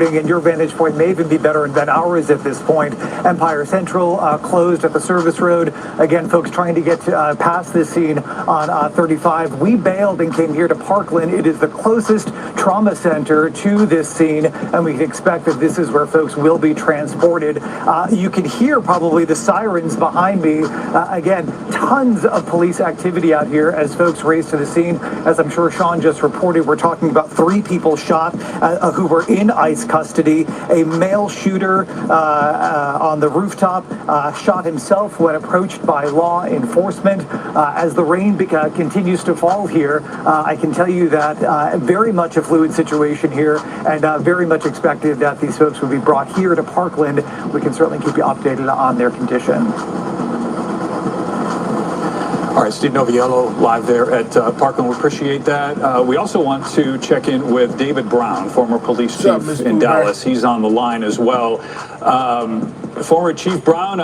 And your vantage point may even be better than ours at this point. Empire Central closed at the service road. Again, folks trying to get past this scene on 35. We bailed and came here to Parkland. It is the closest trauma center to this scene, and we can expect that this is where folks will be transported. You can hear probably the sirens behind me. Again, tons of police activity out here as folks race to the scene. As I'm sure Sean just reported, we're talking about 3 people shot who were in ICE custody. A male shooter on the rooftop shot himself when approached by law enforcement. As the rain continues to fall here, I can tell you that very much a fluid situation here, and very much expected that these folks will be brought here to Parkland. We can certainly keep you updated on their condition. All right, Steve Noviello live there at Parkland. We appreciate that. We also want to check in with David Brown, former police chief in Dallas. He's on the line as well. Former Chief Brown,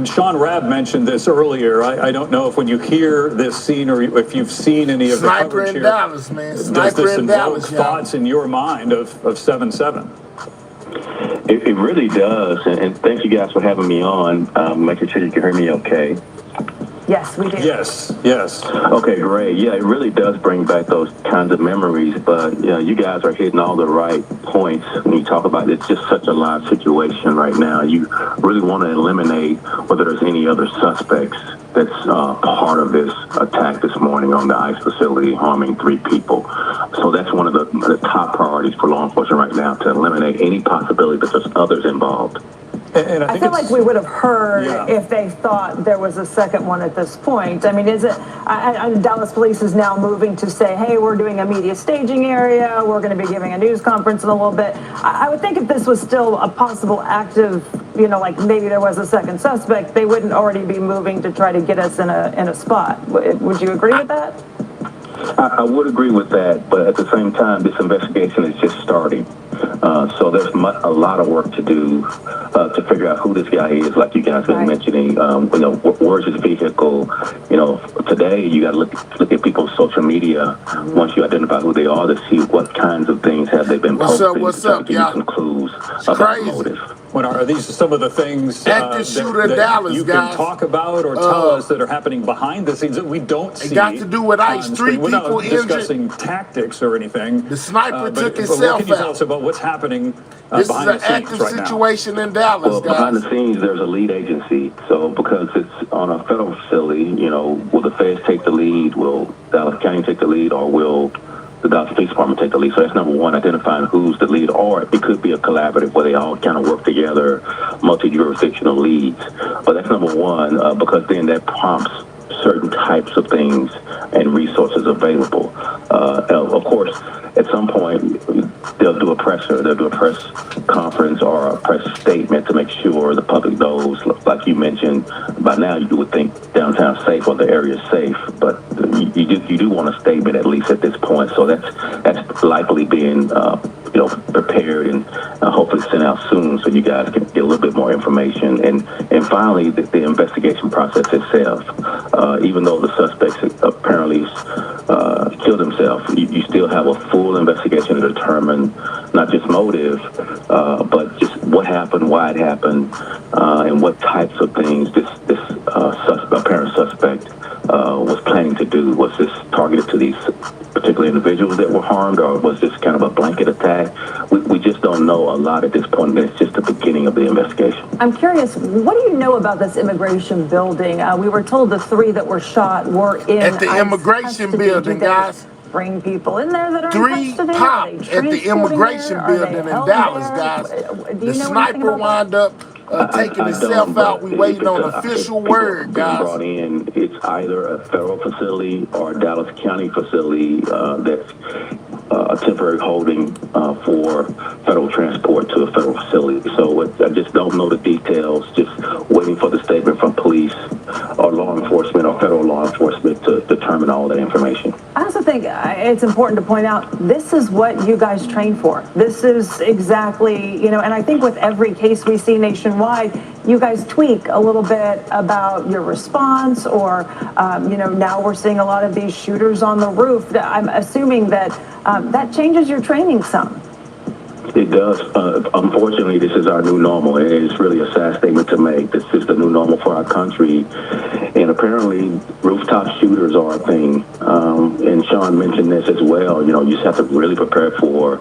Sean Rabb mentioned this earlier. I don't know if when you hear this scene or if you've seen any of the coverage here. Sniper in Dallas, man. Does this invoke thoughts in your mind of 7/7? It really does, and thank you guys for having me on. Making sure you can hear me okay. Yes, we do. Yes. Okay, great. Yeah, it really does bring back those kinds of memories, but yeah, you guys are hitting all the right points when you talk about it. It's just such a live situation right now. You really want to eliminate whether there's any other suspects that's part of this attack this morning on the ICE facility, harming 3 people. So that's one of the top priorities for law enforcement right now, to eliminate any possibility that there's others involved. And I feel like we would have heard if they thought there was a second one at this point. I mean, is it, Dallas police is now moving to say, hey, we're doing a media staging area, we're going to be giving a news conference in a little bit. I would think if this was still a possible active, like maybe there was a second suspect, they wouldn't already be moving to try to get us in a spot. Would you agree with that? I would agree with that, but at the same time, this investigation is just starting. So there's a lot of work to do to figure out who this guy is, like you guys been mentioning. Where's his vehicle? Today you got to look at people's social media once you identify who they are to see what kinds of things have they been posting. What's up, y'all? Some clues about the motive. Are these some of the things that Dallas, you can talk about or tell us that are happening behind the scenes that we don't see? It got to do with ICE. 3 people injured. Discussing tactics or anything. The sniper took himself out. What can you tell us about what's happening behind the scenes right now? This is an active situation in Dallas, guys. Behind the scenes, there's a lead agency. So because it's on a federal facility, will the feds take the lead? Will Dallas County take the lead? Or will the Dallas Police Department take the lead? So that's number one, identifying who's the lead, or it could be a collaborative where they all kind of work together, multi-jurisdictional leads. But that's number one, because then that prompts certain types of things and resources available. Of course, at some point, they'll do a press conference or a press statement to make sure the public knows, like you mentioned, by now you would think downtown safe or the area is safe, but you do want a statement at least at this point. So that's likely being prepared and hopefully sent out soon so you guys can get a little bit more information. And finally, the investigation process itself. Even though the suspects apparently killed himself, you still have a full investigation to determine not just motive, but just what happened, why it happened, and what types of things this apparent suspect was planning to do. Was this targeted to these particular individuals that were harmed, or was this kind of a blanket attack? We just don't know a lot at this point. It's just the beginning of the investigation. I'm curious, what do you know about this immigration building? We were told the 3 that were shot were in at the immigration building, guys. Bring people in there that are 3 popped at the immigration building in Dallas, guys. The sniper wound up taking himself out. We waiting on official word, guys. Brought in, it's either a federal facility or a Dallas County facility that's a temporary holding for federal transport to a federal facility. So I just don't know the details. Just waiting for the statement from police or law enforcement or federal law enforcement to determine all that information. I also think it's important to point out this is what you guys train for. This is exactly, and I think with every case we see nationwide, you guys tweak a little bit about your response, or now we're seeing a lot of these shooters on the roof. I'm assuming that that changes your training some. It does. Unfortunately, this is our new normal. It's really a sad statement to make. This is the new normal for our country. And apparently, rooftop shooters are a thing. And Sean mentioned this as well. You know, you just have to really prepare for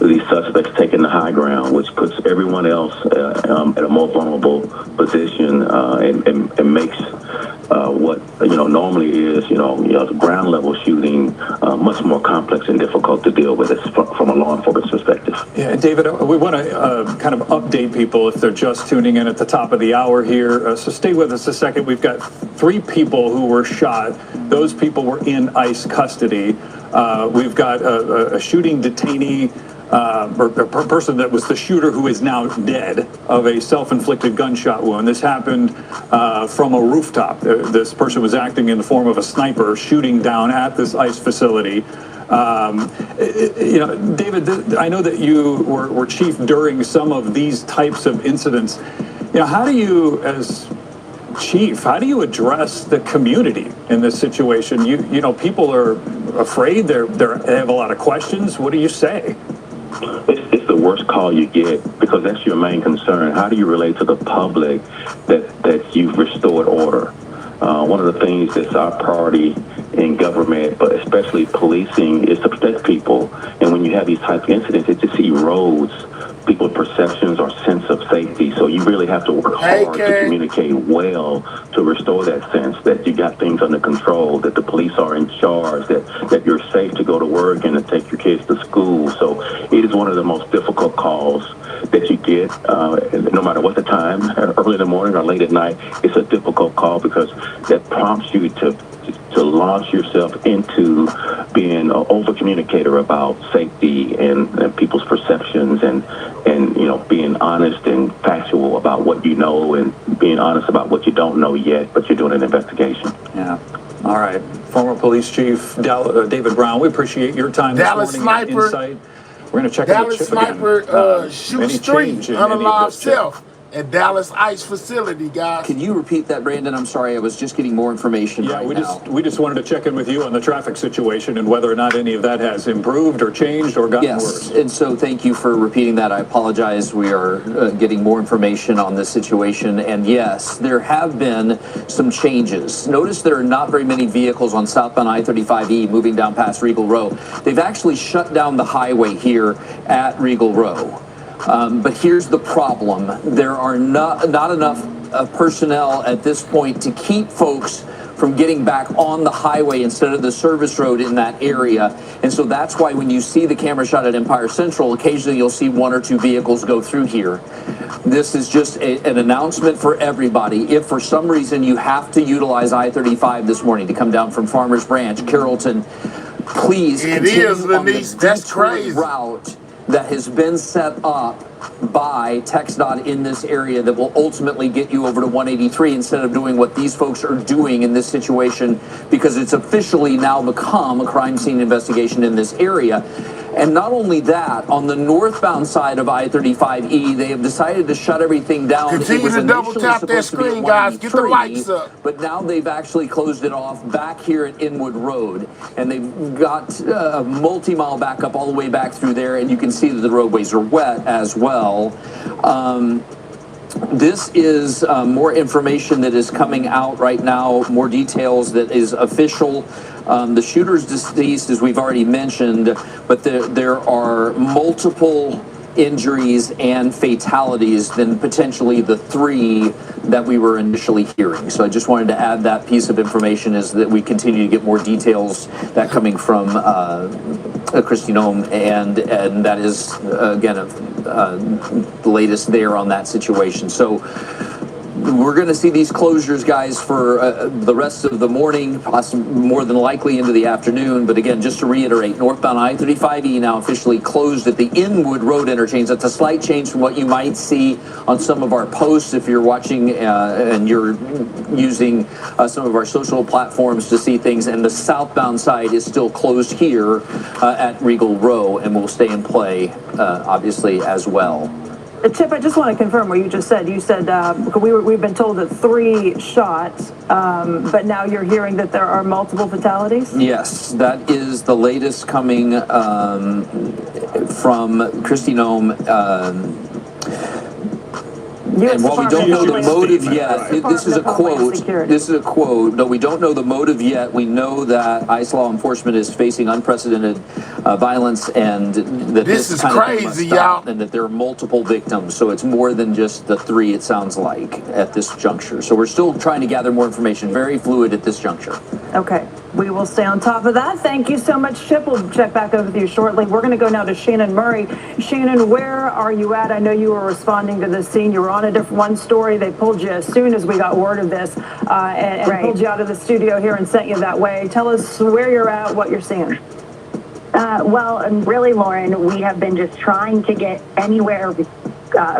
these suspects taking the high ground, which puts everyone else at a more vulnerable position and makes what normally is the ground level shooting much more complex and difficult to deal with from a law enforcement perspective. Yeah, David, we want to kind of update people if they're just tuning in at the top of the hour here. So stay with us a second. We've got 3 people who were shot. Those people were in ICE custody. We've got a shooting detainee. Or a person that was the shooter who is now dead of a self-inflicted gunshot wound. This happened from a rooftop. This person was acting in the form of a sniper, shooting down at this ICE facility. David, I know that you were chief during some of these types of incidents. How do you, as chief, how do you address the community in this situation? People are afraid. They have a lot of questions. What do you say? It's the worst call you get because that's your main concern. How do you relate to the public that you've restored order? One of the things that's our priority in government, but especially policing, is to protect people. And when you have these types of incidents, it just erodes people's perceptions or sense of safety. So you really have to work hard to communicate well to restore that sense that you got things under control, that the police are in charge, that you're safe to go to work and to take your kids to school. So it is one of the most difficult calls that you get, no matter what the time, early in the morning or late at night. It's a difficult call because that prompts you to launch yourself into being an over-communicator about safety and people's perceptions and being honest and factual about what you know and being honest about what you don't know yet, but you're doing an investigation. Yeah. All right. Former police chief David Brown, we appreciate your time Dallas this morning. Sniper. Insight. We're going to check Dallas out Sniper shoots 3 unalive self at Dallas ICE facility, guys. Can you repeat that, Brandon? I'm sorry, I was just getting more information Yeah, now. we just wanted to check in with you on the traffic situation and whether or not any of that has improved or changed or gotten worse. And so thank you for repeating that. I apologize. We are getting more information on this situation. And yes, there have been some changes. Notice there are not very many vehicles on southbound I-35E moving down past Regal Row. They've actually shut down the highway here at Regal Row. But here's the problem. There are not enough personnel at this point to keep folks from getting back on the highway instead of the service road in that area. And so that's why when you see the camera shot at Empire Central, occasionally you'll see 1 or 2 vehicles go through here. This is just an announcement for everybody. If for some reason you have to utilize I-35 this morning to come down from Farmers Branch, Carrollton, please continue on the That's crazy route that has been set up by TxDOT in this area that will ultimately get you over to 183 instead of doing what these folks are doing in this situation, because it's officially now become a crime scene investigation in this area. And not only that, on the northbound side of I-35E, they have decided to shut everything down. Continue to double tap that screen, guys. Get the lights up. But now they've actually closed it off back here at Inwood Road. And they've got a multi-mile backup all the way back through there. And you can see that the roadways are wet as well. This is more information that is coming out right now, more details that is official. The shooter's deceased, as we've already mentioned, but there are multiple injuries and fatalities than potentially the 3 that we were initially hearing. So I just wanted to add that piece of information as that we continue to get more details that coming from Christy Nome, and that is, again, the latest there on that situation. So we're going to see these closures, guys, for the rest of the morning, possibly more than likely into the afternoon. But again, just to reiterate, northbound I-35E now officially closed at the Inwood Road interchange. That's a slight change from what you might see on some of our posts if you're watching and you're using some of our social platforms to see things. And the southbound side is still closed here at Regal Row and will stay in play, obviously, as well. Chip, I just want to confirm what you just said. You said we've been told that 3 shots, but now you're hearing that there are multiple fatalities? Yes, that is the latest coming from Kristi Noem. And while we don't know the motive yet, this is a quote. This is a quote. No, we don't know the motive yet. We know that ICE law enforcement is facing unprecedented violence, and that this is kind crazy, of thing must stop, and that there are multiple victims. So it's more than just the 3. It sounds like at this juncture. So we're still trying to gather more information. Very fluid at this juncture. Okay. We will stay on top of that. Thank you so much, Chip. We'll check back over with you shortly. We're going to go now to Shannon Murray. Shannon, where are you at? I know you were responding to the scene. You were on a different one story. They pulled you as soon as we got word of this and pulled you out of the studio here and sent you that way. Tell us where you're at, what you're seeing. Well, and really, Lauren, we have been just trying to get anywhere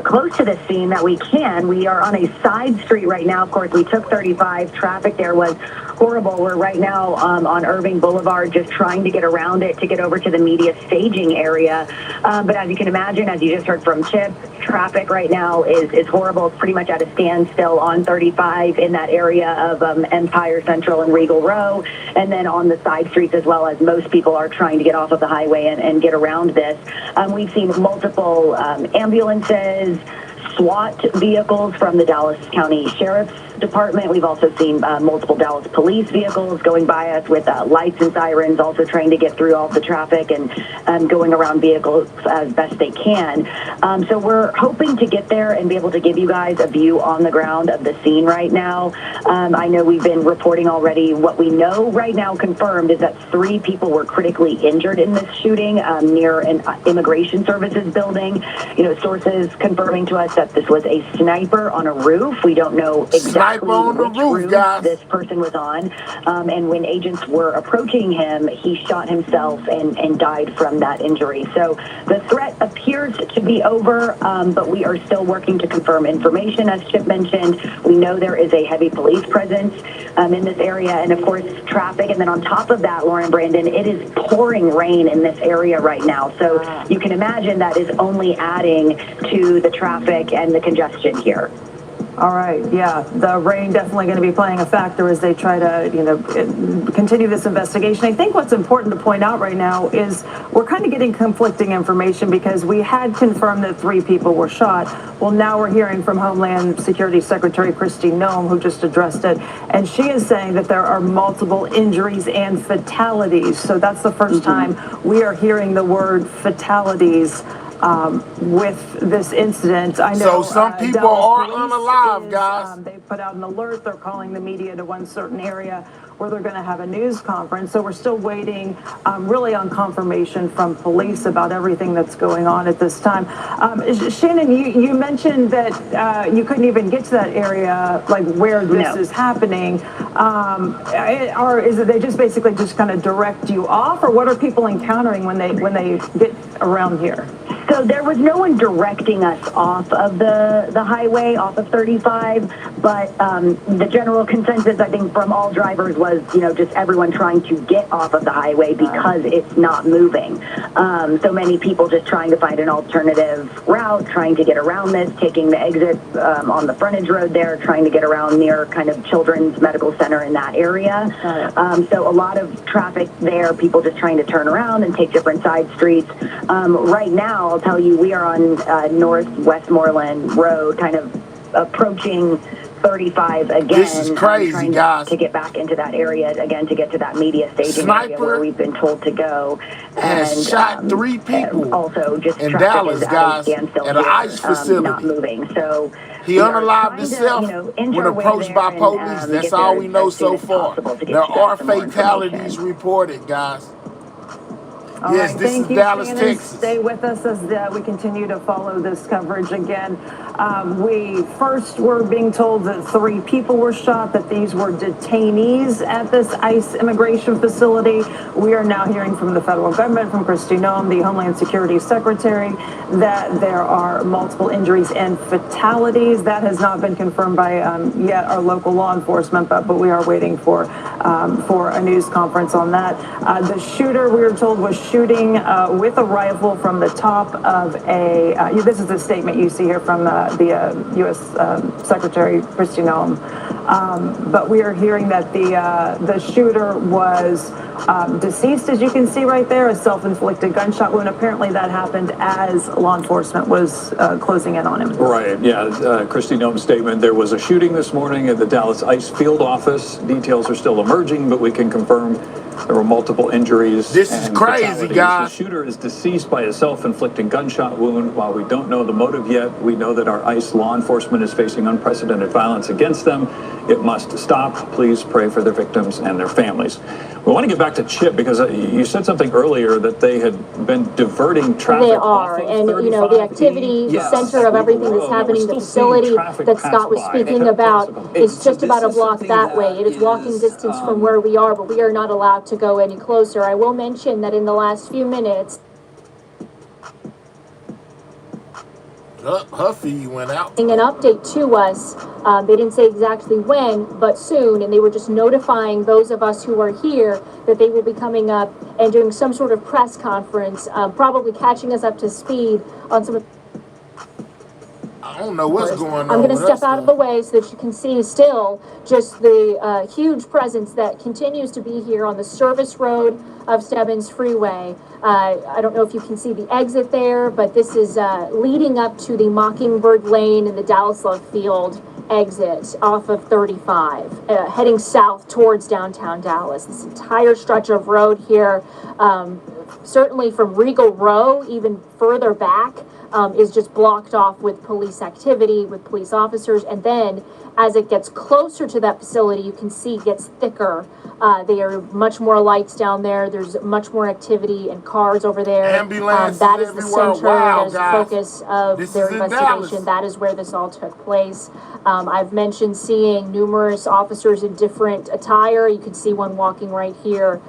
close to the scene that we can. We are on a side street right now. Of course, we took 35. Traffic there was horrible. We're right now on Irving Boulevard, just trying to get around it to get over to the media staging area. But as you can imagine, as you just heard from Chip, traffic right now is horrible. It's pretty much at a standstill on 35 in that area of Empire Central and Regal Row, and then on the side streets as well, as most people are trying to get off of the highway and get around this. We've seen multiple ambulances, SWAT vehicles from the Dallas County Sheriff's Department. We've also seen multiple Dallas police vehicles going by us with lights and sirens, also trying to get through all the traffic and going around vehicles as best they can. So we're hoping to get there and be able to give you guys a view on the ground of the scene right now. I know we've been reporting already. What we know right now confirmed is that 3 people were critically injured in this shooting near an immigration services building. You know, sources confirming to us that this was a sniper on a roof. We don't know exactly on the roof, guys. This person was on, and when agents were approaching him, he shot himself and died from that injury. So the threat appears to be over, but we are still working to confirm information. As Chip mentioned, we know there is a heavy police presence in this area, and of course traffic. And then on top of that, Lauren, Brandon, it is pouring rain in this area right now. So you can imagine that is only adding to the traffic and the congestion here. All right, yeah, the rain definitely going to be playing a factor as they try to, continue this investigation. I think what's important to point out right now is we're kind of getting conflicting information because we had confirmed that 3 people were shot. Well, now we're hearing from Homeland Security Secretary Kristi Noem, who just addressed it, and she is saying that there are multiple injuries and fatalities. So that's the first time we are hearing the word fatalities with this incident. I know. So some people Dallas are unalive, guys. They put out an alert. They're calling the media to one certain area where they're going to have a news conference. So we're still waiting really on confirmation from police about everything that's going on at this time. Shannon, you mentioned that you couldn't even get to that area, like where this is happening. Is it they just basically just kind of direct you off, or what are people encountering when they get around here? So there was no one directing us off of the highway, off of 35, but the general consensus, I think, from all drivers was, just everyone trying to get off of the highway because it's not moving. So many people just trying to find an alternative route, trying to get around this, taking the exit on the frontage road there, trying to get around near kind of Children's Medical Center in that area. So a lot of traffic there, people just trying to turn around and take different side streets. Right now, I'll tell you, we are on North Westmoreland Road, kind of approaching 35 again. This is crazy, trying guys. to get back into that area again, to get to that media staging area where we've been told to go. Has shot 3 people. Also, just in traffic Dallas, is guys, at at an ICE facility. Not moving. So he unalived himself when approached by police. That's all we know so far. There are fatalities reported, guys. All yes, right, this thank is you, Dallas, Shannon. Texas. Stay with us as we continue to follow this coverage again. We first were being told that 3 people were shot, that these were detainees at this ICE immigration facility. We are now hearing from the federal government, from Kristi Noem, the Homeland Security Secretary, that there are multiple injuries and fatalities. That has not been confirmed by yet our local law enforcement, but we are waiting for a news conference on that. The shooter, we were told, was shooting with a rifle from the top of a, this is a statement you see here from the U.S. Secretary Kristi Noem. But we are hearing that the shooter was deceased, as you can see right there, a self-inflicted gunshot wound. Apparently that happened as law enforcement was closing in on him. Right, yeah. Kristi Noem's statement, there was a shooting this morning at the Dallas Ice Field office. Details are still emerging, but we can confirm there were multiple injuries. This is crazy, guys. The shooter is deceased by a self-inflicted gunshot wound. While we don't know the motive yet, we know that our ICE law enforcement is facing unprecedented violence against them. It must stop. Please pray for their victims and their families. We want to get back to Chip because you said something earlier that they had been diverting traffic. They are, and you know, the activity, the center of everything that's happening, the facility that Scott was speaking about is just about a block that way. It is walking distance from where we are, but we are not allowed to go any closer. I will mention that in the last few minutes, her feed went out. An update to us. They didn't say exactly when, but soon, and they were just notifying those of us who are here that they will be coming up and doing some sort of press conference, probably catching us up to speed on some of. I don't know what's going on. I'm going to step out of the way so that you can see still just the huge presence that continues to be here on the service road of Stebbins Freeway. I don't know if you can see the exit there, but this is leading up to the Mockingbird Lane and the Dallas Love Field exit off of 35, heading south towards downtown Dallas. This entire stretch of road here, certainly from Regal Row, even further back, is just blocked off with police activity, with police officers. And then as it gets closer to that facility, you can see it gets thicker. There are much more lights down there. There's much more activity and cars over there. Ambulances that is the everywhere. center, Wow, that is the focus of their investigation. That is where this all took place. I've mentioned seeing numerous officers in different attire. You can see one walking right here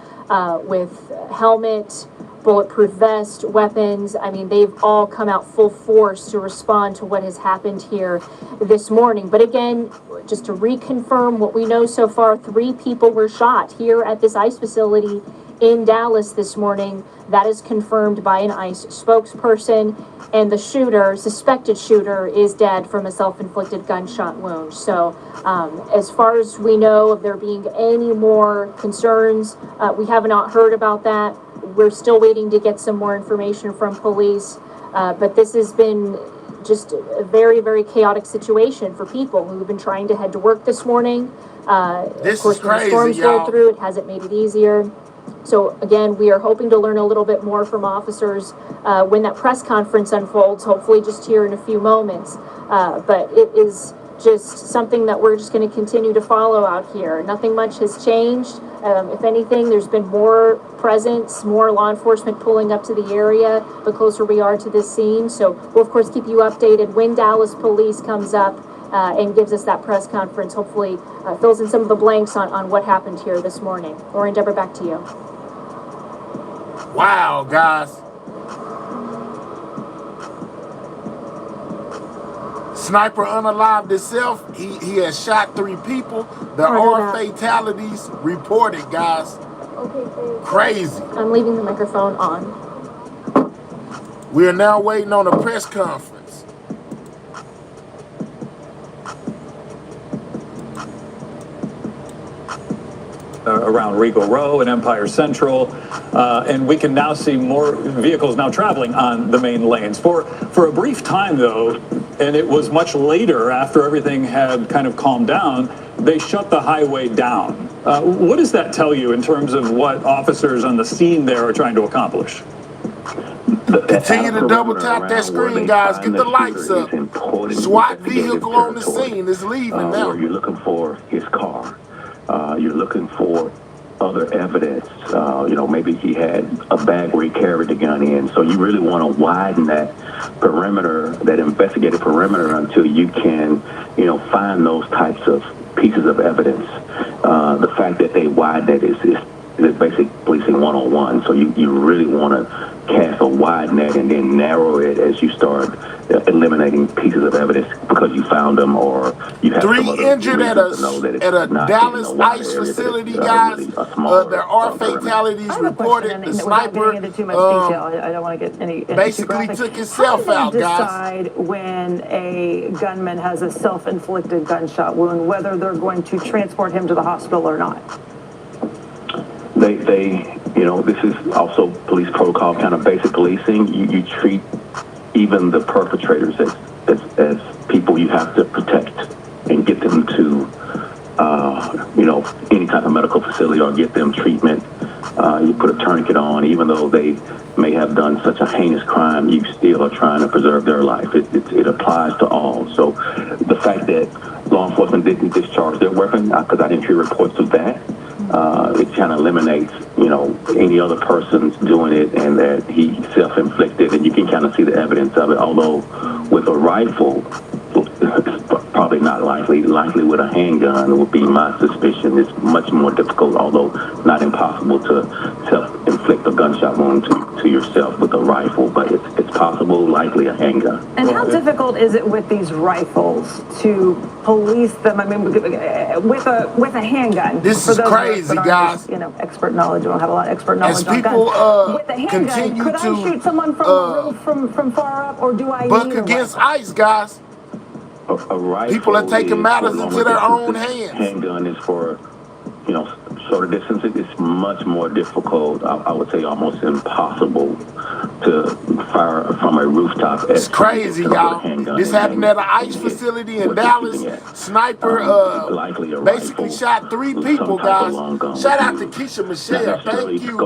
with helmet, bulletproof vest, weapons. I mean, they've all come out full force to respond to what has happened here this morning. But again, just to reconfirm what we know so far, 3 people were shot here at this ICE facility in Dallas this morning. That is confirmed by an ICE spokesperson. And the shooter, suspected shooter, is dead from a self-inflicted gunshot wound. So as far as we know of there being any more concerns, we have not heard about that. We're still waiting to get some more information from police, but this has been just a very, very chaotic situation for people who've been trying to head to work this morning. This of course, is when the crazy, storms y'all. rolled through, it hasn't made it easier. So again, we are hoping to learn a little bit more from officers when that press conference unfolds, hopefully just here in a few moments. But it is just something that we're just going to continue to follow out here. Nothing much has changed. If anything, there's been more presence, more law enforcement pulling up to the area the closer we are to this scene. So we'll, of course, keep you updated when Dallas Police comes up and gives us that press conference, hopefully fills in some of the blanks on what happened here this morning. Lauren, Deborah, back to you. Wow, guys. Sniper unalived itself. He has shot 3 people. There are fatalities reported, guys. Okay, crazy. I'm leaving the microphone on. We are now waiting on a press conference. Around Regal Row and Empire Central, and we can now see more vehicles now traveling on the main lanes. For a brief time, though, and it was much later after everything had kind of calmed down, they shut the highway down. What does that tell you in terms of what officers on the scene there are trying to accomplish? Continue to double tap that screen, guys. Get the lights up. SWAT vehicle on the scene is leaving now. Where you're looking for his car. You're looking for other evidence. Maybe he had a bag where he carried the gun in. So you really want to widen that perimeter, that investigative perimeter, until you can, find those types of pieces of evidence. The fact that they widen it is it's basically policing one-on-one. So you really want to cast a wide net and then narrow it as you start eliminating pieces of evidence because you found them or you have some other injured at reason to know that it's a not Dallas in a wider ICE area, facility, that it's, guys. really a smaller, There are perimeter. fatalities I have a reported. question, The and without sniper getting into too much detail, I don't want to get any basically too took graphic. himself How do they out, guys. decide when a gunman has a self-inflicted gunshot wound, whether they're going to transport him to the hospital or not? This is also police protocol, kind of basic policing. You treat even the perpetrators as people you have to protect and get them to, any type of medical facility or get them treatment. You put a tourniquet on, even though they may have done such a heinous crime, you still are trying to preserve their life. It applies to all. So the fact that law enforcement didn't discharge their weapon, because I didn't hear reports of that, it kind of eliminates, any other person's doing it and that he self-inflicted, and you can kind of see the evidence of it. Although with a rifle, probably not likely. Likely with a handgun would be my suspicion. It's much more difficult, although not impossible, to self-inflict a gunshot wound to yourself with a rifle, but it's possible, likely a handgun. And how difficult is it with these rifles to police them? I mean, with a handgun. This is crazy, guys. Expert knowledge. We don't have a lot of expert knowledge As on people guns. With a handgun, continue could I to shoot someone from a roof from far up, or do I buck need a against rifle? ICE, guys? A rifle People are taking matters into their own hands. Handgun is for, shorter distances. It's much more difficult. I would say almost impossible to fire from a rooftop. It's crazy, y'all. This happened at an ICE facility in Dallas. Sniper basically shot 3 people, guys. Shout out to Keisha Michelle.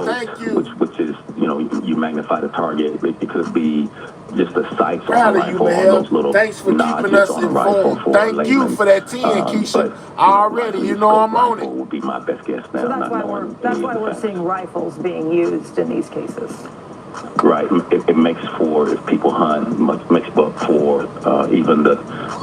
Thank you. Which is, you magnify the target. It could be just the sights on Proud the of you, rifle, man. or those little Thanks for nods keeping us on the rifle informed. for Thank you layman. for that 10, Keisha. Already, I'm on it. Would be my best guess now. So that's why we're seeing rifles being used in these cases. Right. It makes for, if people hunt, makes up for even the,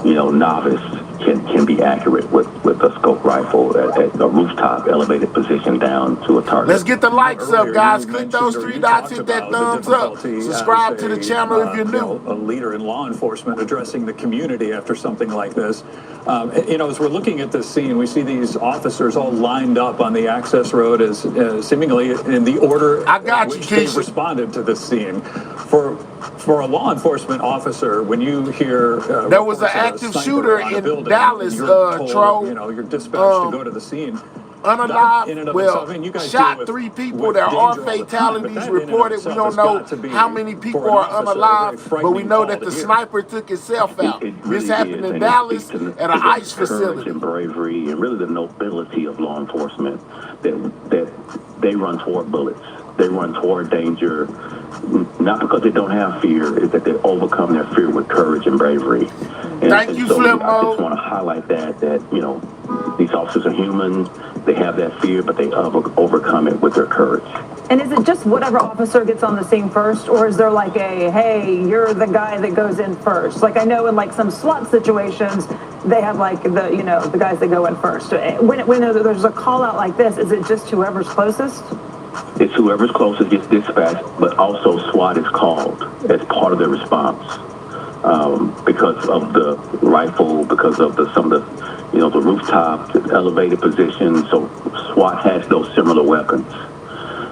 novice can be accurate with a scope rifle at a rooftop elevated position down to a target. Let's get the likes up, guys. Click those 3 dots, hit that thumbs up. Subscribe to the channel if you're new. A leader in law enforcement addressing the community after something like this. As we're looking at this scene, we see these officers all lined up on the access road as seemingly in the order in which they've responded to this scene. For a law enforcement officer, when you hear there was an active shooter in Dallas, Troll. You're dispatched to go to the scene. Unalive, shot 3 people. There are fatalities reported. We don't know how many people are unalive, but we know that the sniper took himself out. This happened in Dallas at an ICE facility. And bravery and really the nobility of law enforcement that they run toward bullets. They run toward danger, not because they don't have fear, it's that they overcome their fear with courage and bravery. Thank you, so Flip I Mode. just want to highlight that these officers are human. They have that fear, but they overcome it with their courage. And is it just whatever officer gets on the scene first, or is there like hey, you're the guy that goes in first? Like I know in like some SWAT situations, they have like the guys that go in first. When there's a call out like this, is it just whoever's closest? It's whoever's closest gets dispatched, but also SWAT is called as part of their response because of the rifle, because of some of the rooftop, the elevated position. So SWAT has those similar weapons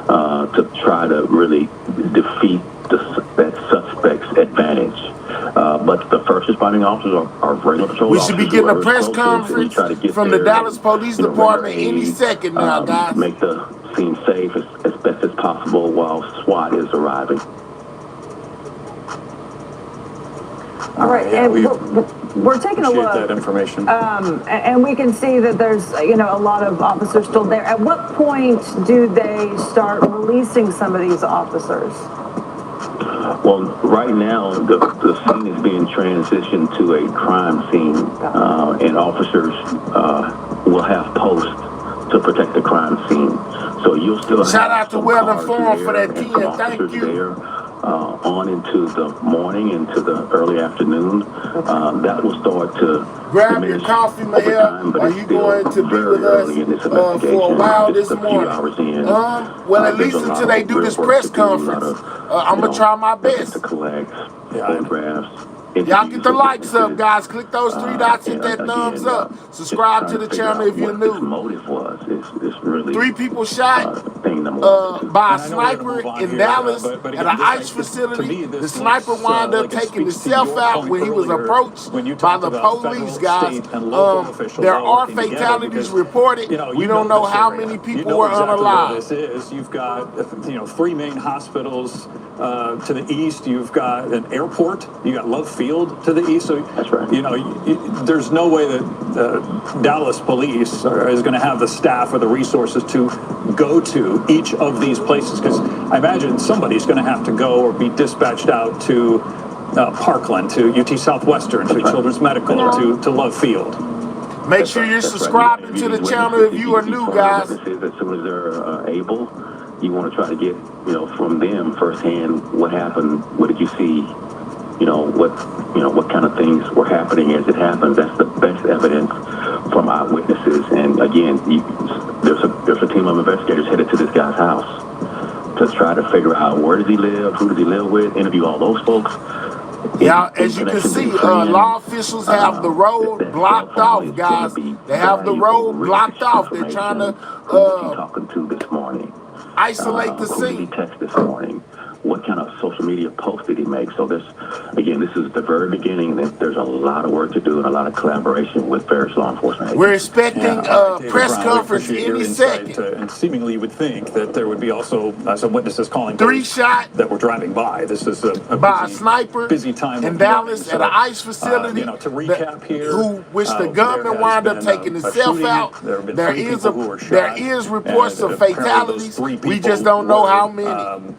to try to really defeat that suspect's advantage. But the first responding officers are regular patrol officers. We should be getting a press conference from the Dallas Police Department any second now, guys. Make the scene safe as best as possible while SWAT is arriving. All right, and we're taking a look. That information. And we can see that there's a lot of officers still there. At what point do they start releasing some of these officers? Well, right now, the scene is being transitioned to a crime scene, and officers will have posts to protect the crime scene. So you'll still shout have out to Well Informed for that 10. Thank you. There, on into the morning, into the early afternoon, that will start to grab your coffee, Mayor. Are you going to be with us for a while this morning? Well, at least until they do this press conference, I'm going to try my best. To collect photographs. Y'all get the likes up, guys. Click those three dots, hit that thumbs up. Subscribe to the channel if you're new. Motive was is really 3 people shot by a sniper in Dallas at an ICE facility. The sniper wound up taking himself out when he was approached by the police, guys. There are fatalities reported. We don't know how many people were unalive. You've got 3 main hospitals to the east. You've got an airport. You got Love Field to the east. So that's right. There's no way that Dallas police is going to have the staff or the resources to go to each of these places, because I imagine somebody's going to have to go or be dispatched out to Parkland, to UT Southwestern, to Children's Medical, to Love Field. Make sure you're subscribing to the channel if you are new, guys. As soon as they're able, you want to try to get from them firsthand what happened. What did you see? What kind of things were happening as it happens. That's the best evidence from eyewitnesses. And again, there's a team of investigators headed to this guy's house to try to figure out where does he live, who does he live with, interview all those folks. Yeah, as you can see, law officials have the road blocked off, guys. They have the road blocked off. They're trying to talking to this morning. Isolate the Who did he scene. text this morning? What kind of social media post did he make? So this is the very beginning. There's a lot of work to do and a lot of collaboration with various law enforcement agencies. We're expecting a press conference any second. And seemingly you would think that there would be also some witnesses calling 3 shot that were driving by. This is by a sniper busy time in Dallas at an ICE facility. To recap here, which the gunman wound up taking himself out. There is reports of fatalities. We just don't know how many.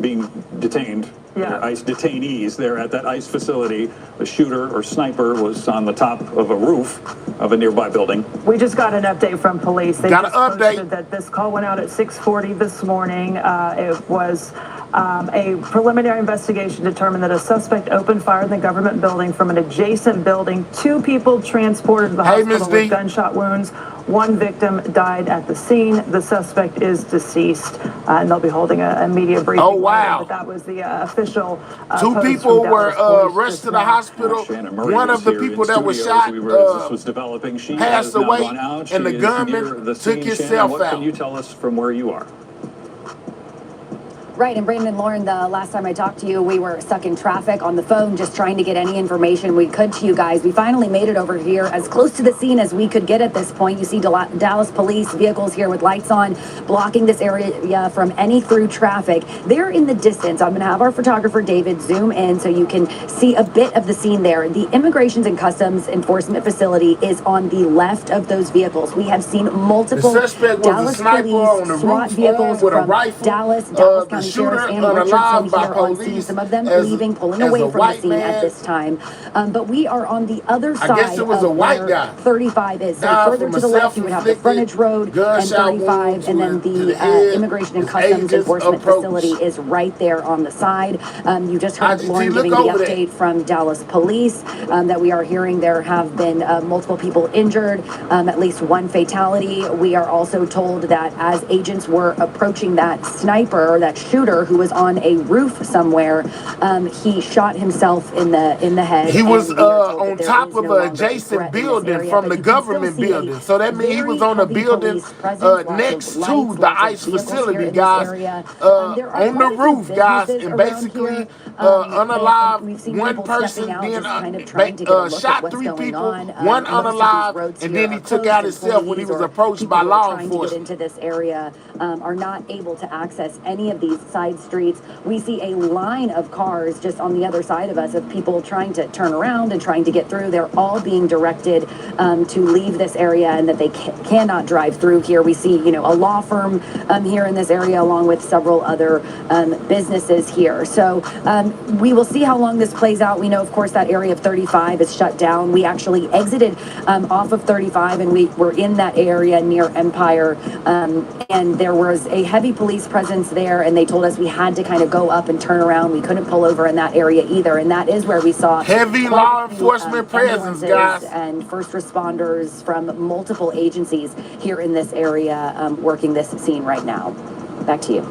Being detained. ICE detainees there at that ICE facility. The shooter or sniper was on the top of a roof of a nearby building. We just got an update from police. They got an just update posted that this call went out at 6:40 this morning. It was a preliminary investigation determined that a suspect opened fire in the government building from an adjacent building. 2 people transported to the hospital with gunshot wounds. 1 victim died at the scene. The suspect is deceased, and they'll be holding a media briefing. Oh, wow. But that was the official 2 people were rushed to the hospital. One of the people that was shot passed away, and the gunman took himself out. What can you tell us from where you are? Right, and Brandon and Lauren, the last time I talked to you, we were stuck in traffic on the phone just trying to get any information we could to you guys. We finally made it over here as close to the scene as we could get at this point. You see Dallas police vehicles here with lights on, blocking this area from any through traffic. They're in the distance. I'm going to have our photographer, David, zoom in so you can see a bit of the scene there. The Immigrations and Customs Enforcement facility is on the left of those vehicles. We have seen multiple Dallas police SWAT vehicles from Dallas County Sheriff and Richardson here on scene. Some of them leaving, pulling away from the scene at this time. But we are on the other side of where 35 is. So further to the left, you would have the frontage road and 35, and then the Immigration and Customs Enforcement facility is right there on the side. You just heard Lauren giving the update from Dallas Police that we are hearing there have been multiple people injured, at least 1 fatality. We are also told that as agents were approaching that sniper, that shooter who was on a roof somewhere, he shot himself in the head. He was on top of an adjacent building from the government building. So that means he was on a building next to the ICE facility, guys. On the roof, guys. And basically, unalive 1 person, then shot 3 people, 1 unalive, and then he took out himself when he was approached by law enforcement. Into this area are not able to access any of these side streets. We see a line of cars just on the other side of us of people trying to turn around and trying to get through. They're all being directed to leave this area and that they cannot drive through here. We see, a law firm here in this area along with several other businesses here. So we will see how long this plays out. We know, of course, that area of 35 is shut down. We actually exited off of 35, and we were in that area near Empire, and there was a heavy police presence there, and they told us we had to kind of go up and turn around. We couldn't pull over in that area either, and that is where we saw heavy law enforcement presence, guys, and first responders from multiple agencies here in this area working this scene right now. Back to you.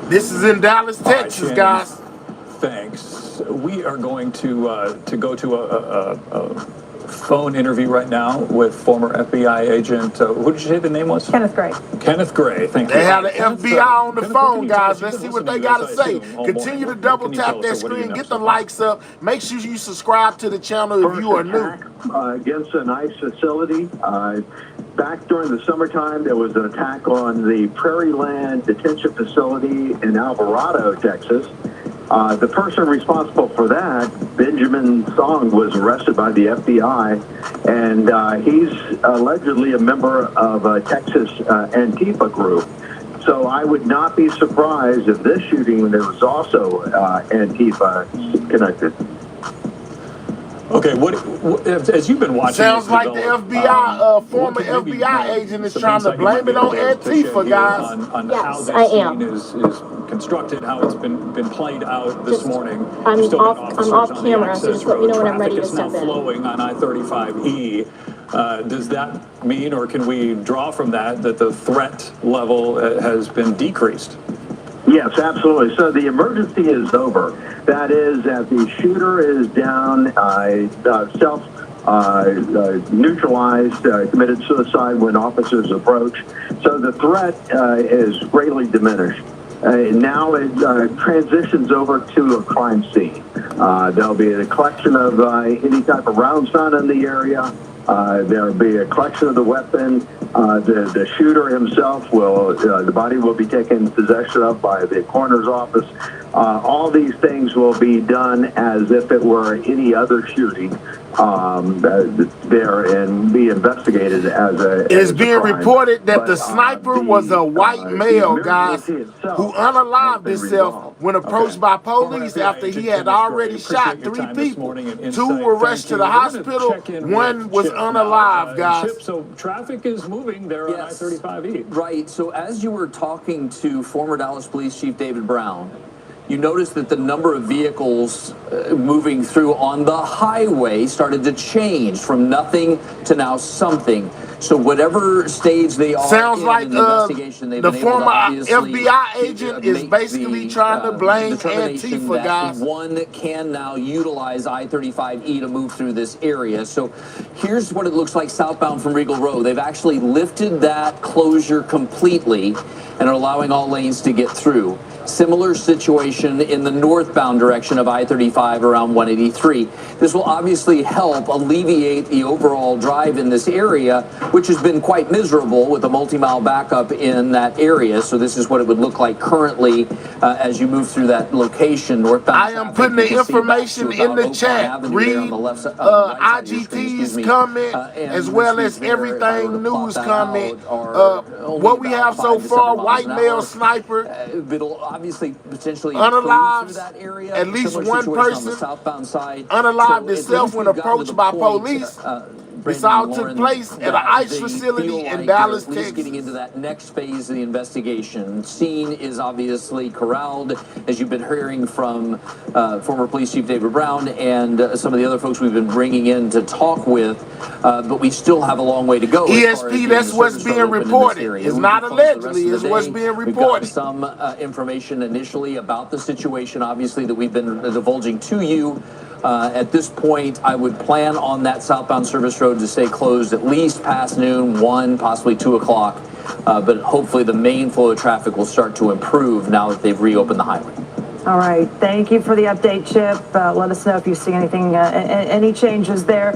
This is in Dallas, Texas, guys. Thanks. We are going to go to a phone interview right now with former FBI agent. Who did you say the name was? Kenneth Gray. Kenneth Gray. Thank you. They have the FBI on the phone, guys. Let's see what they got to say. Continue to double tap that screen. Get the likes up. Make sure you subscribe to the channel if you are new. Against an ICE facility. Back during the summertime, there was an attack on the Prairie Land Detention Facility in Alvarado, Texas. The person responsible for that, Benjamin Song, was arrested by the FBI, and he's allegedly a member of a Texas Antifa group. So I would not be surprised if this shooting, there was also Antifa connected. Okay, what as you've been watching? Sounds like the FBI, former FBI agent is trying to blame it on Antifa, guys. On yes, how this I scene am. is constructed, how it's been played out this morning. I'm off camera, so just let me know when I'm ready to step in. Traffic is now flowing on I-35E. Does that mean, or can we draw from that the threat level has been decreased? Yes, absolutely. So the emergency is over. That is that the shooter is down, neutralized, committed suicide when officers approach. So the threat is greatly diminished. Now it transitions over to a crime scene. There'll be a collection of any type of rounds found in the area. There'll be a collection of the weapon. The shooter himself will, the body will be taken possession of by the coroner's office. All these things will be done as if it were any other shooting there and be investigated as a. It is being reported that the sniper was a white male, guys, who unalived himself when approached by police after he had already shot 3 people. 2 were rushed to the hospital. 1 was unalived, guys. So traffic is moving there on I-35E. Right. So as you were talking to former Dallas Police Chief David Brown, you noticed that the number of vehicles moving through on the highway started to change from nothing to now something. So whatever stage they are sounds in like the investigation, they've the been able former to FBI agent is basically trying to blame Antifa, guys. One can now utilize I-35E to move through this area. So here's what it looks like southbound from Regal Road. They've actually lifted that closure completely and are allowing all lanes to get through. Similar situation in the northbound direction of I-35 around 183. This will obviously help alleviate the overall drive in this area, which has been quite miserable with a multi-mile backup in that area. So this is what it would look like currently as you move through that location. Northbound I am putting the information in the chat. Read IGT's comment as well as everything news comment. What we have so far, white male sniper. It'll obviously potentially unalived that area. At least one person on the southbound side. Unalived itself when approached by police. This all took place at an ICE facility in Dallas, Texas. Getting into that next phase of the investigation. Scene is obviously corralled, as you've been hearing from former Police Chief David Brown and some of the other folks we've been bringing in to talk with, but we still have a long way to go. ESP, that's what's being reported. It's not allegedly, it's what's being reported. We've got some information initially about the situation, obviously, that we've been divulging to you. At this point, I would plan on that southbound service road to stay closed at least past noon, 1, possibly 2 o'clock. But hopefully the main flow of traffic will start to improve now that they've reopened the highway. All right. Thank you for the update, Chip. Let us know if you see anything, any changes there.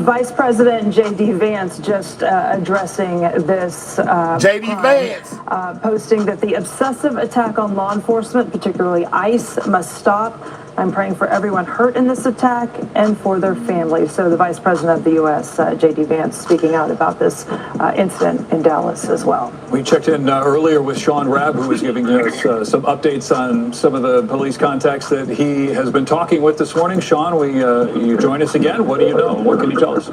Vice President J.D. Vance just addressing this. J.D. Vance. Posting that the obsessive attack on law enforcement, particularly ICE, must stop. I'm praying for everyone hurt in this attack and for their families. So the Vice President of the U.S., J.D. Vance, speaking out about this incident in Dallas as well. We checked in earlier with Sean Rabb, who was giving us some updates on some of the police contacts that he has been talking with this morning. Sean, you join us again. What do you know? What can you tell us?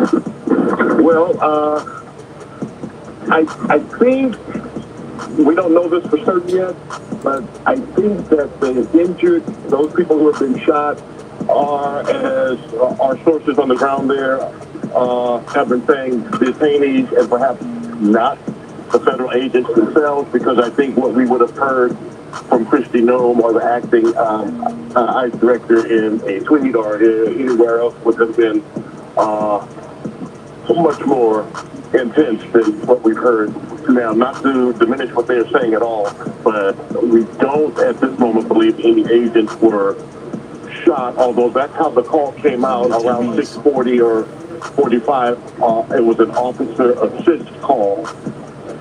Well, I think we don't know this for certain yet, but I think that the injured, those people who have been shot, are, as our sources on the ground there have been saying, detainees and perhaps not the federal agents themselves, because I think what we would have heard from Kristi Noem or the acting ICE director in a tweet or anywhere else would have been so much more intense than what we've heard now. Not to diminish what they're saying at all, but we don't at this moment believe any agents were shot, although that's how the call came out around 6:40 or 45. It was an officer assist call,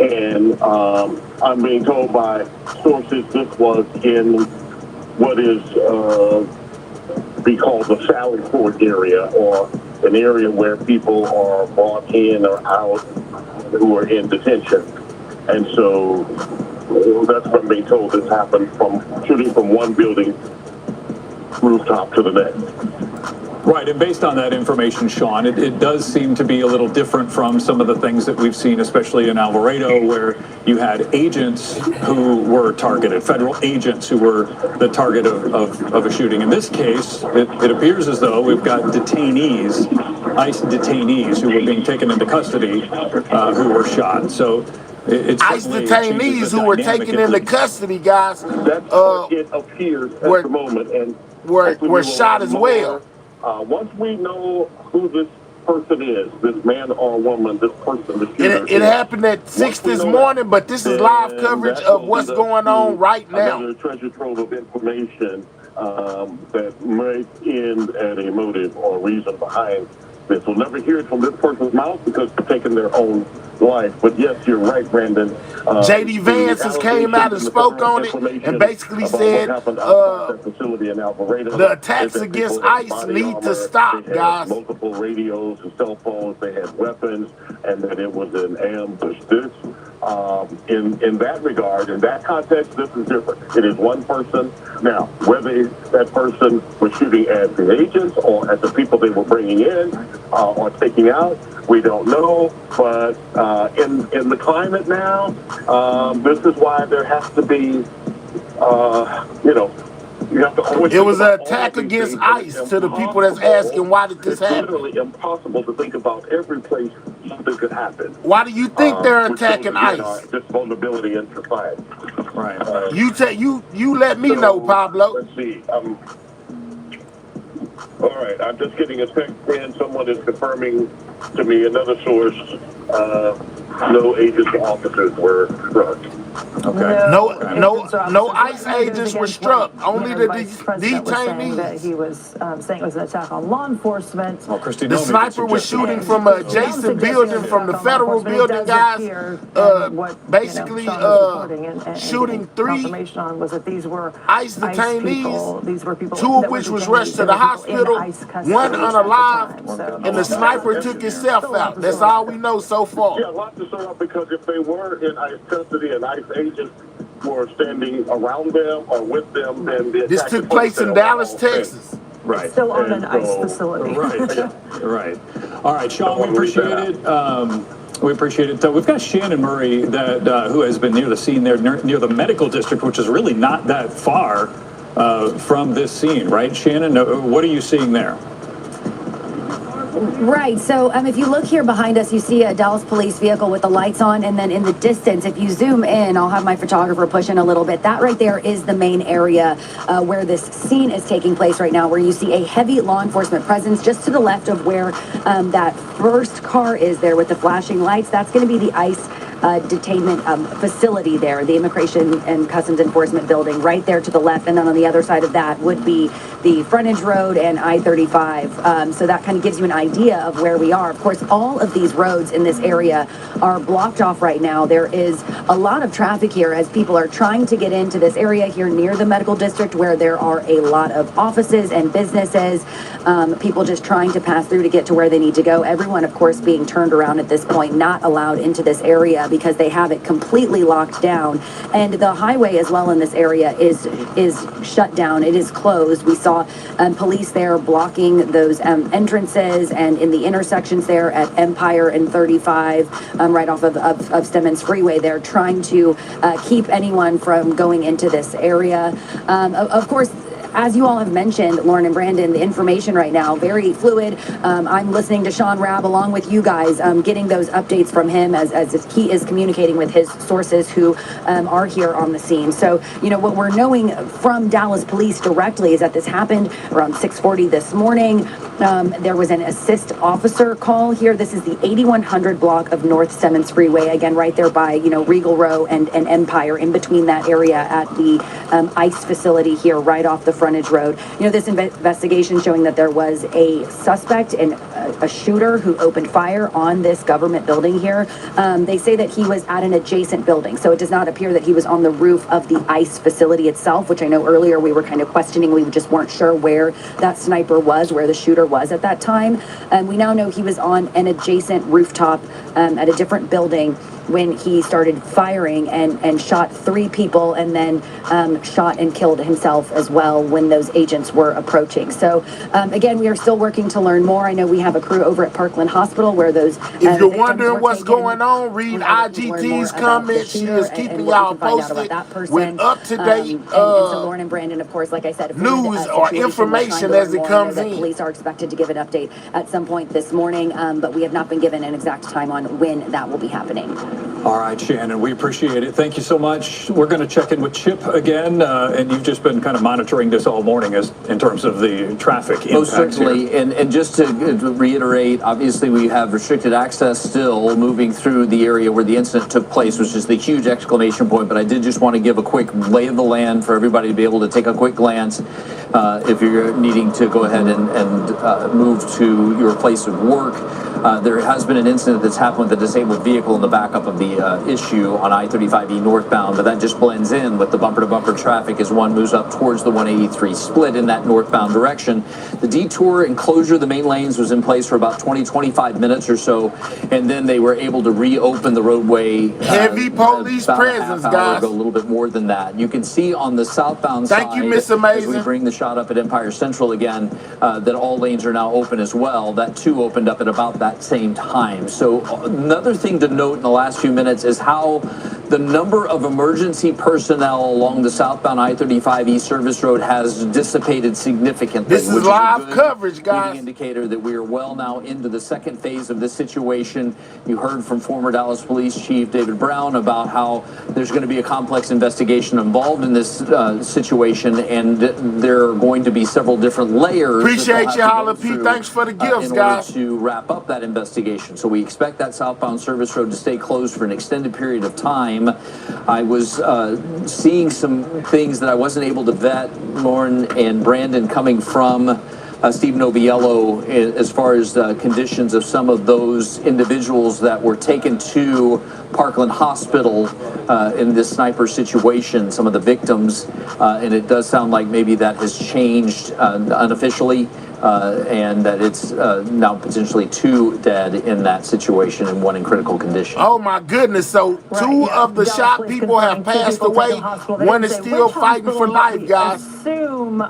and I'm being told by sources this was in what is be called the Sally Port area, or an area where people are brought in or out who are in detention. And so that's what I'm being told this happened, from shooting from one building rooftop to the next. Right, and based on that information, Sean, it does seem to be a little different from some of the things that we've seen, especially in Alvarado, where you had agents who were targeted, federal agents who were the target of a shooting. In this case, it appears as though we've got detainees, ICE detainees, who were being taken into custody, who were shot. So it's ICE detainees who were taken into custody, guys, That's what it appears at the moment, and were shot as well. Once we know who this person is, this man or woman, this person, the shooter, it happened at 6 this morning, but this is live coverage of what's going on right now. Another treasure trove of information that might end at a motive or reason behind this. We'll never hear it from this person's mouth because they're taking their own life. But yes, you're right, Brandon. J.D. Vance has came out and spoke on it and basically said the attacks against ICE need to stop, guys. Multiple radios and cell phones, they had weapons, and that it was an ambush. This, in that regard, in that context, this is different. It is one person. Now, whether that person was shooting at the agents or at the people they were bringing in or taking out, we don't know. But in the climate now, this is why there has to be, you have to always. It was an attack against ICE to the people that's asking, why did this happen? It's literally impossible to think about every place something could happen. Why do you think they're attacking ICE? This vulnerability in society. Right. You let me know, Pablo. Let's see. All right, I'm just getting a text in. Someone is confirming to me, another source, no agents or officers were struck. Okay. No ICE agents were struck. Only the detainees. That he was saying it was an attack on law enforcement. Well, Kristi The Noem sniper was shooting from an adjacent building from the federal building, guys. Basically, shooting 3 confirmation on was that these were ICE detainees, these were people 2 of which was rushed to the hospital, 1 unalived, and the sniper took himself out. That's all we know so far. Yeah, a lot to sort out, because if they were in ICE custody and ICE agents were standing around them or with them, then this took place in Dallas, Texas. Right. It's still on an ICE facility. Right. All right, Sean, we appreciate it. We appreciate it. We've got Shannon Murray who has been near the scene there, near the medical district, which is really not that far from this scene, right, Shannon? What are you seeing there? Right. So if you look here behind us, you see a Dallas police vehicle with the lights on. And then in the distance, if you zoom in, I'll have my photographer push in a little bit. That right there is the main area where this scene is taking place right now, where you see a heavy law enforcement presence just to the left of where that first car is there with the flashing lights. That's going to be the ICE detainment facility there, the Immigration and Customs Enforcement building right there to the left, and then on the other side of that would be the frontage road and I-35. So that kind of gives you an idea of where we are. Of course, all of these roads in this area are blocked off right now. There is a lot of traffic here as people are trying to get into this area here near the medical district where there are a lot of offices and businesses, people just trying to pass through to get to where they need to go. Everyone, of course, being turned around at this point, not allowed into this area because they have it completely locked down. And the highway as well in this area is shut down. It is closed. We saw police there blocking those entrances and in the intersections there at Empire and 35, right off of Stemmons Freeway there, trying to keep anyone from going into this area. Of course, as you all have mentioned, Lauren and Brandon, the information right now, very fluid. I'm listening to Sean Rabb along with you guys, getting those updates from him as he is communicating with his sources who are here on the scene. So, you know, what we're knowing from Dallas police directly is that this happened around 6:40 this morning. There was an assist officer call here. This is the 8100 block of North Stemmons Freeway, again, right there by, you know, Regal Row and Empire, in between that area at the ICE facility here, right off the frontage road. You know, this investigation showing that there was a suspect and a shooter who opened fire on this government building here. They say that he was at an adjacent building, so it does not appear that he was on the roof of the ICE facility itself, which I know earlier we were kind of questioning. We just weren't sure where that sniper was, where the shooter was at that time. We now know he was on an adjacent rooftop at a different building when he started firing and shot 3 people, and then shot and killed himself as well when those agents were approaching. So again, we are still working to learn more. I know we have a crew over at Parkland Hospital where those if you're wondering what's going on, read IGT's comments. She is keeping y'all posted with up-to-date and so Lauren and Brandon, of course, like I said, news or information as it comes in. Police are expected to give an update at some point this morning, but we have not been given an exact time on when that will be happening. All right, Shannon, we appreciate it. Thank you so much. We're going to check in with Chip again, and you've just been kind of monitoring this all morning as in terms of the traffic impacts. Most certainly, and just to reiterate, obviously we have restricted access still moving through the area where the incident took place, which is the huge exclamation point, but I did just want to give a quick lay of the land for everybody to be able to take a quick glance if you're needing to go ahead and move to your place of work. There has been an incident that's happened with a disabled vehicle in the backup of the issue on I-35E northbound, but that just blends in with the bumper-to-bumper traffic as one moves up towards the 183 split in that northbound direction. The detour and closure of the main lanes was in place for about 20-25 minutes or so, and then they were able to reopen the roadway. Heavy police presence, guys. A little bit more than that. You can see on the southbound side, thank you, Miss Amazing, as we bring the shot up at Empire Central again, that all lanes are now open as well. That too opened up at about that same time. So another thing to note in the last few minutes is how the number of emergency personnel along the southbound I-35E service road has dissipated significantly. This is live coverage, guys. Indicator that we are well now into the second phase of this situation. You heard from former Dallas Police Chief David Brown about how there's going to be a complex investigation involved in this situation, and there are going to be several different layers. Appreciate you, Holla P. Thanks for the gifts, guys. To wrap up that investigation. So we expect that southbound service road to stay closed for an extended period of time. I was seeing some things that I wasn't able to vet, Lauren and Brandon, coming from Steve Noviello as far as conditions of some of those individuals that were taken to Parkland Hospital in this sniper situation, some of the victims, and it does sound like maybe that has changed unofficially. And that it's now potentially 2 dead in that situation and 1 in critical condition. Oh my goodness! So 2 of the shot people have passed away. 1 is still fighting for life, guys. Assume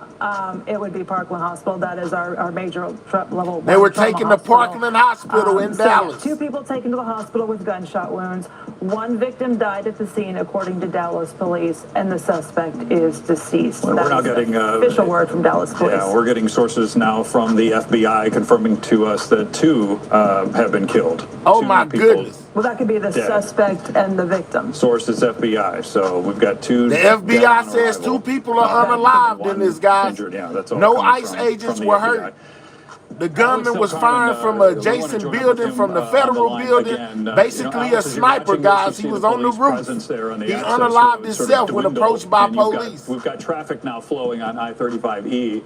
it would be Parkland Hospital. That is our major level. They were taken to Parkland Hospital in Dallas. 2 people taken to the hospital with gunshot wounds. 1 victim died at the scene, according to Dallas police, and the suspect is deceased. Well, we're not getting official word from Dallas police. Yeah, we're getting sources now from the FBI confirming to us that 2 have been killed. Oh my goodness. Well, that could be the suspect and the victim. Source is FBI, so we've got 2. The FBI says 2 people are unalived in this, guys. Injured, yeah, that's all no ICE agents were hurt. The gunman was firing from an adjacent building, from the federal building. Basically a sniper, guys. He was on the roof. He unalived himself when approached by police. We've got traffic now flowing on I-35E.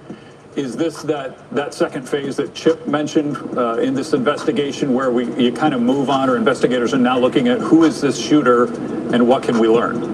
Is this that second phase that Chip mentioned in this investigation where you kind of move on, or investigators are now looking at who is this shooter and what can we learn?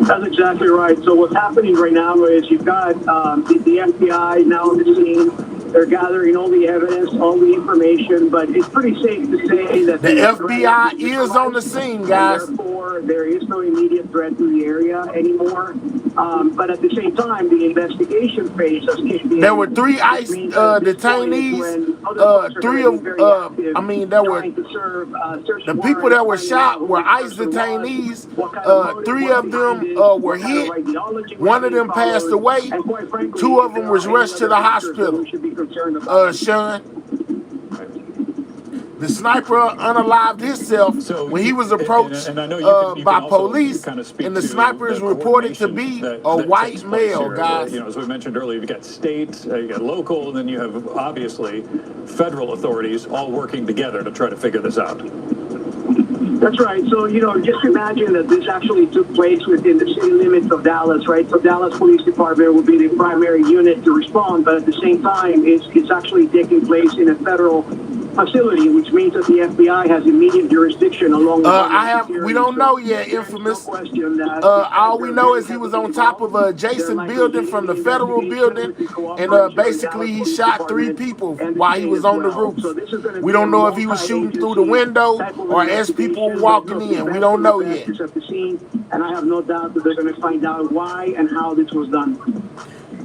That's exactly right. So what's happening right now is you've got the FBI now on the scene. They're gathering all the evidence, all the information, but it's pretty safe to say that the FBI is on the scene, guys. Therefore, there is no immediate threat to the area anymore. But at the same time, the investigation phase has kicked in. There were 3 ICE detainees. There were the people that were shot were ICE detainees. 3 of them were hit. 1 of them passed away. 2 of them was rushed to the hospital. Sean, the sniper unalived himself when he was approached by police, and the sniper is reported to be a white male, guys. As we mentioned earlier, you've got state, you got local, and then you have obviously federal authorities all working together to try to figure this out. That's right. So, just imagine that this actually took place within the city limits of Dallas, right? So Dallas Police Department will be the primary unit to respond, but at the same time, it's actually taking place in a federal facility, which means that the FBI has immediate jurisdiction along the we don't know yet, infamous. All we know is he was on top of an adjacent building from the federal building, and basically he shot 3 people while he was on the roof. We don't know if he was shooting through the window or as people were walking in. We don't know yet. And I have no doubt that they're going to find out why and how this was done.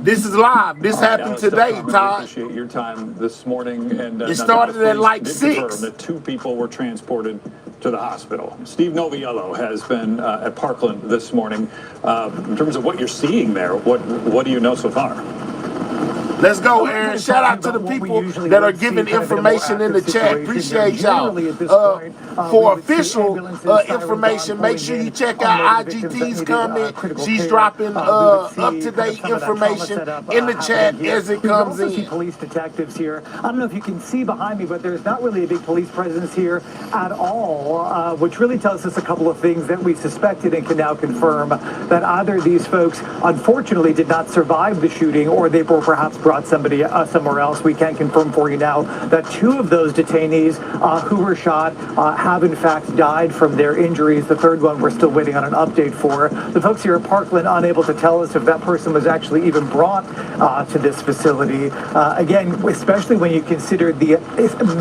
This is live. This happened today, Todd. I appreciate your time this morning. And it started at like 6. That 2 people were transported to the hospital. Steve Noviello has been at Parkland this morning. In terms of what you're seeing there, what do you know so far? Let's go, Aaron. Shout out to the people that are giving information in the chat. Appreciate y'all. For official information, make sure you check out IGT's comment. She's dropping up-to-date information in the chat as it comes in. Police detectives here. I don't know if you can see behind me, but there's not really a big police presence here at all, which really tells us a couple of things that we suspected and can now confirm, that either these folks unfortunately did not survive the shooting, or they were perhaps brought somebody somewhere else. We can confirm for you now that 2 of those detainees who were shot have in fact died from their injuries. The 3rd one we're still waiting on an update for. The folks here at Parkland unable to tell us if that person was actually even brought to this facility. Again, especially when you consider the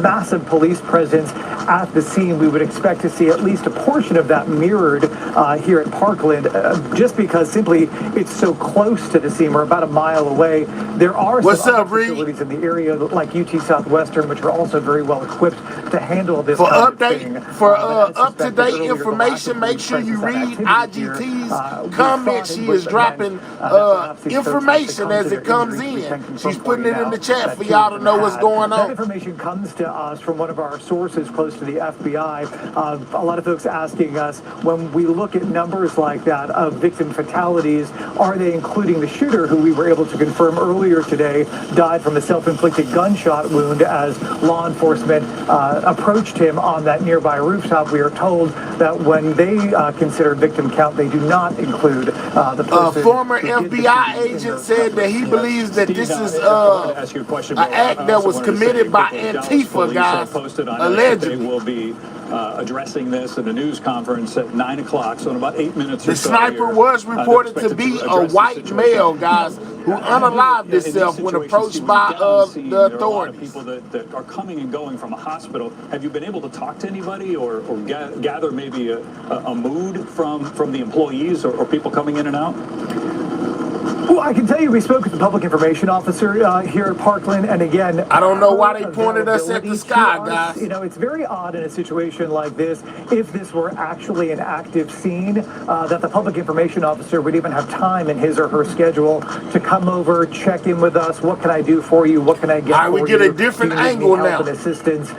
massive police presence at the scene, we would expect to see at least a portion of that mirrored here at Parkland, just because simply it's so close to the scene. We're about a mile away. There are some other facilities in the area like UT Southwestern, which are also very well equipped to handle this For up-to-date information, make sure you read IGT's comments. She is dropping information as it comes in. She's putting it in the chat for y'all to know what's going on. That information comes to us from one of our sources close to the FBI. A lot of folks asking us, when we look at numbers like that of victim fatalities, are they including the shooter, who we were able to confirm earlier today died from a self-inflicted gunshot wound as law enforcement approached him on that nearby rooftop? We are told that when they consider victim count, they do not include the person. A former FBI agent said that he believes that this is an act that was committed by Antifa, guys, allegedly. Will be addressing this at a news conference at 9 o'clock, so in about 8 minutes or so. The sniper was reported to be a white male, guys, who unalived himself when approached by the authorities. People that are coming and going from a hospital. Have you been able to talk to anybody or gather maybe a mood from the employees or people coming in and out? Well, I can tell you we spoke with the public information officer here at Parkland, and again, I don't know why they pointed us at the sky, guys. It's very odd in a situation like this, if this were actually an active scene, that the public information officer would even have time in his or her schedule to come over, check in with us. What can I do for you? What can I get for you? We get a different angle now. And assistance,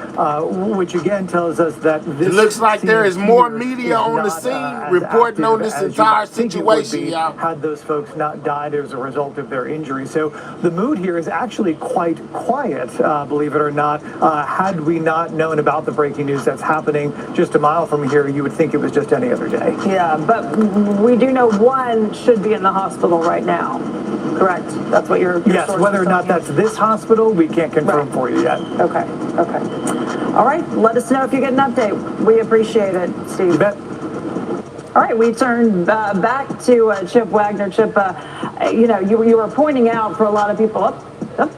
which again tells us that this it looks like there is more media on the scene reporting on this entire situation, y'all. Had those folks not died as as a result of their injury. So the mood here is actually quite quiet, believe it or not. Had we not known about the breaking news that's happening just a mile from here, you would think it was just any other day. Yeah, but we do know one should be in the hospital right now. Correct. That's what your yes. source Whether is or not telling that's this hospital, we can't confirm Right. for you yet. Okay. Okay. All right. Let us know if you get an update. We appreciate it, Steve. You bet. All right, we turn back to Chip Wagner. Chip, you know, you were pointing out for a lot of people.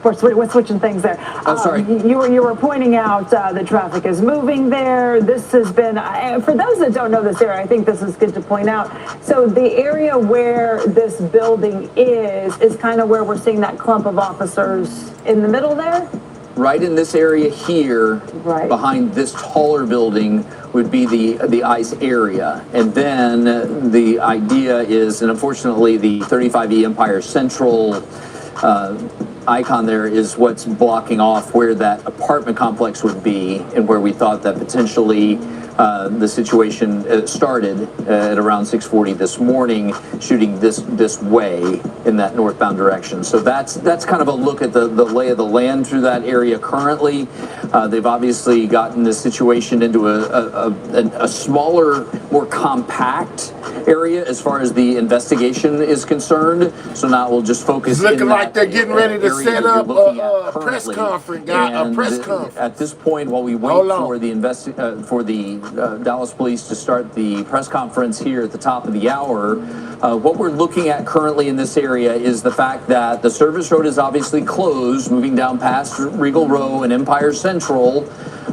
We're switching things there. Oh, sorry. You were pointing out the traffic is moving there. This has been, for those that don't know this area, I think this is good to point out. So the area where this building is kind of where we're seeing that clump of officers in the middle there. Right in this area here, Right. behind this taller building, would be the ICE area. And then the idea is, and unfortunately the 35E Empire Central icon there is what's blocking off where that apartment complex would be, and where we thought that potentially the situation started at around 6:40 this morning, shooting this way in that northbound direction. So that's kind of a look at the lay of the land through that area currently. They've obviously gotten this situation into a smaller, more compact area as far as the investigation is concerned. So now we'll just focus. It's looking in like they're getting ready to area set that you're up looking at a press currently. conference, guy. A And press conference. at this point, while we wait for the Dallas Police to start the press conference here at the top of the hour, what we're looking at currently in this area is the fact that the service road is obviously closed, moving down past Regal Row and Empire Central,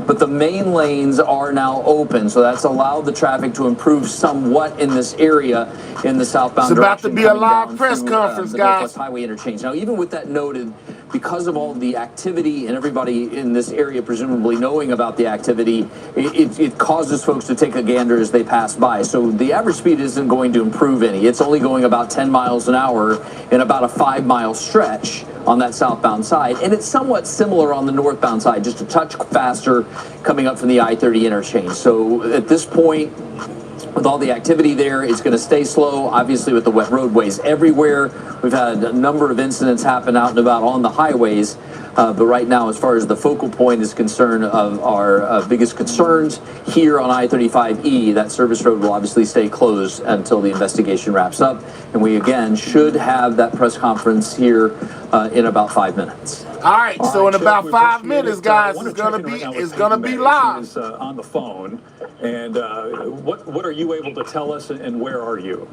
but the main lanes are now open, so that's allowed the traffic to improve somewhat in this area in the southbound direction. It's about to be a live press conference, the guys. Northwest Highway interchange. Now, even with that noted, because of all the activity and everybody in this area presumably knowing about the activity, it causes folks to take a gander as they pass by. So the average speed isn't going to improve any. It's only going about 10 miles an hour in about a 5-mile stretch on that southbound side. And it's somewhat similar on the northbound side, just a touch faster coming up from the I-30 interchange. So at this point, with all the activity there, it's going to stay slow, obviously with the wet roadways everywhere. We've had a number of incidents happen out and about on the highways, but right now, as far as the focal point is concerned of our biggest concerns here on I-35E, that service road will obviously stay closed until the investigation wraps up. And we, again, should have that press conference here in about 5 minutes. All right, so in Chip, about we 5 appreciate minutes, it. guys, I wanna it's gonna check in be right now with it's gonna Peyton be May. live. She is on the phone, and what are you able to tell us, and where are you?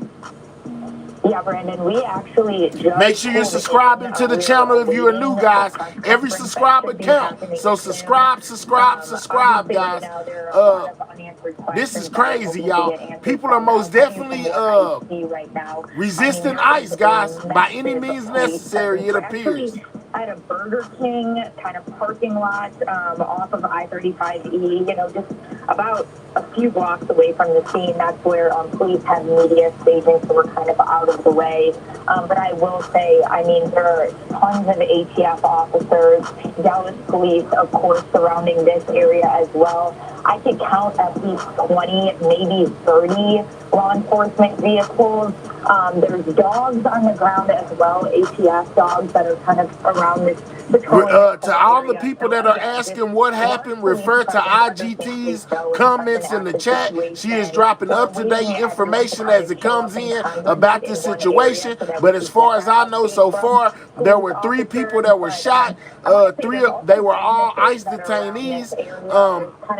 Yeah, Brandon, we actually just Make sure you're subscribing to the channel if you're new, guys. Every subscriber counts. So subscribe, guys. This is crazy, y'all. People are most definitely resisting ICE, guys, by any means necessary, it appears. At a Burger King kind of parking lot off of I-35E, you know, just about a few blocks away from the scene. That's where police have media staging, so we're kind of out of the way. But I will say, I mean, there are tons of ATF officers, Dallas police, of course, surrounding this area as well. I could count at least 20, maybe 30 law enforcement vehicles. There's dogs on the ground as well, ATF dogs that are kind of around this to all the people that are asking what happened, refer to IGT's comments in the chat. She is dropping up-to-date information as it comes in about this situation. But as far as I know so far, there were 3 people that were shot. They were all ICE detainees.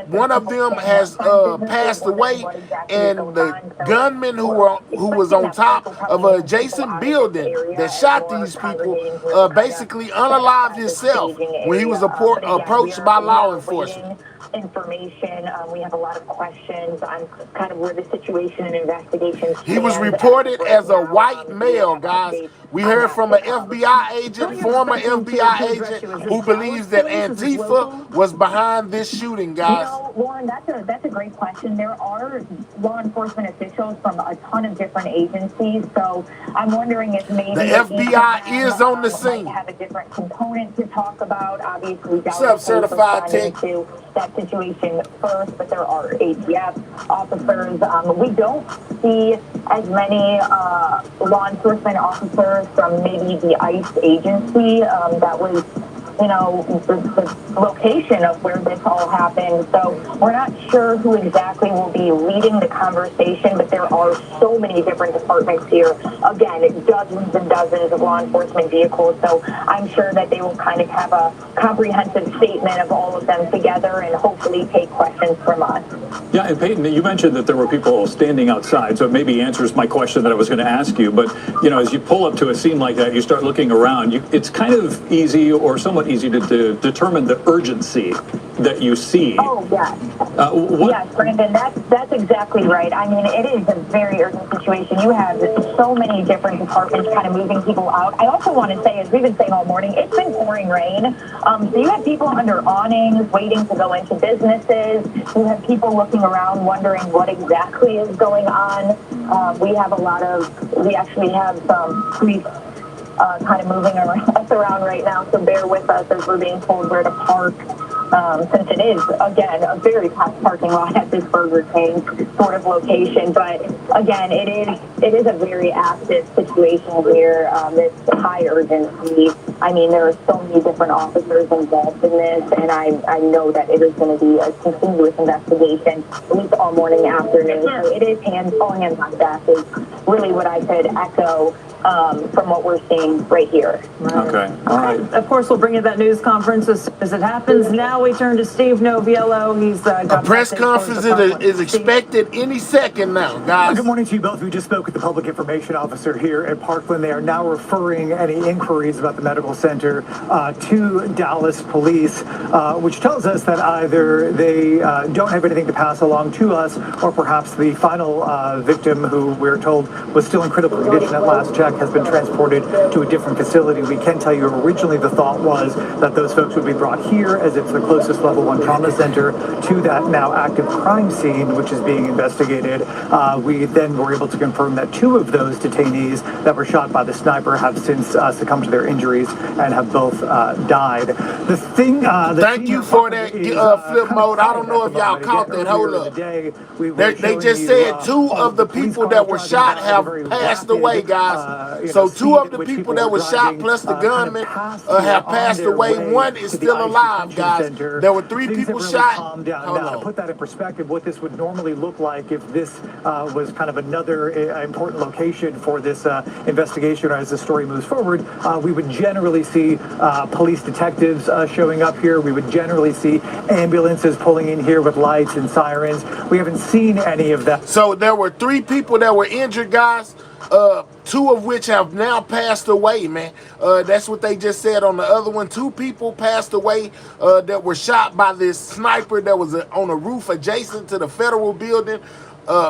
One of them has passed away, and the gunman who was on top of an adjacent building that shot these people basically unalived himself when he was approached by law enforcement. Information. We have a lot of questions on kind of where the situation and investigation stands. He was reported as a white male, guys. We heard from an FBI agent, former FBI agent, who believes that Antifa was behind this shooting, guys. You know, Lauren, that's a great question. There are law enforcement officials from a ton of different agencies, so I'm wondering if maybe the FBI is on the scene. Have a different component to talk about. Obviously, what's up, certified tech? To that situation first, but there are ATF officers. We don't see as many law enforcement officers from maybe the ICE agency that was, you know, the location of where this all happened. So we're not sure who exactly will be leading the conversation, but there are so many different departments here. Again, dozens and dozens of law enforcement vehicles. So I'm sure that they will kind of have a comprehensive statement of all of them together and hopefully take questions from us. Yeah, and Peyton, you mentioned that there were people standing outside, so it maybe answers my question that I was going to ask you. But, you know, as you pull up to a scene like that, you start looking around, it's kind of easy or somewhat easy to determine the urgency that you see. Oh, yes. Yes, Brandon, that's exactly right. I mean, it is a very urgent situation. You have so many different departments kind of moving people out. I also want to say, as we've been saying all morning, it's been pouring rain. So you have people under awnings waiting to go into businesses. You have people looking around wondering what exactly is going on. We actually have some police kind of moving us around right now, so bear with us as we're being told where to park. Since it is, again, a very packed parking lot at this Burger King sort of location. But again, it is a very active situation here. It's high urgency. I mean, there are so many different officers involved in this, and I know that it is going to be a continuous investigation, at least all morning, afternoon. So it is all hands on deck is really what I could echo from what we're seeing right here. Okay, all right. Of course, we'll bring you that news conference as soon as it happens. Now we turn to Steve Noviello. He's got a press conference is expected any second now, guys. Good morning to you both. We just spoke with the public information officer here at Parkland. They are now referring any inquiries about the medical center to Dallas police, which tells us that either they don't have anything to pass along to us, or perhaps the final victim, who we're told was still in critical condition at last check, has been transported to a different facility. We can tell you originally the thought was that those folks would be brought here, as it's the closest level 1 trauma center to that now active crime scene, which is being investigated. We then were able to confirm that 2 of those detainees that were shot by the sniper have since succumbed to their injuries and have both died. The thing. Thank you for that flip mode. I don't know if y'all caught that. Hold up. They just said 2 of the people that were shot have passed away, guys. So 2 of the people that were shot plus the gunman have passed away. 1 is still alive, guys. There were 3 people shot. To put that in perspective, what this would normally look like if this was kind of another important location for this investigation, or as the story moves forward, we would generally see police detectives showing up here. We would generally see ambulances pulling in here with lights and sirens. We haven't seen any of that. So there were 3 people that were injured, guys. 2 of which have now passed away, man. That's what they just said on the other one. 2 people passed away that were shot by this sniper that was on a roof adjacent to the federal building.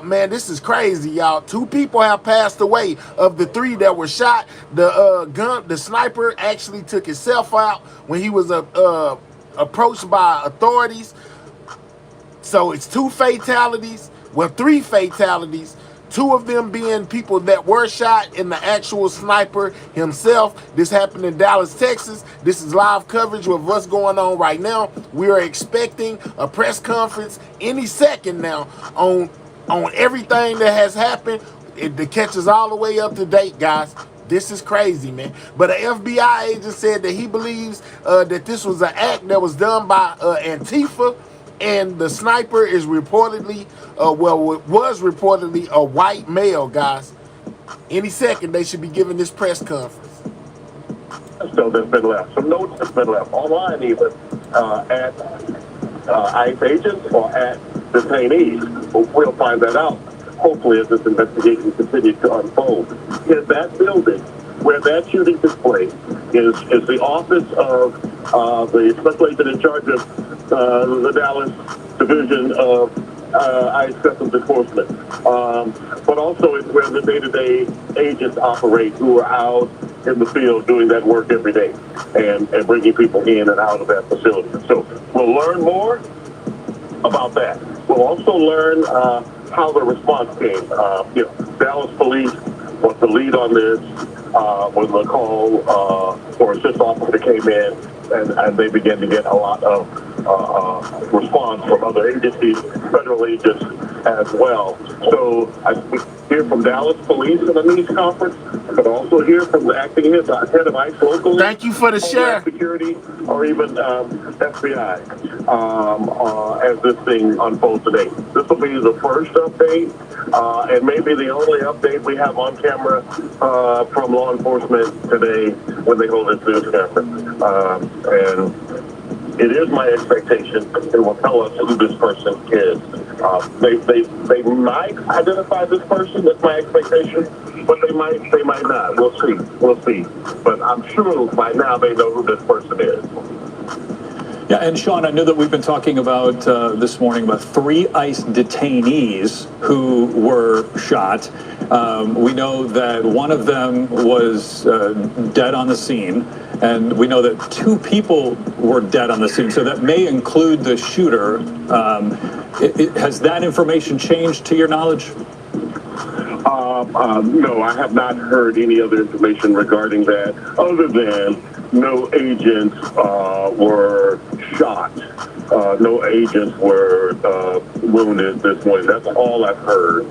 Man, this is crazy, y'all. 2 people have passed away of the 3 that were shot. The sniper actually took himself out when he was approached by authorities. So it's 2 fatalities. Well, 3 fatalities. 2 of them being people that were shot, and the actual sniper himself. This happened in Dallas, Texas. This is live coverage of what's going on right now. We are expecting a press conference any second now on everything that has happened. It catches all the way up to date, guys. This is crazy, man. But an FBI agent said that he believes that this was an act that was done by Antifa. And the sniper is reportedly, was reportedly a white male, guys. Any second, they should be giving this press conference. So there's been left. Some notes have been left online, even at ICE agents or at detainees. We'll find that out, hopefully, as this investigation continues to unfold. In that building where that shooting took place is the office of the special agent in charge of the Dallas Division of ICE Customs Enforcement. But also it's where the day-to-day agents operate, who are out in the field doing that work every day and bringing people in and out of that facility. So we'll learn more about that. We'll also learn how the response came. Dallas Police was the lead on this when the call for assist officer came in, and they began to get a lot of response from other agencies, federal agents as well. So I hear from Dallas Police in the news conference, but also hear from the acting head of ICE locally. Thank you for the share. Security, or even FBI, as this thing unfolds today. This will be the first update, and maybe the only update we have on camera from law enforcement today when they hold this news conference. And it is my expectation they will tell us who this person is. They might identify this person. That's my expectation, but they might not. We'll see. But I'm sure by now they know who this person is. Yeah, and Sean, I know that we've been talking about this morning about 3 ICE detainees who were shot. We know that one of them was dead on the scene, and we know that 2 people were dead on the scene, so that may include the shooter. Has that information changed to your knowledge? No, I have not heard any other information regarding that, other than no agents were shot. No agents were wounded at this point. That's all I've heard.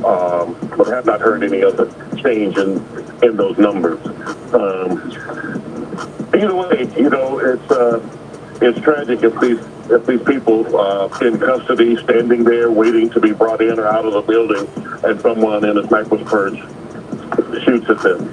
But have not heard any other change in those numbers. Either way, it's tragic if these people in custody, standing there waiting to be brought in or out of the building, and someone in a sniper's perch shoots at them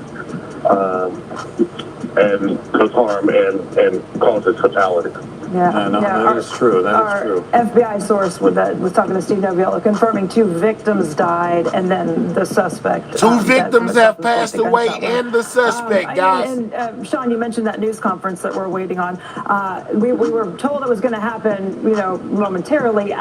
and does harm and causes fatality. That is true. That is true. FBI source was talking to Steve Noviello, confirming 2 victims died, and then the suspect. 2 victims have passed away, and the suspect, guys. And Sean, you mentioned that news conference that we're waiting on. We were told it was going to happen, momentarily.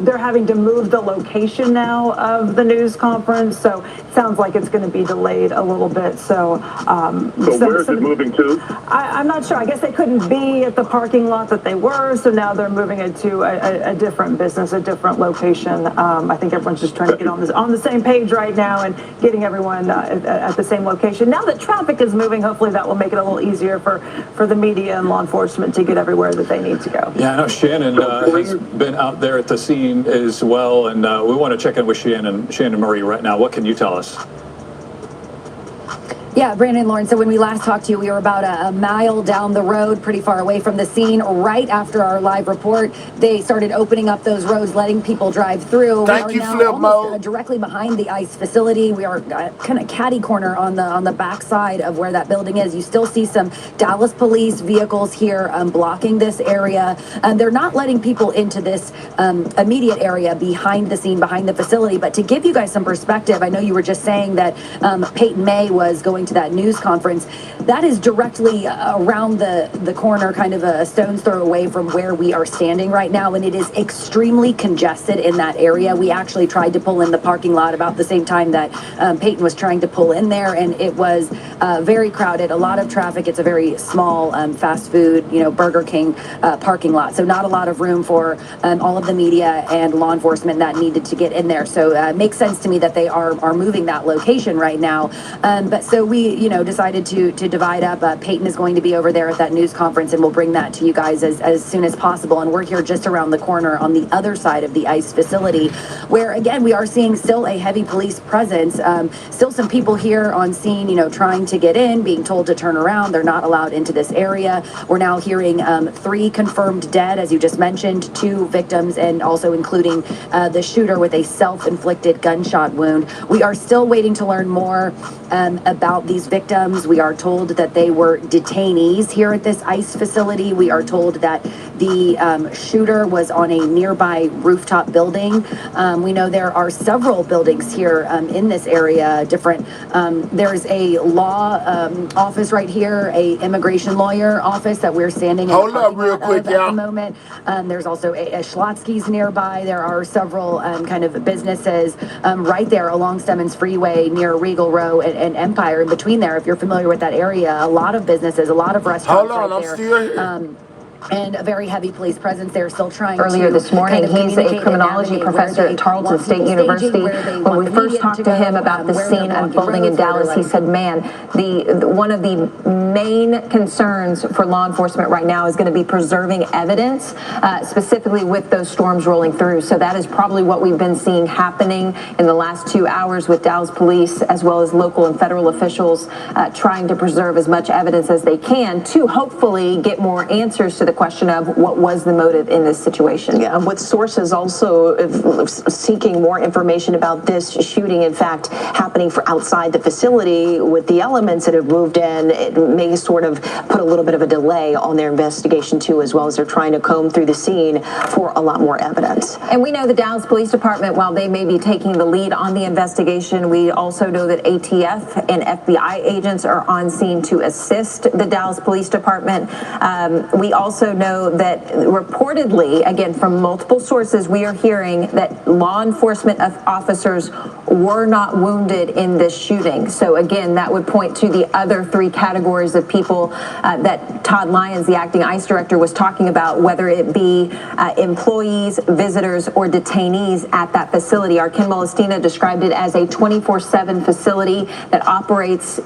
They're having to move the location now of the news conference, so it sounds like it's going to be delayed a little bit. So where is it moving to? I'm not sure. I guess they couldn't be at the parking lot that they were, so now they're moving it to a different business, a different location. I think everyone's just trying to get on the same page right now and getting everyone at the same location. Now that traffic is moving, hopefully that will make it a little easier for the media and law enforcement to get everywhere that they need to go. Yeah, I know Shannon has been out there at the scene as well, and we want to check in with Shannon Murray right now. What can you tell us? Yeah, Brandon, Lauren, so when we last talked to you, we were about a mile down the road, pretty far away from the scene. Right after our live report, they started opening up those roads, letting people drive through. Thank you, Flip Mode. Directly behind the ICE facility. We are kind of catty corner on the back side of where that building is. You still see some Dallas police vehicles here blocking this area. They're not letting people into this immediate area behind the scene, behind the facility. But to give you guys some perspective, I know you were just saying that Peyton May was going to that news conference. That is directly around the corner, kind of a stone's throw away from where we are standing right now, and it is extremely congested in that area. We actually tried to pull in the parking lot about the same time that Peyton was trying to pull in there, and it was very crowded, a lot of traffic. It's a very small fast food, Burger King parking lot, so not a lot of room for all of the media and law enforcement that needed to get in there. So it makes sense to me that they are moving that location right now. But so we, decided to divide up. Peyton is going to be over there at that news conference, and we'll bring that to you guys as soon as possible. And we're here just around the corner on the other side of the ICE facility, where again we are seeing still a heavy police presence. Still some people here on scene, trying to get in, being told to turn around. They're not allowed into this area. We're now hearing 3 confirmed dead, as you just mentioned, 2 victims, and also including the shooter with a self-inflicted gunshot wound. We are still waiting to learn more about these victims. We are told that they were detainees here at this ICE facility. We are told that the shooter was on a nearby rooftop building. We know there are several buildings here in this area, different. There's a law office right here, a immigration lawyer office that we're standing in Hold up real quick, at the moment. There's also a Schlotsky's nearby. There are several kind of businesses right there along Stemmons Freeway near Regal Row and Empire. In between there, if you're familiar with that area, a lot of businesses, a lot of restaurants. Hold on, right I'm there. still here. And a very heavy police presence. They're still trying Earlier to this morning, kind of he's a criminology professor at Tarleton State University. When we first talked to him about the scene unfolding in Dallas, he said, man, one of the main concerns for law enforcement right now is going to be preserving evidence, specifically with those storms rolling through. So that is probably what we've been seeing happening in the last 2 hours with Dallas police, as well as local and federal officials trying to preserve as much evidence as they can to hopefully get more answers to the question of what was the motive in this situation. Yeah, with sources also seeking more information about this shooting, in fact, happening for outside the facility with the elements that have moved in, it may sort of put a little bit of a delay on their investigation too, as well as they're trying to comb through the scene for a lot more evidence. And we know the Dallas Police Department, while they may be taking the lead on the investigation, we also know that ATF and FBI agents are on scene to assist the Dallas Police Department. We also know that reportedly, again, from multiple sources, we are hearing that law enforcement officers were not wounded in this shooting. So again, that would point to the other 3 categories of people that Todd Lyons, the acting ICE director, was talking about, whether it be employees, visitors, or detainees at that facility. Our Ken Molestina described it as a 24/7 facility that operates,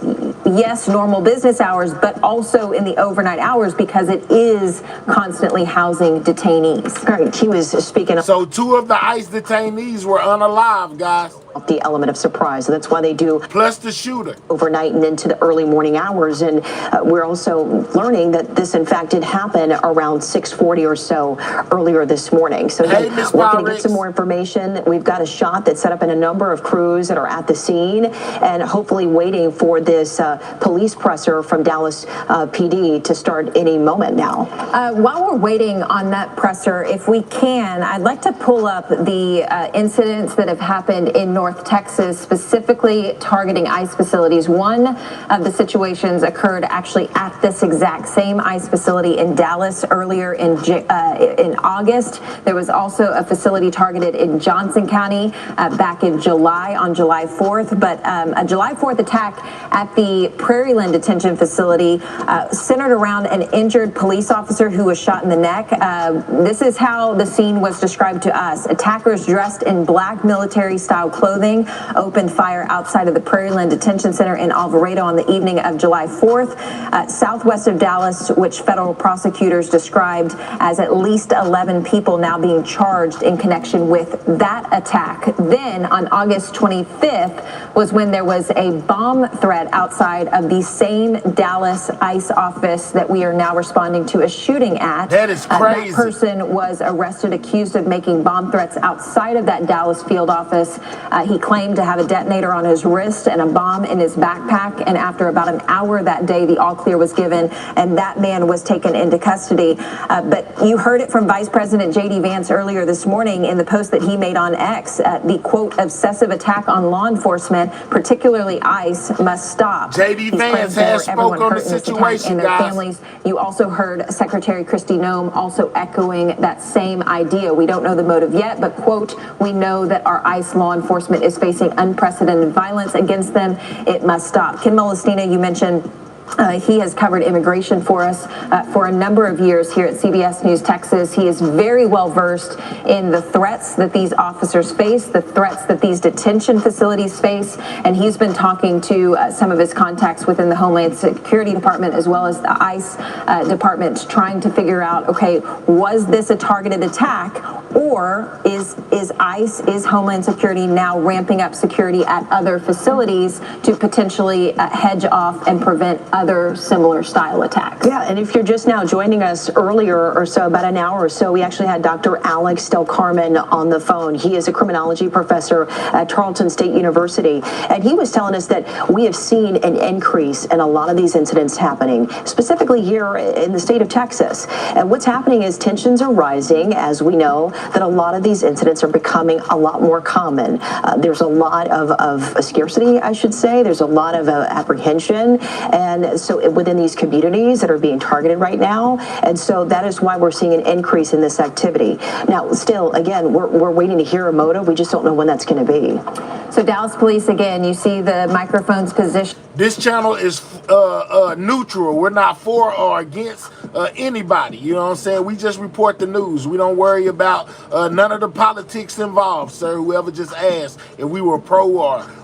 yes, normal business hours, but also in the overnight hours because it is constantly housing detainees. Right, he was speaking. So 2 of the ICE detainees were unalive, guys. The element of surprise. So that's why they do. Plus the shooter. Overnight and into the early morning hours. And we're also learning that this, in fact, did happen around 6:40 or so earlier this morning. So hey, we're going to get some more information. We've got a shot that's set up in a number of crews that are at the scene and hopefully waiting for this police presser from Dallas PD to start any moment now. While we're waiting on that presser, if we can, I'd like to pull up the incidents that have happened in North Texas, specifically targeting ICE facilities. One of the situations occurred actually at this exact same ICE facility in Dallas earlier in August. There was also a facility targeted in Johnson County back in July, on July 4th. But a July 4th attack at the Prairieland detention facility centered around an injured police officer who was shot in the neck. This is how the scene was described to us. Attackers dressed in black military-style clothing opened fire outside of the Prairieland Detention Center in Alvarado on the evening of July 4th, southwest of Dallas, which federal prosecutors described as at least 11 people now being charged in connection with that attack. Then on August 25th was when there was a bomb threat outside of the same Dallas ICE office that we are now responding to a shooting at. That is crazy. That person was arrested, accused of making bomb threats outside of that Dallas field office. He claimed to have a detonator on his wrist and a bomb in his backpack. And after about an hour that day, the all clear was given, and that man was taken into custody. But you heard it from Vice President J.D. Vance earlier this morning in the post that he made on X. The quote, obsessive attack on law enforcement, particularly ICE, must stop. J.D. Vance has spoke on the situation, and their guys. families. You also heard Secretary Kristi Noem also echoing that same idea. We don't know the motive yet, but quote, we know that our ICE law enforcement is facing unprecedented violence against them. It must stop. Ken Molestina, you mentioned he has covered immigration for us for a number of years here at CBS News Texas. He is very well versed in the threats that these officers face, the threats that these detention facilities face, and he's been talking to some of his contacts within the Homeland Security Department as well as the ICE department, trying to figure out, okay, was this a targeted attack, or is ICE, is Homeland Security now ramping up security at other facilities to potentially hedge off and prevent other similar style attacks? Yeah, and if you're just now joining us, earlier or so, about an hour or so, we actually had Dr. Alex Del Carmen on the phone. He is a criminology professor at Tarleton State University, and he was telling us that we have seen an increase in a lot of these incidents happening, specifically here in the state of Texas. And what's happening is tensions are rising, as we know that a lot of these incidents are becoming a lot more common. There's a lot of scarcity, I should say. There's a lot of apprehension, and so within these communities that are being targeted right now, and so that is why we're seeing an increase in this activity. Now, still, again, we're waiting to hear a motive. We just don't know when that's going to be. So Dallas Police, again, you see the microphones positioned. This channel is neutral. We're not for or against anybody. You know what I'm saying? We just report the news. We don't worry about none of the politics involved, sir. Whoever just asked if we were pro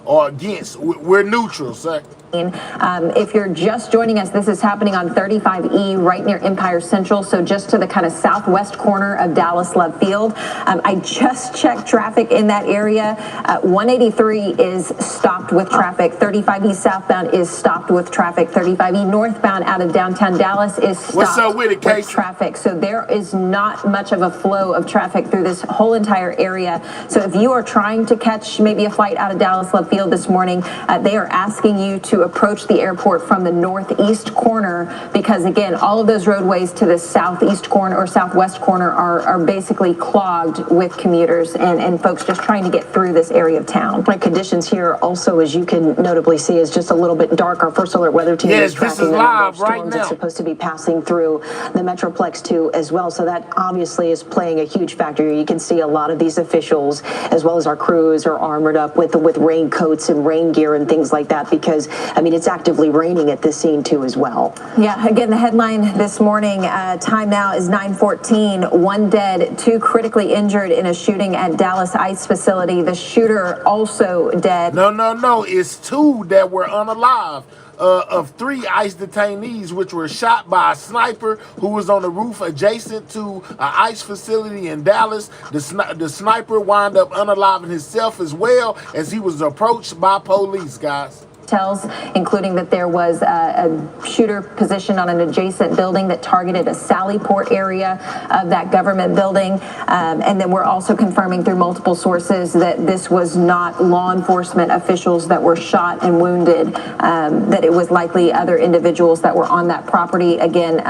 or against, we're neutral, sir. If you're just joining us, this is happening on 35E right near Empire Central, so just to the kind of southwest corner of Dallas Love Field. I just checked traffic in that area. 183 is stopped with traffic. 35E southbound is stopped with traffic. 35E northbound out of downtown Dallas is stopped with traffic. So there is not much of a flow of traffic through this whole entire area. So if you are trying to catch maybe a flight out of Dallas Love Field this morning, they are asking you to approach the airport from the northeast corner, because again, all of those roadways to the southeast corner or southwest corner are basically clogged with commuters and folks just trying to get through this area of town. My conditions here also, as you can notably see, is just a little bit dark. Our first alert weather team is tracking the number of storms that's supposed to be passing through the Metroplex too as well. So that obviously is playing a huge factor. You can see a lot of these officials, as well as our crews, are armored up with raincoats and rain gear and things like that, because I mean, it's actively raining at this scene too as well. Yeah, again, the headline this morning, time now is 9:14. 1 dead, 2 critically injured in a shooting at Dallas ICE facility. The shooter also dead. No, it's 2 that were unalive. Of 3 ICE detainees, which were shot by a sniper who was on the roof adjacent to an ICE facility in Dallas. The sniper wound up unaliving himself as well as he was approached by police, guys. Details, including that there was a shooter positioned on an adjacent building that targeted a Sally Port area of that government building. And then we're also confirming through multiple sources that this was not law enforcement officials that were shot and wounded, that it was likely other individuals that were on that property. Again,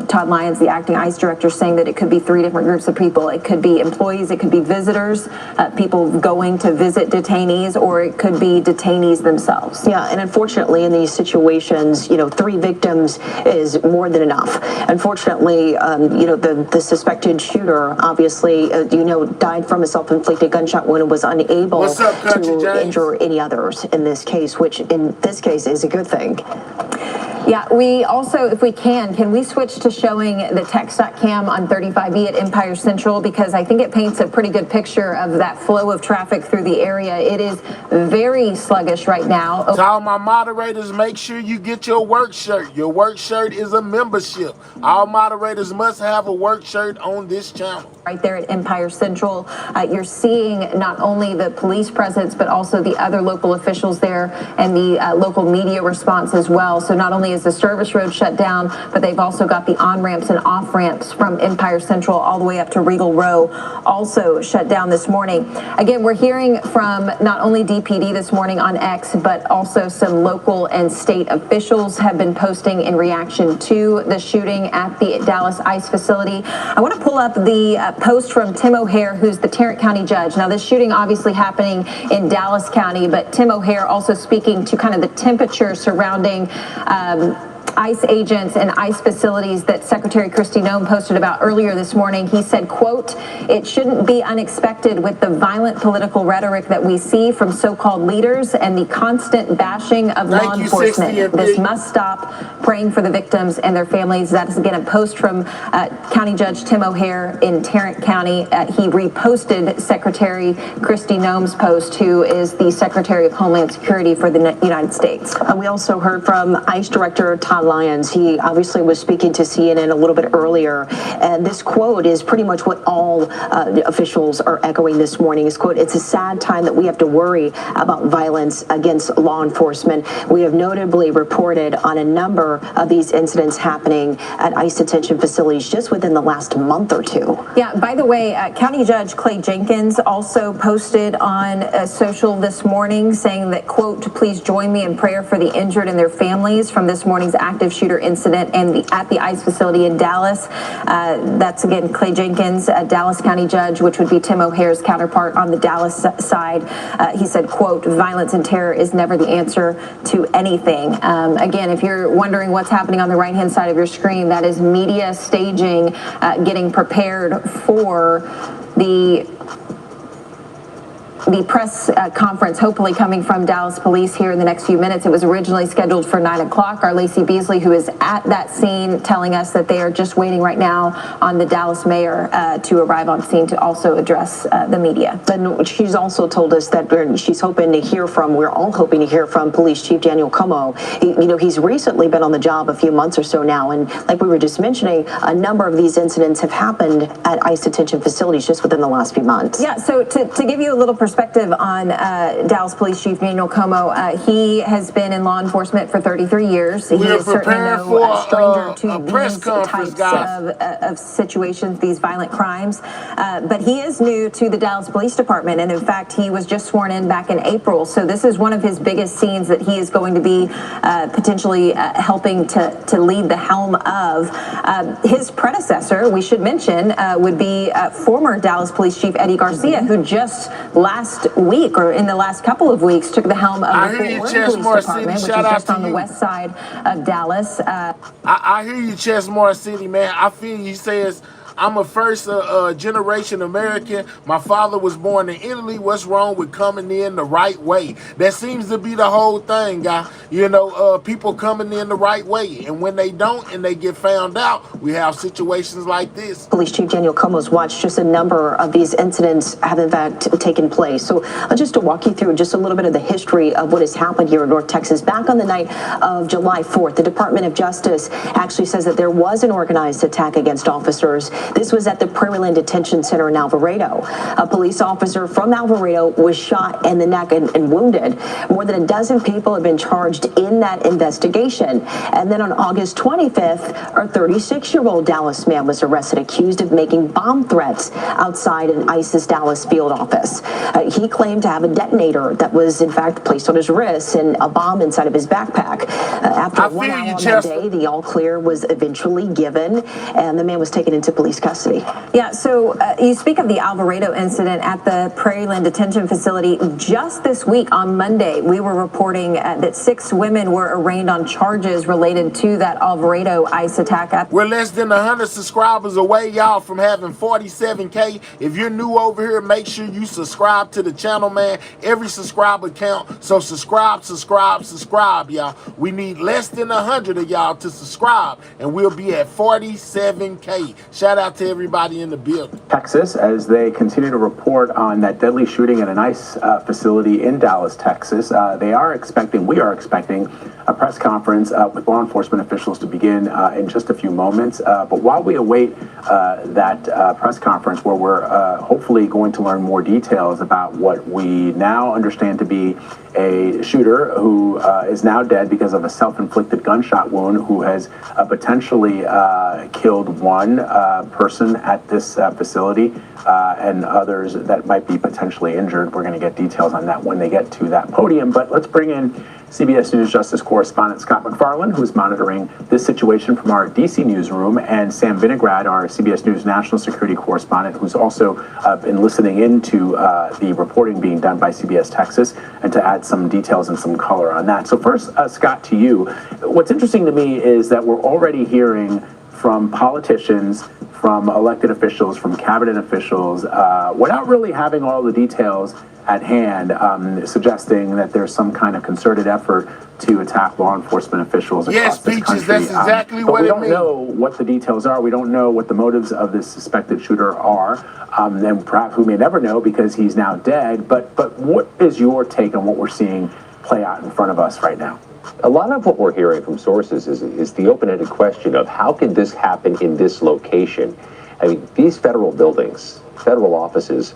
Todd Lyons, the acting ICE director, saying that it could be 3 different groups of people. It could be employees, it could be visitors, people going to visit detainees, or it could be detainees themselves. Yeah, and unfortunately in these situations, 3 victims is more than enough. Unfortunately, the suspected shooter obviously, died from a self-inflicted gunshot wound and was unable to injure any others in this case, which in this case is a good thing. Yeah, we also, if we can we switch to showing the tech.cam on 35E at Empire Central, because I think it paints a pretty good picture of that flow of traffic through the area. It is very sluggish right now. To all my moderators, make sure you get your work shirt. Your work shirt is a membership. All moderators must have a work shirt on this channel. Right there at Empire Central, you're seeing not only the police presence, but also the other local officials there and the local media response as well. So not only is the service road shut down, but they've also got the on-ramps and off-ramps from Empire Central all the way up to Regal Row also shut down this morning. Again, we're hearing from not only DPD this morning on X, but also some local and state officials have been posting in reaction to the shooting at the Dallas ICE facility. I want to pull up the post from Tim O'Hare, who's the Tarrant County judge. Now, this shooting obviously happening in Dallas County, but Tim O'Hare also speaking to kind of the temperature surrounding ICE agents and ICE facilities that Secretary Kristi Noem posted about earlier this morning. He said, quote, "It shouldn't be unexpected with the violent political rhetoric that we see from so-called leaders and the constant bashing of law enforcement. This must stop. Praying for the victims and their families." That is, again, a post from County Judge Tim O'Hare in Tarrant County. He reposted Secretary Kristi Noem's post, who is the Secretary of Homeland Security for the United States. We also heard from ICE Director Todd Lyons. He obviously was speaking to CNN a little bit earlier, and this quote is pretty much what all officials are echoing this morning. His quote, "It's a sad time that we have to worry about violence against law enforcement. We have notably reported on a number of these incidents happening at ICE detention facilities just within the last month or 2. Yeah, by the way, County Judge Clay Jenkins also posted on social this morning saying that, quote, "Please join me in prayer for the injured and their families from this morning's active shooter incident at the ICE facility in Dallas." That's, again, Clay Jenkins, a Dallas County judge, which would be Tim O'Hare's counterpart on the Dallas side. He said, quote, "Violence and terror is never the answer to anything." Again, if you're wondering what's happening on the right-hand side of your screen, that is media staging, getting prepared for the the press conference hopefully coming from Dallas Police here in the next few minutes. It was originally scheduled for 9 o'clock. Our Lacey Beasley, who is at that scene, telling us that they are just waiting right now on the Dallas mayor to arrive on scene to also address the media. And she's also told us that she's hoping to hear from, we're all hoping to hear from Police Chief Daniel Como. He's recently been on the job a few months or so now, and like we were just mentioning, a number of these incidents have happened at ICE detention facilities just within the last few months. Yeah, so to give you a little perspective on Dallas Police Chief Daniel Como, he has been in law enforcement for 33 years. He is certainly no stranger to these types of situations, these violent crimes. But he is new to the Dallas Police Department, and in fact, he was just sworn in back in April. So this is one of his biggest scenes that he is going to be potentially helping to lead the helm of. His predecessor, we should mention, would be former Dallas Police Chief Eddie Garcia, who just last week or in the last couple of weeks took the helm of the Fort Worth Police Department, which is just on the west side of Dallas. I hear you, Chesmore City, man. I feel you. He says, I'm a first generation American. My father was born in Italy. What's wrong with coming in the right way? That seems to be the whole thing, guy. People coming in the right way. And when they don't and they get found out, we have situations like this. Police Chief Daniel Como's watched just a number of these incidents have in fact taken place. So just to walk you through just a little bit of the history of what has happened here in North Texas. Back on the night of July 4th, the Department of Justice actually says that there was an organized attack against officers. This was at the Prairieland Detention Center in Alvarado. A police officer from Alvarado was shot in the neck and wounded. More than a dozen people have been charged in that investigation. And then on August 25th, a 36-year-old Dallas man was arrested, accused of making bomb threats outside an ICE's Dallas field office. He claimed to have a detonator that was in fact placed on his wrist and a bomb inside of his backpack. After 1 hour on that day, the all clear was eventually given, and the man was taken into police custody. Yeah, so you speak of the Alvarado incident at the Prairieland Detention Facility. Just this week on Monday, we were reporting that 6 women were arraigned on charges related to that Alvarado ICE attack. We're less than 100 subscribers away, y'all, from having 47K. If you're new over here, make sure you subscribe to the channel, man. Every subscriber count. So subscribe, y'all. We need less than 100 of y'all to subscribe, and we'll be at 47K. Shout out to everybody in the building. Texas, as they continue to report on that deadly shooting at an ICE facility in Dallas, Texas. We are expecting a press conference with law enforcement officials to begin in just a few moments. But while we await that press conference, where we're hopefully going to learn more details about what we now understand to be a shooter who is now dead because of a self-inflicted gunshot wound, who has potentially killed one person at this facility and others that might be potentially injured. We're going to get details on that when they get to that podium. But let's bring in CBS News Justice correspondent Scott McFarland, who is monitoring this situation from our D.C. newsroom, and Sam Vinograd, our CBS News national security correspondent, who's also been listening into the reporting being done by CBS Texas, and to add some details and some color on that. So first, Scott, to you. What's interesting to me is that we're already hearing from politicians, from elected officials, from cabinet officials, without really having all the details at hand, suggesting that there's some kind of concerted effort to attack law enforcement officials across this country. Yes, Peaches, that's exactly what it means. But we don't know what the details are. We don't know what the motives of this suspected shooter are, and perhaps we may never know because he's now dead. But what is your take on what we're seeing play out in front of us right now? A lot of what we're hearing from sources is the open-ended question of how could this happen in this location? I mean, these federal buildings, federal offices,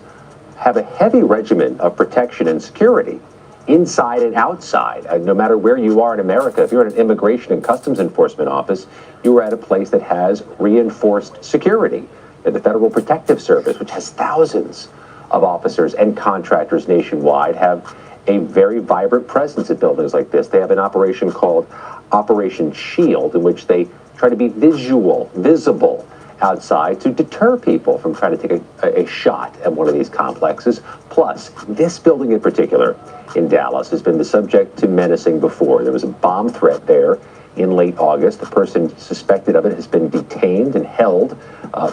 have a heavy regimen of protection and security inside and outside. No matter where you are in America, if you're at an immigration and customs enforcement office, you are at a place that has reinforced security. And the Federal Protective Service, which has thousands of officers and contractors nationwide, have a very vibrant presence at buildings like this. They have an operation called Operation Shield, in which they try to be visible outside to deter people from trying to take a shot at one of these complexes. Plus, this building in particular in Dallas has been the subject to menacing before. There was a bomb threat there in late August. The person suspected of it has been detained and held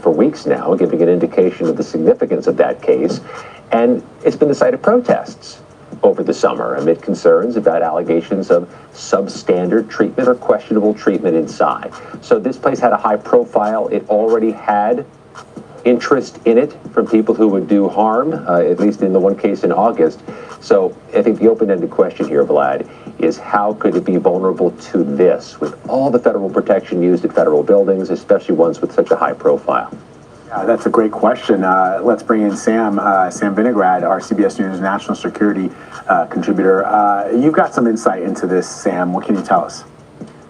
for weeks now, giving an indication of the significance of that case. And it's been the site of protests over the summer amid concerns about allegations of substandard treatment or questionable treatment inside. So this place had a high profile. It already had interest in it from people who would do harm, at least in the one case in August. So I think the open-ended question here, Vlad, is how could it be vulnerable to this with all the federal protection used at federal buildings, especially ones with such a high profile? Yeah, that's a great question. Let's bring in Sam Vinograd, our CBS News national security contributor. You've got some insight into this, Sam. What can you tell us?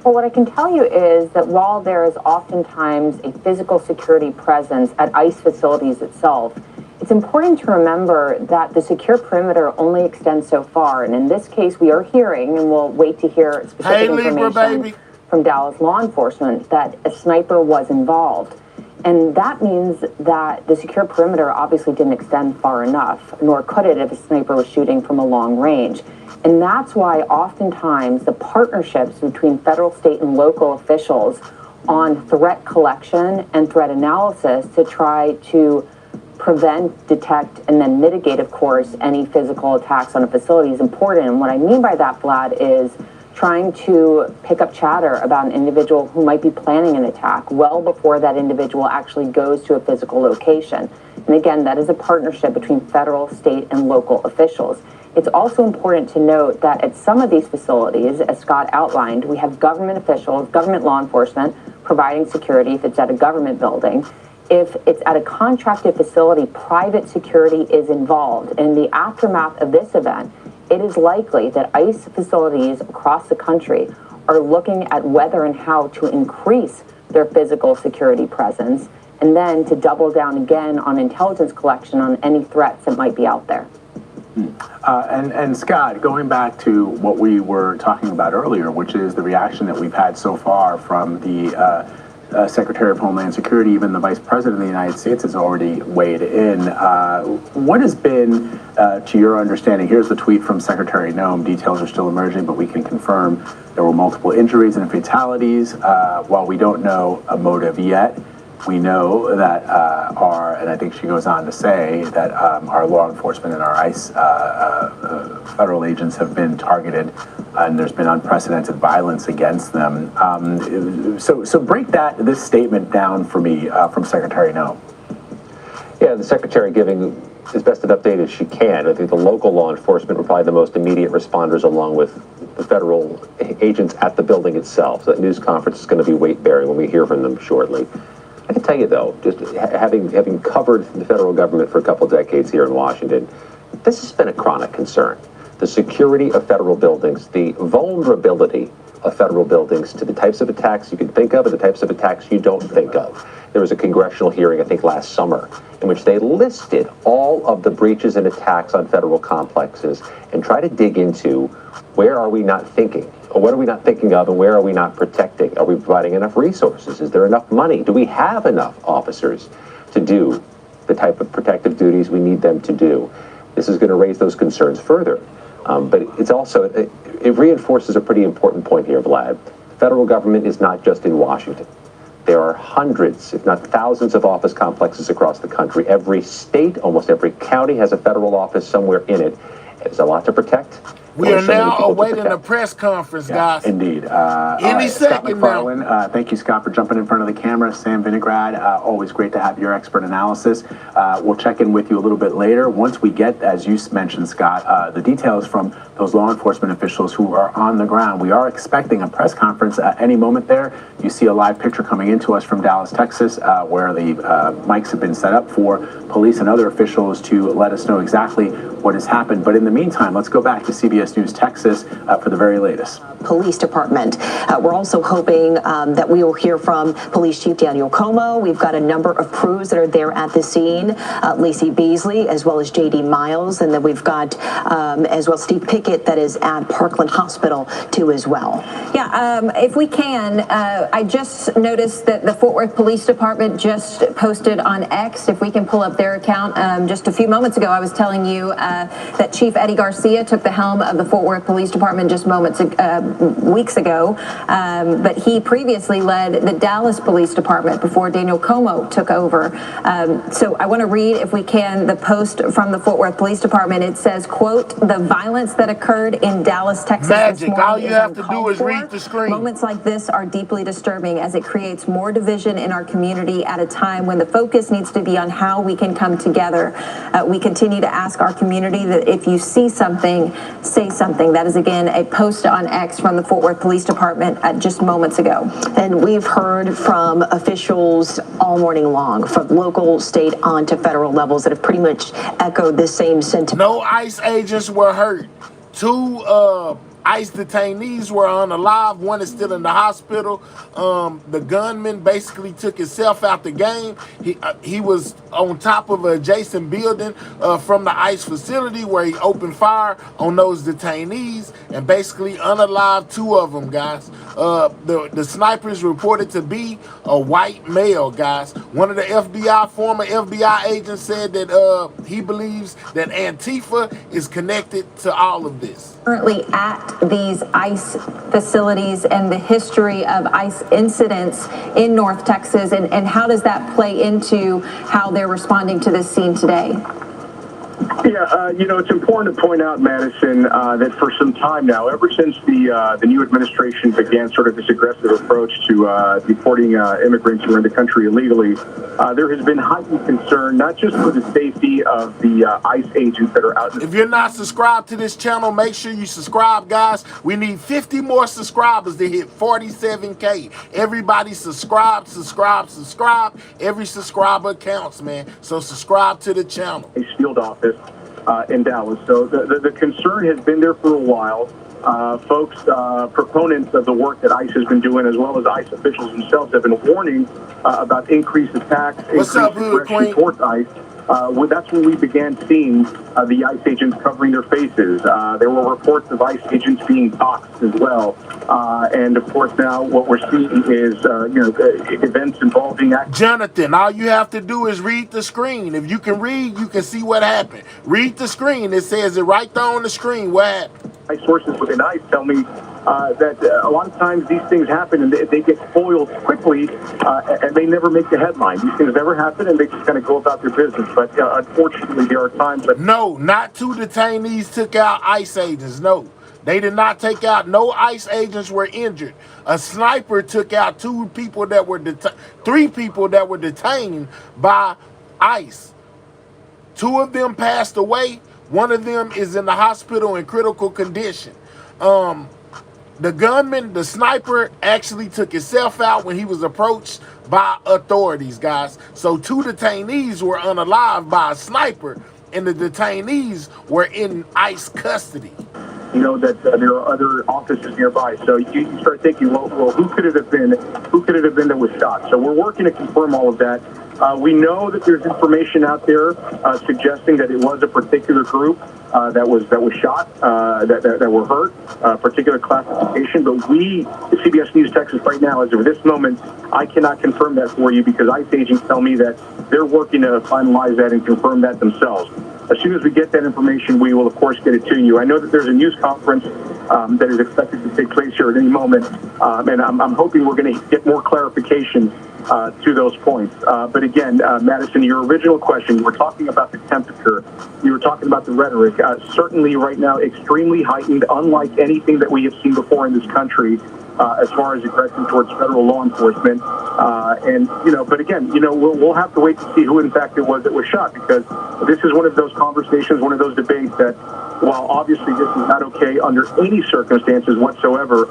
Well, what I can tell you is that while there is oftentimes a physical security presence at ICE facilities itself, it's important to remember that the secure perimeter only extends so far. And in this case, we are hearing, and we'll wait to hear specific information from Dallas law enforcement, that a sniper was involved. And that means that the secure perimeter obviously didn't extend far enough, nor could it if a sniper was shooting from a long range. And that's why oftentimes the partnerships between federal, state, and local officials on threat collection and threat analysis to try to prevent, detect, and then mitigate, of course, any physical attacks on a facility is important. And what I mean by that, Vlad, is trying to pick up chatter about an individual who might be planning an attack well before that individual actually goes to a physical location. And again, that is a partnership between federal, state, and local officials. It's also important to note that at some of these facilities, as Scott outlined, we have government officials, government law enforcement providing security if it's at a government building. If it's at a contracted facility, private security is involved. In the aftermath of this event, it is likely that ICE facilities across the country are looking at whether and how to increase their physical security presence, and then to double down again on intelligence collection on any threats that might be out there. And Scott, going back to what we were talking about earlier, which is the reaction that we've had so far from the Secretary of Homeland Security, even the Vice President of the United States has already weighed in. What has been, to your understanding, here's the tweet from Secretary Noem, details are still emerging, but we can confirm there were multiple injuries and fatalities. While we don't know a motive yet, we know that and I think she goes on to say that our law enforcement and our ICE federal agents have been targeted, and there's been unprecedented violence against them. So break this statement down for me from Secretary Noem. Yeah, the Secretary giving as best an update as she can. I think the local law enforcement were probably the most immediate responders, along with the federal agents at the building itself. So that news conference is going to be weight-bearing when we hear from them shortly. I can tell you, though, just having covered the federal government for a couple decades here in Washington, this has been a chronic concern. The security of federal buildings, the vulnerability of federal buildings to the types of attacks you can think of and the types of attacks you don't think of. There was a congressional hearing, I think, last summer, in which they listed all of the breaches and attacks on federal complexes and try to dig into where are we not thinking? Or what are we not thinking of, and where are we not protecting? Are we providing enough resources? Is there enough money? Do we have enough officers to do the type of protective duties we need them to do? This is going to raise those concerns further. But it's also, it reinforces a pretty important point here, Vlad. The federal government is not just in Washington. There are hundreds, if not thousands, of office complexes across the country. Every state, almost every county has a federal office somewhere in it. There's a lot to protect. We are now awaiting a press conference, guys. Indeed. Any second now. Thank you, Scott, for jumping in front of the camera. Sam Vinograd, always great to have your expert analysis. We'll check in with you a little bit later. Once we get, as you mentioned, Scott, the details from those law enforcement officials who are on the ground. We are expecting a press conference at any moment there. You see a live picture coming into us from Dallas, Texas, where the mics have been set up for police and other officials to let us know exactly what has happened. But in the meantime, let's go back to CBS News Texas for the very latest. Police Department. We're also hoping that we will hear from Police Chief Daniel Como. We've got a number of crews that are there at the scene, Lacey Beasley, as well as J.D. Miles, and then we've got as well Steve Pickett that is at Parkland Hospital too as well. Yeah, if we can, I just noticed that the Fort Worth Police Department just posted on X, if we can pull up their account, just a few moments ago I was telling you that Chief Eddie Garcia took the helm of the Fort Worth Police Department just weeks ago, but he previously led the Dallas Police Department before Daniel Como took over. So I want to read, if we can, the post from the Fort Worth Police Department. It says, quote, "The violence that occurred in Dallas, Texas this morning all you is have to uncalled do is for. read the screen. Moments like this are deeply disturbing as it creates more division in our community at a time when the focus needs to be on how we can come together. We continue to ask our community that if you see something, say something." That is, again, a post on X from the Fort Worth Police Department just moments ago. And we've heard from officials all morning long, from local, state, on to federal levels, that have pretty much echoed the same sentiment. No ICE agents were hurt. 2 ICE detainees were unalive. 1 is still in the hospital. The gunman basically took himself out the game. He was on top of an adjacent building from the ICE facility where he opened fire on those detainees and basically unalived 2 of them, guys. The sniper is reported to be a white male, guys. One of the former FBI agents said that he believes that Antifa is connected to all of this. Currently at these ICE facilities and the history of ICE incidents in North Texas, and how does that play into how they're responding to this scene today? Yeah, it's important to point out, Madison, that for some time now, ever since the new administration began sort of this aggressive approach to deporting immigrants who are in the country illegally, there has been heightened concern, not just for the safety of the ICE agents that are out. If you're not subscribed to this channel, make sure you subscribe, guys. We need 50 more subscribers to hit 47K. Everybody subscribe. Every subscriber counts, man. So subscribe to the channel. Field office in Dallas. So the concern has been there for a while. Folks, proponents of the work that ICE has been doing, as well as ICE officials themselves, have been warning about increased attacks, increased aggression towards ICE. That's when we began seeing the ICE agents covering their faces. There were reports of ICE agents being doxxed as well. And of course, now what we're seeing is, events involving. Jonathan, all you have to do is read the screen. If you can read, you can see what happened. Read the screen. It says it right there on the screen. What happened? My sources within ICE tell me that a lot of times these things happen and they get foiled quickly and they never make the headline. These things never happen and they just kind of go about their business. But unfortunately, there are times that... No, not 2 detainees took out ICE agents. No, they did not take out. No ICE agents were injured. A sniper took out 3 people that were detained by ICE. 2 of them passed away. 1 of them is in the hospital in critical condition. The gunman, the sniper, actually took himself out when he was approached by authorities, guys. So 2 detainees were unalived by a sniper, and the detainees were in ICE custody. You know that there are other offices nearby, so you start thinking, well, who could it have been? Who could it have been that was shot? So we're working to confirm all of that. We know that there's information out there suggesting that it was a particular group that was shot, that were hurt, particular classification. But we, CBS News Texas, right now, as of this moment, I cannot confirm that for you because ICE agents tell me that they're working to finalize that and confirm that themselves. As soon as we get that information, we will, of course, get it to you. I know that there's a news conference that is expected to take place here at any moment, and I'm hoping we're going to get more clarification to those points. But again, Madison, your original question, you were talking about the temperature. You were talking about the rhetoric. Certainly right now, extremely heightened, unlike anything that we have seen before in this country. As far as aggression towards federal law enforcement, but again, we'll have to wait to see who in fact it was that was shot, because this is one of those conversations, one of those debates that, while obviously this is not okay under any circumstances whatsoever,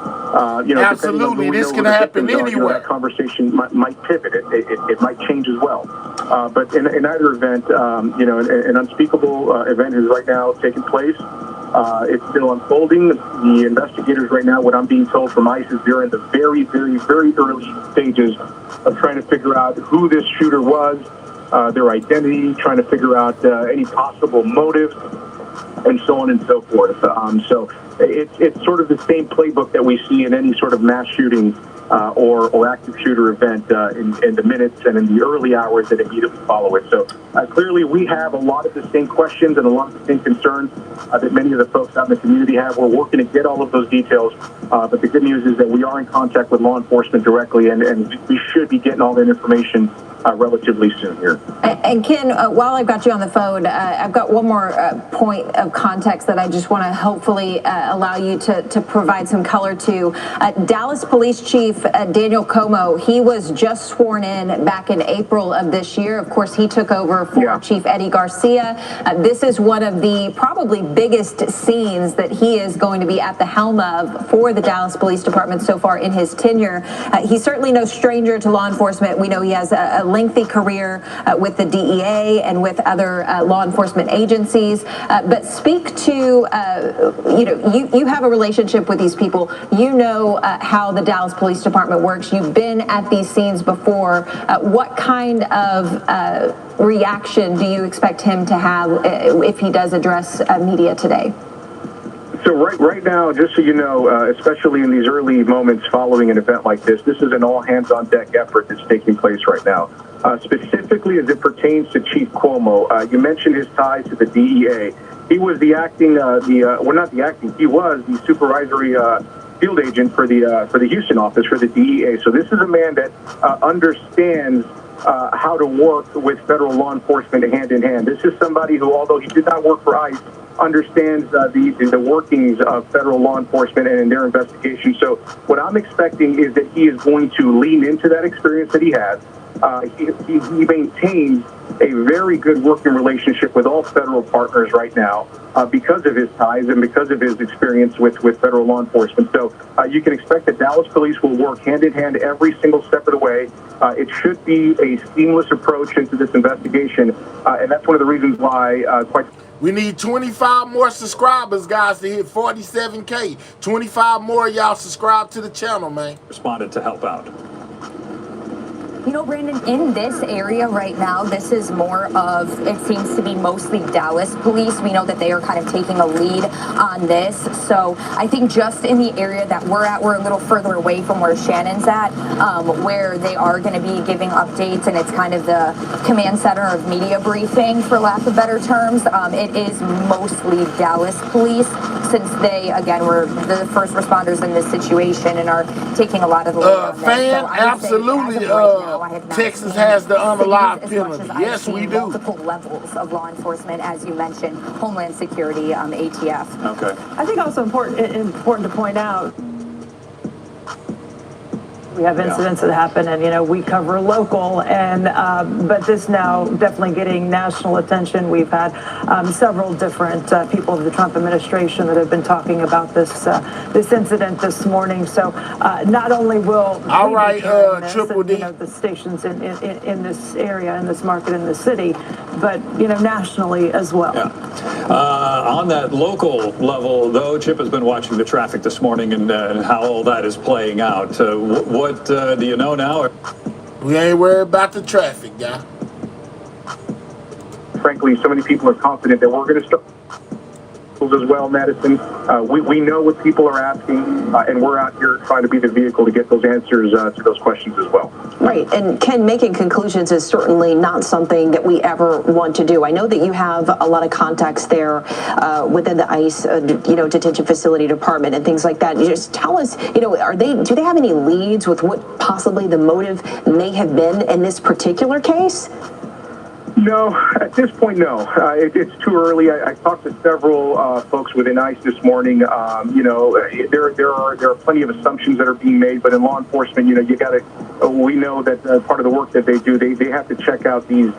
absolutely, this can happen anywhere. That conversation might pivot. It might change as well. But in either event, an unspeakable event is right now taking place. It's still unfolding. The investigators right now, what I'm being told from ICE, is they're in the very, very, very early stages of trying to figure out who this shooter was, their identity, trying to figure out any possible motives, and so on and so forth. So it's sort of the same playbook that we see in any sort of mass shooting or active shooter event in the minutes and in the early hours that immediately follow it. So clearly we have a lot of the same questions and a lot of the same concerns that many of the folks out in the community have. We're working to get all of those details, but the good news is that we are in contact with law enforcement directly, and we should be getting all that information relatively soon here. And Ken, while I've got you on the phone, I've got one more point of context that I just want to hopefully allow you to provide some color to. Dallas Police Chief Daniel Como, he was just sworn in back in April of this year. Of course, he took over for Chief Eddie Garcia. This is one of the probably biggest scenes that he is going to be at the helm of for the Dallas Police Department so far in his tenure. He's certainly no stranger to law enforcement. We know he has a lengthy career with the DEA and with other law enforcement agencies. But speak to, you have a relationship with these people. You know how the Dallas Police Department works. You've been at these scenes before. What kind of reaction do you expect him to have if he does address media today? So right now, just so you know, especially in these early moments following an event like this is an all-hands-on-deck effort that's taking place right now. Specifically as it pertains to Chief Cuomo, you mentioned his ties to the DEA. He was the acting, he was the supervisory field agent for the Houston office for the DEA. So this is a man that understands how to work with federal law enforcement hand in hand. This is somebody who, although he did not work for ICE, understands the workings of federal law enforcement and in their investigation. So what I'm expecting is that he is going to lean into that experience that he has. He maintains a very good working relationship with all federal partners right now because of his ties and because of his experience with federal law enforcement. So you can expect that Dallas Police will work hand in hand every single step of the way. It should be a seamless approach into this investigation, and that's one of the reasons why we need 25 more subscribers, guys, to hit 47K. 25 more y'all subscribe to the channel, man. Responded to help out. You know, Brandon, in this area right now, this is more of, it seems to be mostly Dallas police. We know that they are kind of taking a lead on this. So I think just in the area that we're at, we're a little further away from where Shannon's at, where they are going to be giving updates, and it's kind of the command center of media briefing, for lack of better terms. It is mostly Dallas police, since they, again, were the first responders in this situation and are taking a lot of the lead on this. Fan, So absolutely. Texas has the unalive penalty. Yes, we do. Multiple levels of law enforcement, as you mentioned, Homeland Security, ATF. Okay. I think also important to point out, we have incidents that happen, and we cover local, and but this now definitely getting national attention. We've had several different people of the Trump administration that have been talking about this incident this morning. So not only will Triple D, the stations in this area, in this market, in the city, but nationally as well. Yeah. On that local level, though, Chip has been watching the traffic this morning and how all that is playing out. What do you know now? We ain't worried about the traffic, guy. Frankly, so many people are confident that we're going to start as well, Madison. We know what people are asking, and we're out here trying to be the vehicle to get those answers to those questions as well. Right, and Ken, making conclusions is certainly not something that we ever want to do. I know that you have a lot of contacts there within the ICE, detention facility department and things like that. You just tell us, do they have any leads with what possibly the motive may have been in this particular case? No, at this point, no. It's too early. I talked to several folks within ICE this morning. There are plenty of assumptions that are being made, but in law enforcement, we know that part of the work that they do, they have to check out these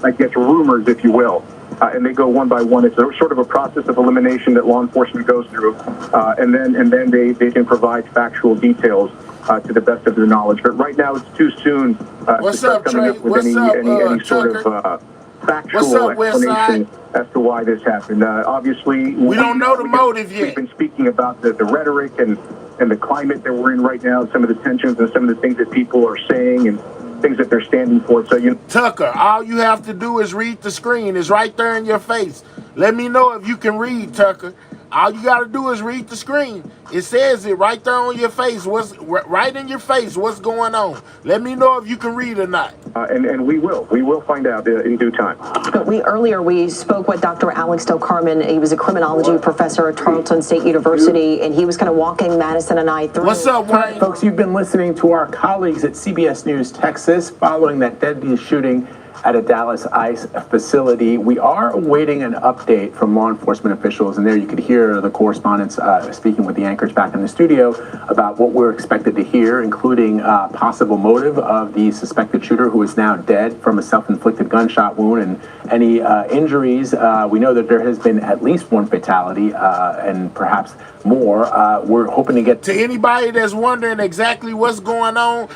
I guess, rumors, if you will. And they go one by one. It's sort of a process of elimination that law enforcement goes through, and then they can provide factual details to the best of their knowledge. But right now, it's too soon to start coming up with any sort of factual explanation as to why this happened. Obviously, we don't know the motive yet. We've been speaking about the rhetoric and the climate that we're in right now, some of the tensions and some of the things that people are saying and things that they're standing for. So Tucker, all you have to do is read the screen. It's right there in your face. Let me know if you can read, Tucker. All you got to do is read the screen. It says it right there on your face. What's right in your face? What's going on? Let me know if you can read or not. And we will find out in due time. Earlier we spoke with Dr. Alex Del Carmen. He was a criminology professor at Tarleton State University, and he was kind of walking Madison and I through. What's up, Wayne? Folks, you've been listening to our colleagues at CBS News Texas following that deadly shooting at a Dallas ICE facility. We are awaiting an update from law enforcement officials, and there you could hear the correspondents speaking with the anchors back in the studio about what we're expected to hear, including possible motive of the suspected shooter, who is now dead from a self-inflicted gunshot wound, and any injuries. We know that there has been at least one fatality and perhaps more. We're hoping to get to anybody that's wondering exactly what's going on.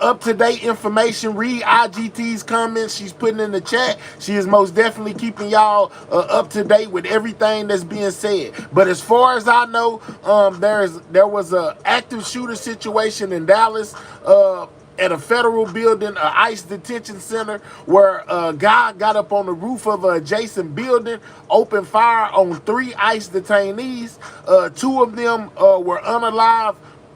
Up-to-date information. Read IGT's comments she's putting in the chat. She is most definitely keeping y'all up to date with everything that's being said. But as far as I know, there was a active shooter situation in Dallas at a federal building, an ICE detention center, where a guy got up on the roof of an adjacent building, opened fire on 3 ICE detainees. 2 of them were unalive.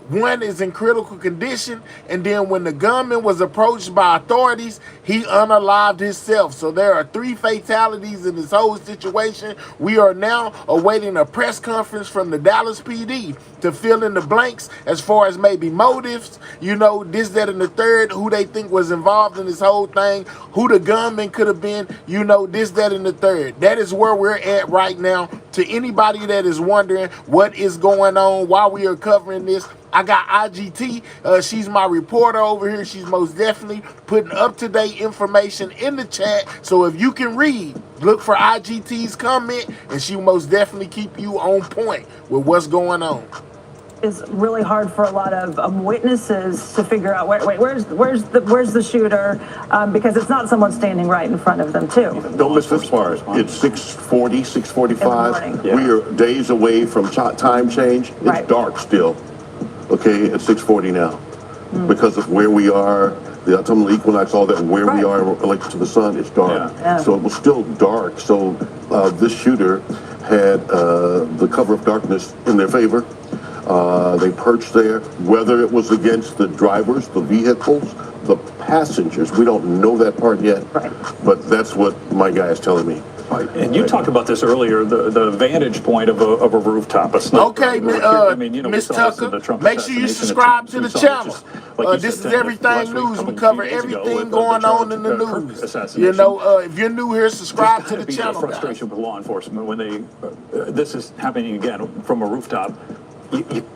1 is in critical condition, and then when the gunman was approached by authorities, he unalived himself. So there are 3 fatalities in this whole situation. We are now awaiting a press conference from the Dallas PD to fill in the blanks as far as maybe motives, this, that, and the third, who they think was involved in this whole thing, who the gunman could have been, this, that, and the third. That is where we're at right now. To anybody that is wondering what is going on, why we are covering this, I got IGT. She's my reporter over here. She's most definitely putting up-to-date information in the chat. So if you can read, look for IGT's comment, and she most definitely keep you on point with what's going on. It's really hard for a lot of witnesses to figure out where's the shooter, because it's not someone standing right in front of them too. Don't miss this part. It's 6:40, 6:45. We are days away from time change. It's dark still. Okay, at 6:40 now, because of where we are, the autumnal equinox, all that, where we are related to the sun, it's dark. So it was still dark. So this shooter had the cover of darkness in their favor. They perched there, whether it was against the drivers, the vehicles, the passengers. We don't know that part yet, but that's what my guy is telling me. And you talked about this earlier, the vantage point of a rooftop, a sniper. Okay, Miss Tucker, make sure you subscribe to the channel. This is Everything News. We cover everything going on in the news. If you're new here, subscribe to the channel. Frustration with law enforcement when this is happening again from a rooftop.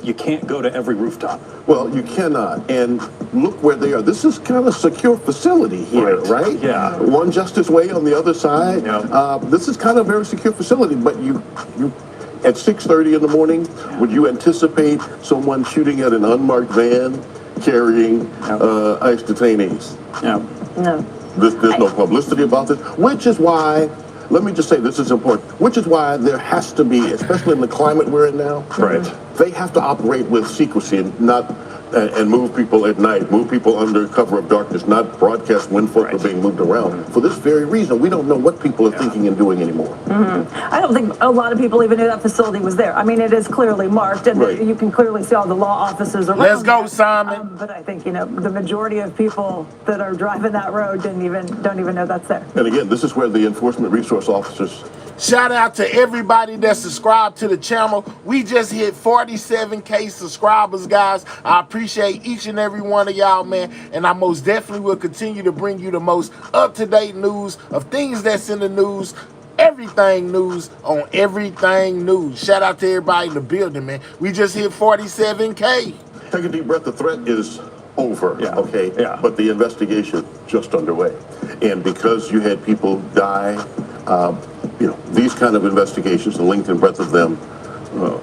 You can't go to every rooftop. Well, you cannot. And look where they are. This is kind of a secure facility here, right? Yeah. One Justice Way on the other side. Yeah. This is kind of a very secure facility, but you at 6:30 in the morning, would you anticipate someone shooting at an unmarked van carrying ICE detainees? Yeah. No. There's no publicity about this, which is why, let me just say this is important, which is why there has to be, especially in the climate we're in now, they have to operate with secrecy and move people at night, move people under cover of darkness, not broadcast when folk are being moved around. For this very reason, we don't know what people are thinking and doing anymore. I don't think a lot of people even knew that facility was there. I mean, it is clearly marked, and you can clearly see all the law offices around. Let's go, Simon. But I think, the majority of people that are driving that road don't even know that's there. And again, this is where the enforcement resource officers. Shout out to everybody that subscribed to the channel. We just hit 47K subscribers, guys. I appreciate each and every one of y'all, man. And I most definitely will continue to bring you the most up-to-date news of things that's in the news. Everything news on Everything News. Shout out to everybody in the building, man. We just hit 47K. Take a deep breath. The threat is over, but the investigation just underway. And because you had people die, these kind of investigations, the length and breadth of them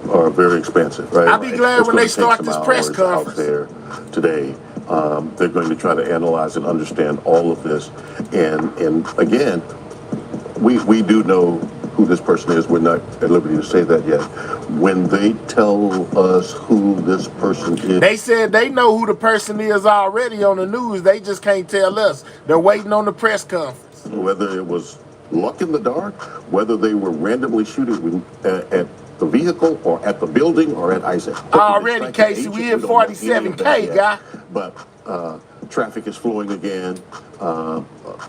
are very expensive, right? I'll be glad when they start this press conference. Out there today, they're going to try to analyze and understand all of this. And again, we do know who this person is. We're not at liberty to say that yet. When they tell us who this person is, they said they know who the person is already on the news. They just can't tell us. They're waiting on the press conference. Whether it was luck in the dark, whether they were randomly shooting at the vehicle or at the building or at ISAC. Already, Casey, we hit 47K, guy. But traffic is flowing again.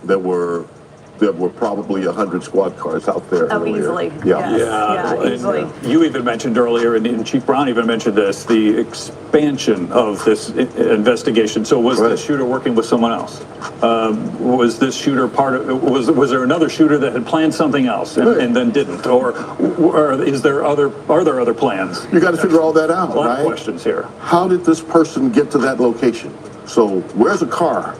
There were probably 100 squad cars out there. Oh, easily. Yeah. Yes. Yeah, easily. You even mentioned earlier, and Chief Brown even mentioned this, the expansion of this investigation. So was the shooter working with someone else? Was this shooter part of, was there another shooter that had planned something else and then didn't? Or are there other plans? You got to figure all that out, A lot right? of questions here. How did this person get to that location? So where's a car?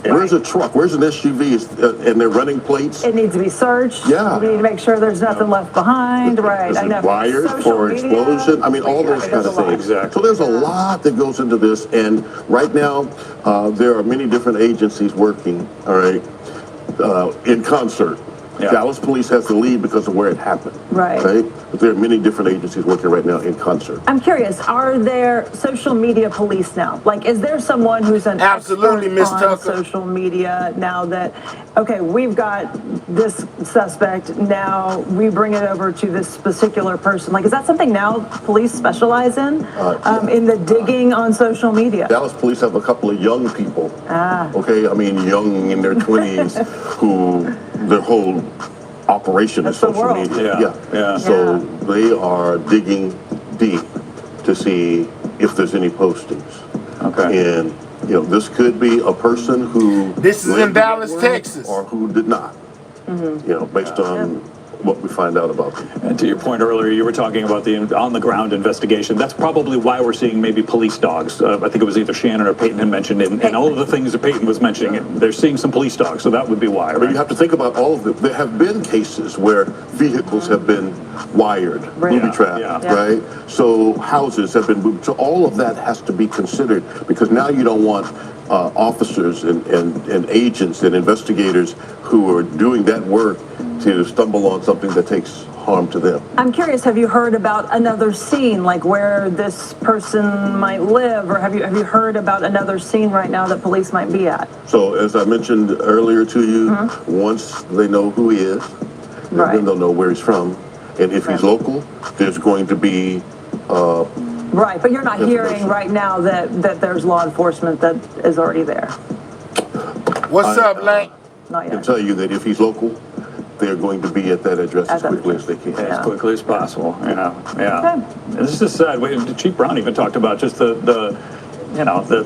Where's a truck? Where's an SUV? And they're running plates? It needs to be searched. Yeah. We need to make sure there's nothing left behind. Right. Is I know. it wired Social for media, explosion? I mean, all those kind of things. Exactly. So there's a lot that goes into this. And right now, there are many different agencies working, all right, in concert. Yeah. Dallas Police has the lead because of where it happened. Right. But there are many different agencies working right now in concert. I'm curious, are there social media police now? Like, is there someone who's an Absolutely, Miss expert on Tucker. social media now that, okay, we've got this suspect, now we bring it over to this particular person? Like, is that something now police specialize in the digging on social media? Dallas Police have a couple of young people, okay, I mean young in their 20s, who their whole operation is social media. Yeah. So they are digging deep to see if there's any postings. Okay. And, you know, this could be a person who... This is in Dallas, Texas. Or who did not, you know, based on what we find out about them. And to your point earlier, you were talking about the on-the-ground investigation. That's probably why we're seeing maybe police dogs. I think it was either Shannon or Peyton had mentioned it, and all of the things that Peyton was mentioning, they're seeing some police dogs, so that would be why, But right? you have to think about all of them. There have been cases where vehicles have been wired, booby-trapped, right? So houses have been moved. So all of that has to be considered, because now you don't want officers and agents and investigators who are doing that work to stumble on something that takes harm to them. I'm curious, have you heard about another scene, like where this person might live, or have you heard about another scene right now that police might be at? So as I mentioned earlier to you, once they know who he is, then they'll know where he's from. And if he's local, there's going to be right, but you're not hearing right now that there's law enforcement that is already there. What's up, Lang? Not I can yet. tell you that if he's local, they're going to be at that address as quickly as they can. As quickly as possible, you know. Yeah. And this is sad. Chief Brown even talked about just the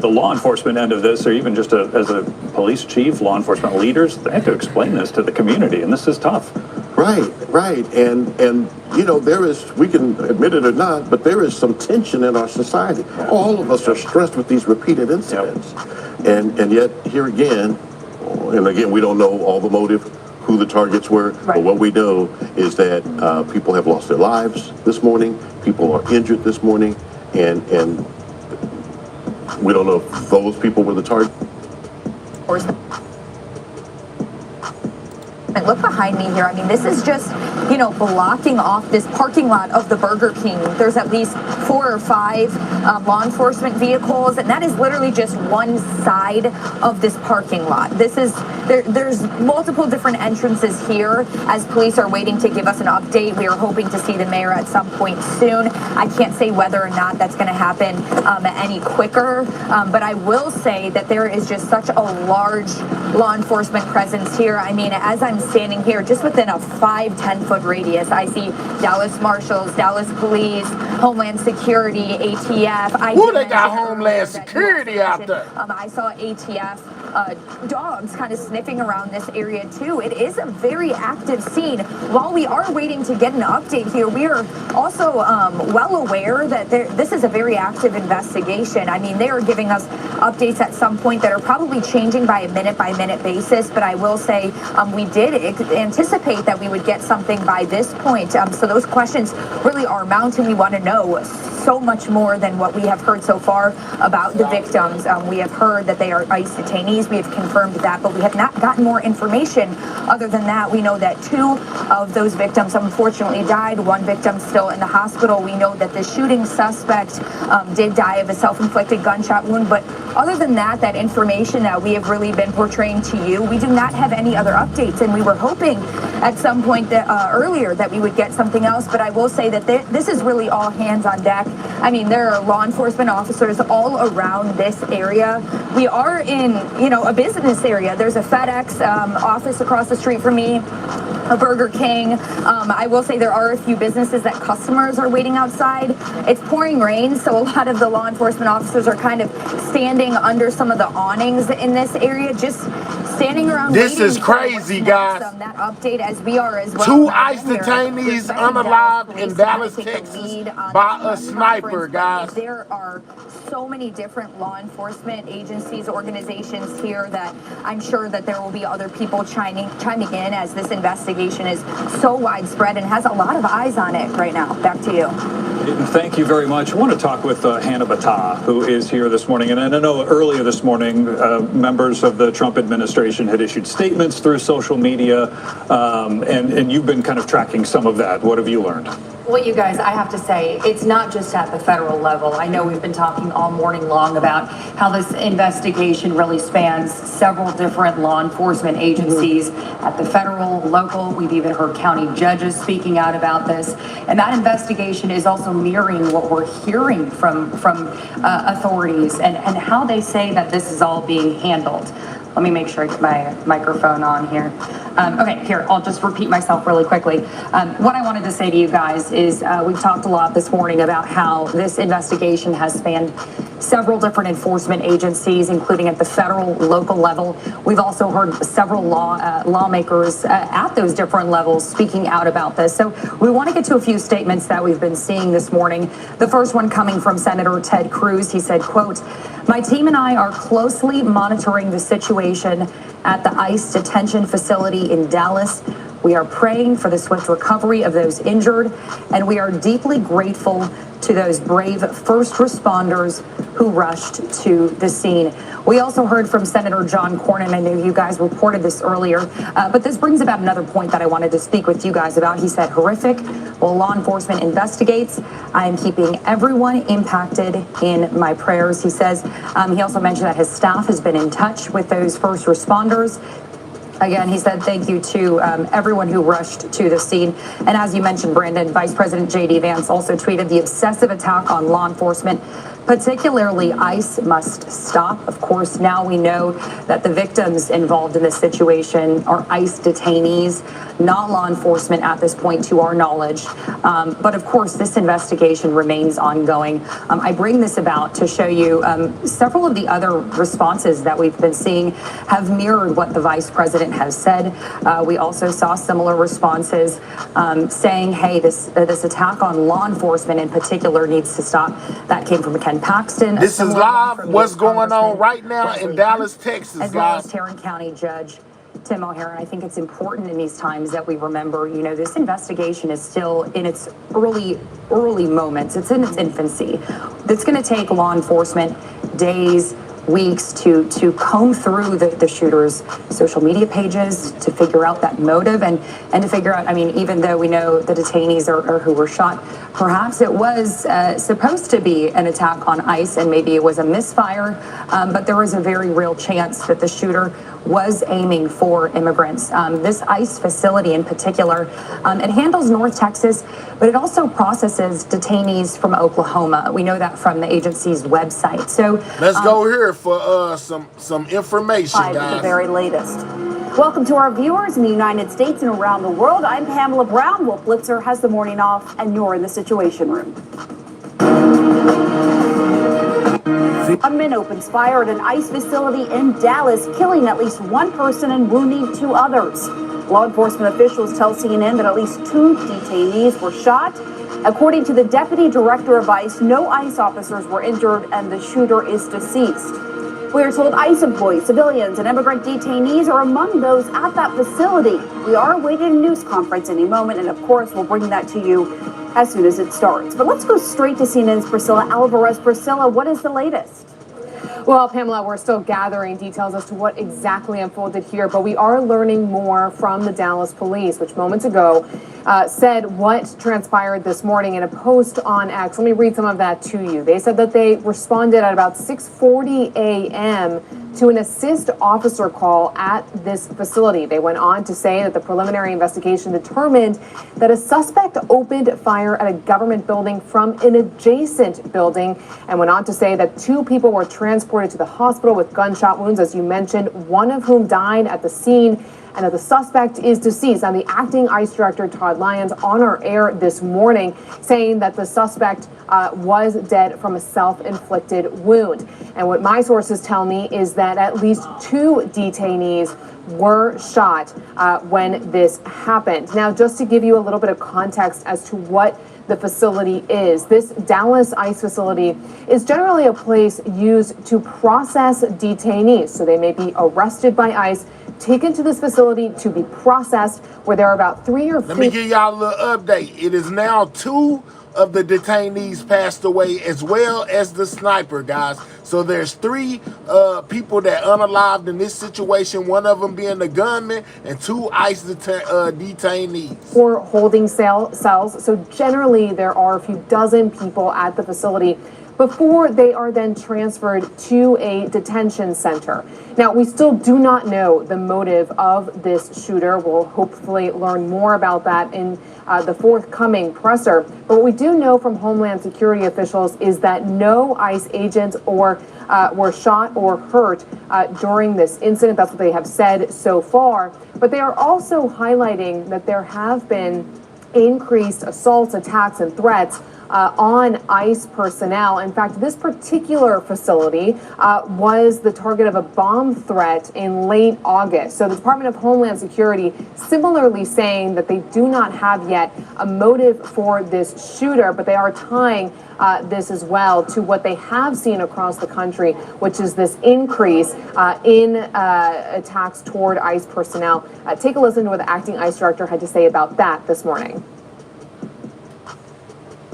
law enforcement end of this, or even just as a police chief, law enforcement leaders, they have to explain this to the community, and this is tough. Right. And you know, we can admit it or not, but there is some tension in our society. All of us are stressed with these repeated incidents. And yet, here again, we don't know all the motive, who the targets were, but what we know is that people have lost their lives this morning, people are injured this morning, and we don't know if those people were the target. And look behind me here. I mean, this is just, blocking off this parking lot of the Burger King. There's at least 4 or 5 law enforcement vehicles, and that is literally just one side of this parking lot. There's multiple different entrances here as police are waiting to give us an update. We are hoping to see the mayor at some point soon. I can't say whether or not that's going to happen any quicker, but I will say that there is just such a large law enforcement presence here. I mean, as I'm standing here, just within a 5-10 foot radius, I see Dallas Marshals, Dallas Police, Homeland Security, ATF. They got Homeland Security out there. I saw ATF dogs kind of sniffing around this area too. It is a very active scene. While we are waiting to get an update here, we are also well aware that this is a very active investigation. I mean, they are giving us updates at some point that are probably changing by a minute-by-minute basis, but I will say we did anticipate that we would get something by this point. So those questions really are mounting. We want to know so much more than what we have heard so far about the victims. We have heard that they are ICE detainees. detainees. We have confirmed that, but we have not gotten more information. Other than that, we know that 2 of those victims unfortunately died. 1 victim still in the hospital. We know that the shooting suspect did die of a self-inflicted gunshot wound, but other than that, that information that we have really been portraying to you, we do not have any other updates, and we were hoping at some point that earlier that we would get something else, but I will say that this is really all hands on deck. I mean, there are law enforcement officers all around this area. We are in, a business area. There's a FedEx office across the street from me, a Burger King. I will say there are a few businesses that customers are waiting outside. It's pouring rain, so a lot of the law enforcement officers are kind of standing under some of the awnings in this area, just standing around. This is crazy, guys. That update as we are as well. 2 ICE detainees unalive in Dallas, Texas by a sniper, guys. There are so many different law enforcement agencies, organizations here that I'm sure that there will be other people chiming in as this investigation is so widespread and has a lot of eyes on it right now. Back to you. Thank you very much. I want to talk with Hannah Battah, who is here this morning. And I know earlier this morning, members of the Trump administration had issued statements through social media, and you've been kind of tracking some of that. What have you learned? Well, you guys, I have to say, it's not just at the federal level. I know we've been talking all morning long about how this investigation really spans several different law enforcement agencies at the federal, local. We've even heard county judges speaking out about this. And that investigation is also mirroring what we're hearing from authorities and how they say that this is all being handled. Let me make sure I get my microphone on here. Okay, here, I'll just repeat myself really quickly. What I wanted to say to you guys is we've talked a lot this morning about how this investigation has spanned several different enforcement agencies, including at the federal, local level. We've also heard several lawmakers at those different levels speaking out about this. So we want to get to a few statements that we've been seeing this morning. The first one coming from Senator Ted Cruz. He said, quote, "My team and I are closely monitoring the situation at the ICE detention facility in Dallas. We are praying for the swift recovery of those injured, and we are deeply grateful to those brave first responders who rushed to the scene." We also heard from Senator John Cornyn. I know you guys reported this earlier, but this brings about another point that I wanted to speak with you guys about. He said, horrific. While law enforcement investigates, I am keeping everyone impacted in my prayers. He says, he also mentioned that his staff has been in touch with those first responders. Again, he said thank you to everyone who rushed to the scene. And as you mentioned, Brandon, Vice President J.D. Vance also tweeted the obsessive attack on law enforcement, particularly ICE, must stop. Of course, now we know that the victims involved in this situation are ICE detainees, not law enforcement at this point, to our knowledge. But of course, this investigation remains ongoing. I bring this about to show you several of the other responses that we've been seeing have mirrored what the Vice President has said. We also saw similar responses saying, hey, this attack on law enforcement in particular needs to stop. That came from Ken Paxton. This is live. What's going on right now in Dallas, Texas, as well as Tarrant County Judge Tim O'Hara. I think it's important in these times that we remember, this investigation is still in its early moments. It's in its infancy. It's going to take law enforcement days, weeks to comb through the shooter's social media pages to figure out that motive and to figure out, even though we know the detainees are who were shot, perhaps it was supposed to be an attack on ICE and maybe it was a misfire, but there was a very real chance that the shooter was aiming for immigrants. This ICE facility in particular, it handles North Texas, but it also processes detainees from Oklahoma. We know that from the agency's website. So let's go here for some information, guys. The very latest. Welcome to our viewers in the United States and around the world. I'm Pamela Brown. Wolf Blitzer has the morning off, and you're in the Situation Room. Gunmen opened fire at an ICE facility in Dallas, killing at least one person and wounding 2 others. Law enforcement officials tell CNN that at least 2 detainees were shot. According to the deputy director of ICE, no ICE officers were injured and the shooter is deceased. We are told ICE employees, civilians, and immigrant detainees are among those at that facility. We are awaiting a news conference any moment, and of course, we'll bring that to you as soon as it starts. But let's go straight to CNN's Priscilla Alvarez. Priscilla, what is the latest? Well, Pamela, we're still gathering details as to what exactly unfolded here, but we are learning more from the Dallas police, which moments ago said what transpired this morning in a post on X. Let me read some of that to you. They said that they responded at about 6:40 a.m. to an assist officer call at this facility. They went on to say that the preliminary investigation determined that a suspect opened fire at a government building from an adjacent building, and went on to say that 2 people were transported to the hospital with gunshot wounds, as you mentioned, one of whom died at the scene, and that the suspect is deceased. Now, the acting ICE director, Todd Lyons, on our air this morning saying that the suspect was dead from a self-inflicted wound. And what my sources tell me is that at least 2 detainees were shot when this happened. Now, just to give you a little bit of context as to what the facility is, this Dallas ICE facility is generally a place used to process detainees. So they may be arrested by ICE, taken to this facility to be processed, where there are about 3 or 4. Let me give y'all a little update. It is now 2 of the detainees passed away, as well as the sniper, guys. So there's 3 people that unalived in this situation, one of them being the gunman, and 2 ICE detainees. For holding cells. So generally there are a few dozen people at the facility before they are then transferred to a detention center. Now, we still do not know the motive of this shooter. We'll hopefully learn more about that in the forthcoming presser. But what we do know from Homeland Security officials is that no ICE agents were shot or hurt during this incident. That's what they have said so far. But they are also highlighting that there have been increased assaults, attacks, and threats on ICE personnel. In fact, this particular facility was the target of a bomb threat in late August. So the Department of Homeland Security similarly saying that they do not have yet a motive for this shooter, but they are tying this as well to what they have seen across the country, which is this increase in attacks toward ICE personnel. Take a listen to what the acting ICE director had to say about that this morning.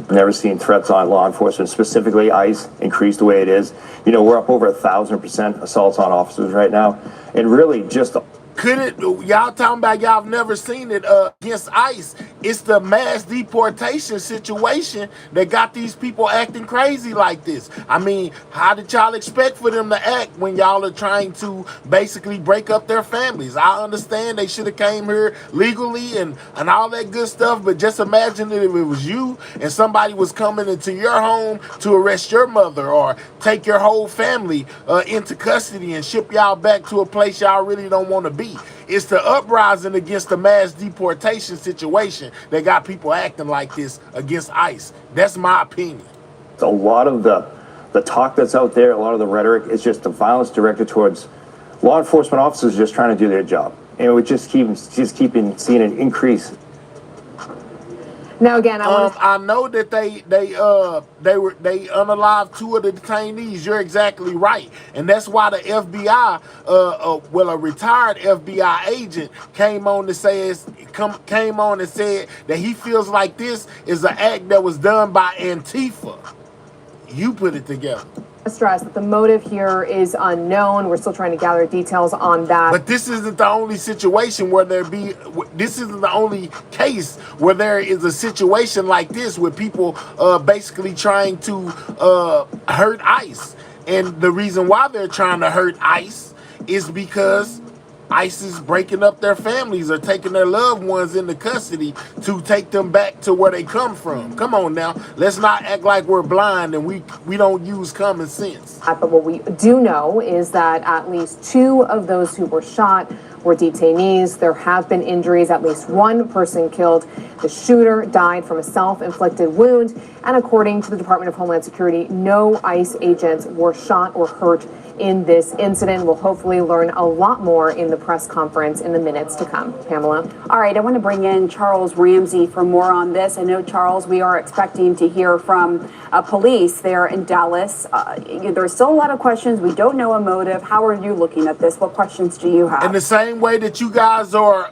Never seen threats on law enforcement, specifically ICE, increase the way it is. You know, we're up over 1,000% assaults on officers right now. And really just... Could it, y'all talking about y'all have never seen it against ICE. It's the mass deportation situation that got these people acting crazy like this. I mean, how did y'all expect for them to act when y'all are trying to basically break up their families? I understand they should have came here legally and all that good stuff, but just imagine that if it was you and somebody was coming into your home to arrest your mother or take your whole family into custody and ship y'all back to a place y'all really don't want to be. It's the uprising against the mass deportation situation that got people acting like this against ICE. That's my opinion. A lot of the talk that's out there, a lot of the rhetoric is just the violence directed towards law enforcement officers just trying to do their job. And we just keep seeing an increase. Now again, I know that they unalived 2 of the detainees. You're exactly right, and that's why the FBI, a retired FBI agent came on and said that he feels like this is an act that was done by Antifa. You put it together. Stress that the motive here is unknown. We're still trying to gather details on that. But this isn't the only situation where this isn't the only case where there is a situation like this with people basically trying to hurt ICE. And the reason why they're trying to hurt ICE is because ICE is breaking up their families or taking their loved ones into custody to take them back to where they come from. Come on now, let's not act like we're blind and we don't use common sense. But what we do know is that at least 2 of those who were shot were detainees. There have been injuries, at least 1 person killed. The shooter died from a self-inflicted wound. And according to the Department of Homeland Security, no ICE agents were shot or hurt in this incident. We'll hopefully learn a lot more in the press conference in the minutes to come. Pamela? All right, I want to bring in Charles Ramsey for more on this. I know, Charles, we are expecting to hear from police there in Dallas. There's still a lot of questions. We don't know a motive. How are you looking at this? What questions do you have? In the same way that you guys are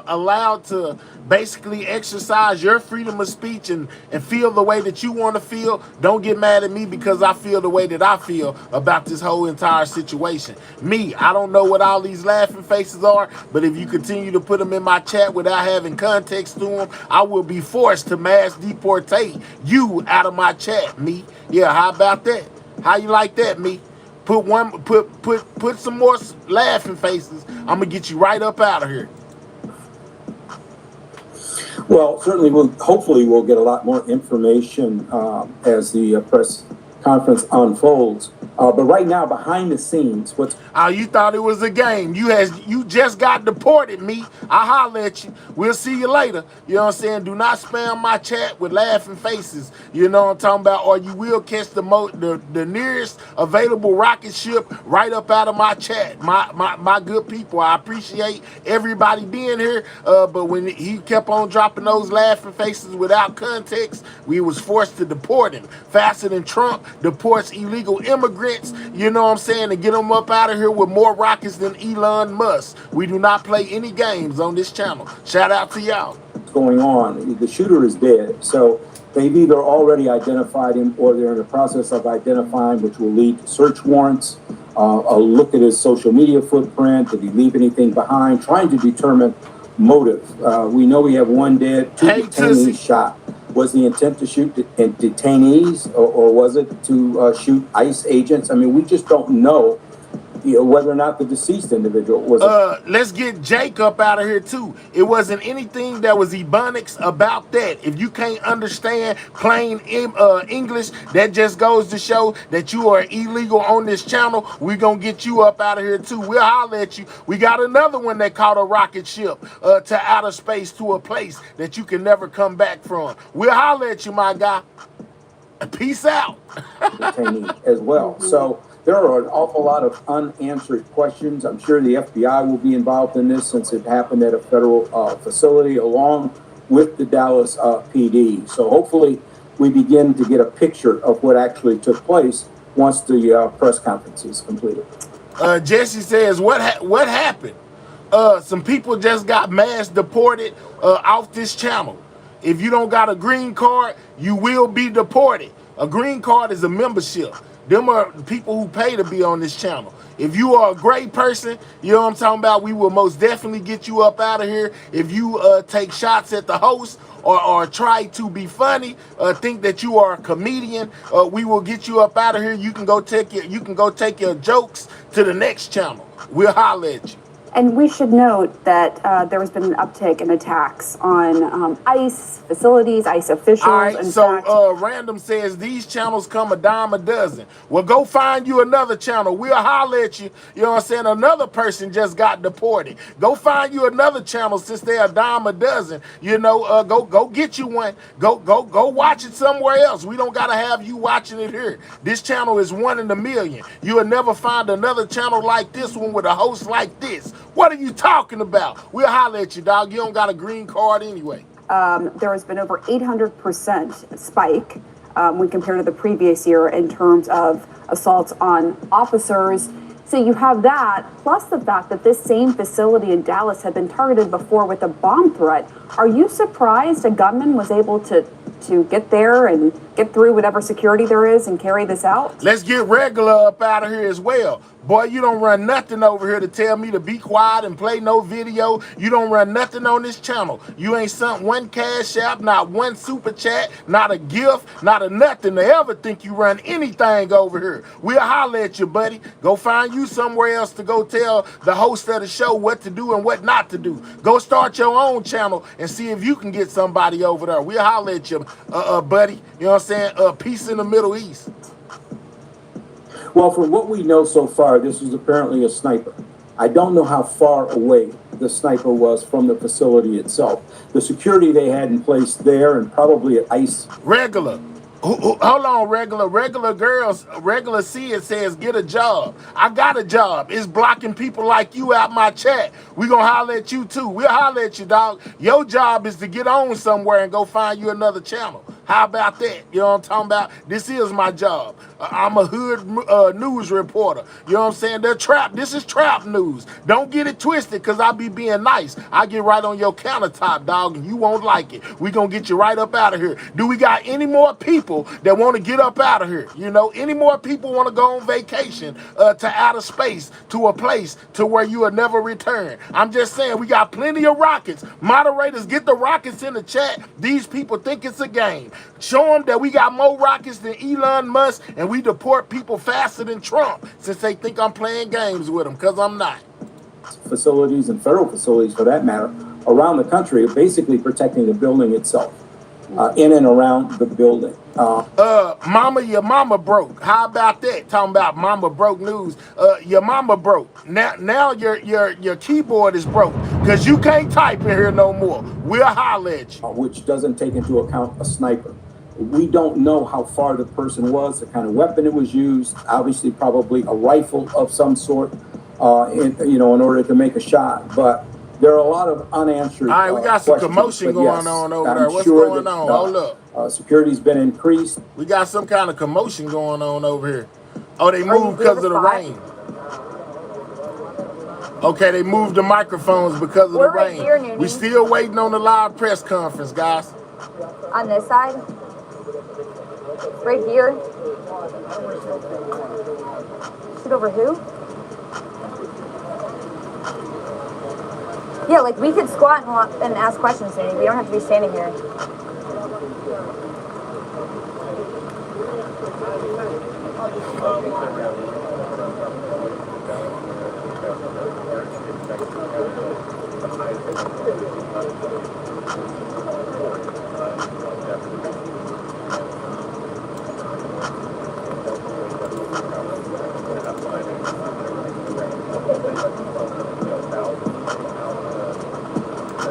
allowed to basically exercise your freedom of speech and feel the way that you want to feel. Don't get mad at me because I feel the way that I feel about this whole entire situation. Me, I don't know what all these laughing faces are, but if you continue to put them in my chat without having context to them, I will be forced to mass deportate you out of my chat, me. Yeah, how about that? How you like that, me? Put some more laughing faces. I'm gonna get you right up out of here. Well, certainly, hopefully we'll get a lot more information as the press conference unfolds. But right now, behind the scenes, what's... you thought it was a game. You just got deported, me. I holler at you. We'll see you later. You know what I'm saying? Do not spam my chat with laughing faces. You know what I'm talking about? Or you will catch the nearest available rocket ship right up out of my chat. My good people, I appreciate everybody being here. But when he kept on dropping those laughing faces without context, we was forced to deport him. Faster than Trump deports illegal immigrants, you know what I'm saying, to get them up out of here with more rockets than Elon Musk. We do not play any games on this channel. Shout out to y'all. What's going on? The shooter is dead. So they've either already identified him or they're in the process of identifying, which will lead to search warrants, a look at his social media footprint. Did he leave anything behind? Trying to determine motive. We know we have one dead, two detainees shot. Was the intent to shoot detainees, or was it to shoot ICE agents? I mean, we just don't know, whether or not the deceased individual was... Let's get Jake up out of here, too. It wasn't anything that was ebonics about that. If you can't understand plain English, that just goes to show that you are illegal on this channel. We're going to get you up out of here, too. We'll holler at you. We got another one that caught a rocket ship to outer space, to a place that you can never come back from. We'll holler at you, my guy. Peace out. As well. So there are an awful lot of unanswered questions. I'm sure the FBI will be involved in this since it happened at a federal facility along with the Dallas PD. So hopefully we begin to get a picture of what actually took place once the press conference is completed. Jesse says, what happened? Some people just got mass deported off this channel. If you don't got a green card, you will be deported. A green card is a membership. Them are people who pay to be on this channel. If you are a great person, you know what I'm talking about, we will most definitely get you up out of here. If you take shots at the host or try to be funny, think that you are a comedian, we will get you up out of here. You can go take your jokes to the next channel. We'll holler at you. And we should note that there has been an uptick in attacks on ICE facilities, ICE officials. All right, so Random says these channels come a dime a dozen. Well, go find you another channel. We'll holler at you. You know what I'm saying? Another person just got deported. Go find you another channel since they're a dime a dozen. You know, go get you one. Go watch it somewhere else. We don't gotta have you watching it here. This channel is 1 in a million. You will never find another channel like this one with a host like this. What are you talking about? We'll holler at you, dog. You don't got a green card anyway. There has been over 800% spike when compared to the previous year in terms of assaults on officers. So you have that, plus the fact that this same facility in Dallas had been targeted before with a bomb threat. Are you surprised a gunman was able to get there and get through whatever security there is and carry this out? Let's get Regular up out of here as well. Boy, you don't run nothing over here to tell me to be quiet and play no video. You don't run nothing on this channel. You ain't sent one cash app, not one super chat, not a gift, not a nothing to ever think you run anything over here. We'll holler at you, buddy. Go find you somewhere else to go tell the host of the show what to do and what not to do. Go start your own channel and see if you can get somebody over there. We'll holler at you, buddy. You know what I'm saying? Peace in the Middle East. Well, from what we know so far, this was apparently a sniper. I don't know how far away the sniper was from the facility itself. The security they had in place there and probably at ICE. Regular. Hold on, Regular girls. Regular see it says, get a job. I got a job. It's blocking people like you out my chat. We gonna holler at you too. We'll holler at you, dog. Your job is to get on somewhere and go find you another channel. How about that? You know what I'm talking about? This is my job. I'm a hood news reporter. You know what I'm saying? They're trap. This is trap news. Don't get it twisted, because I be being nice. I get right on your countertop, dog, and you won't like it. We gonna get you right up out of here. Do we got any more people that want to get up out of here? You know, any more people want to go on vacation to outer space, to a place to where you will never return? I'm just saying, we got plenty of rockets. Moderators, get the rockets in the chat. These people think it's a game. Show them that we got more rockets than Elon Musk, and we deport people faster than Trump, since they think I'm playing games with them, because I'm not. Facilities and federal facilities, for that matter, around the country are basically protecting the building itself, in and around the building. Mama, your mama broke. How about that? Talking about mama broke news. Your mama broke. Now your keyboard is broke, because you can't type in here no more. We'll holler at you. Which doesn't take into account a sniper. We don't know how far the person was, the kind of weapon it was used. Obviously, probably a rifle of some sort, in order to make a shot. But there are a lot of unanswered. All right, we got some commotion going on over there. What's going on? Hold up. Security's been increased. We got some kind of commotion going on over here. Oh, they moved because of the rain. Okay, they moved the microphones because of the rain. Right here, We still waiting on the live press conference, guys. On this side? Right here? Shoot over who? Yeah, like we could squat and ask questions, Danny. We don't have to be standing here.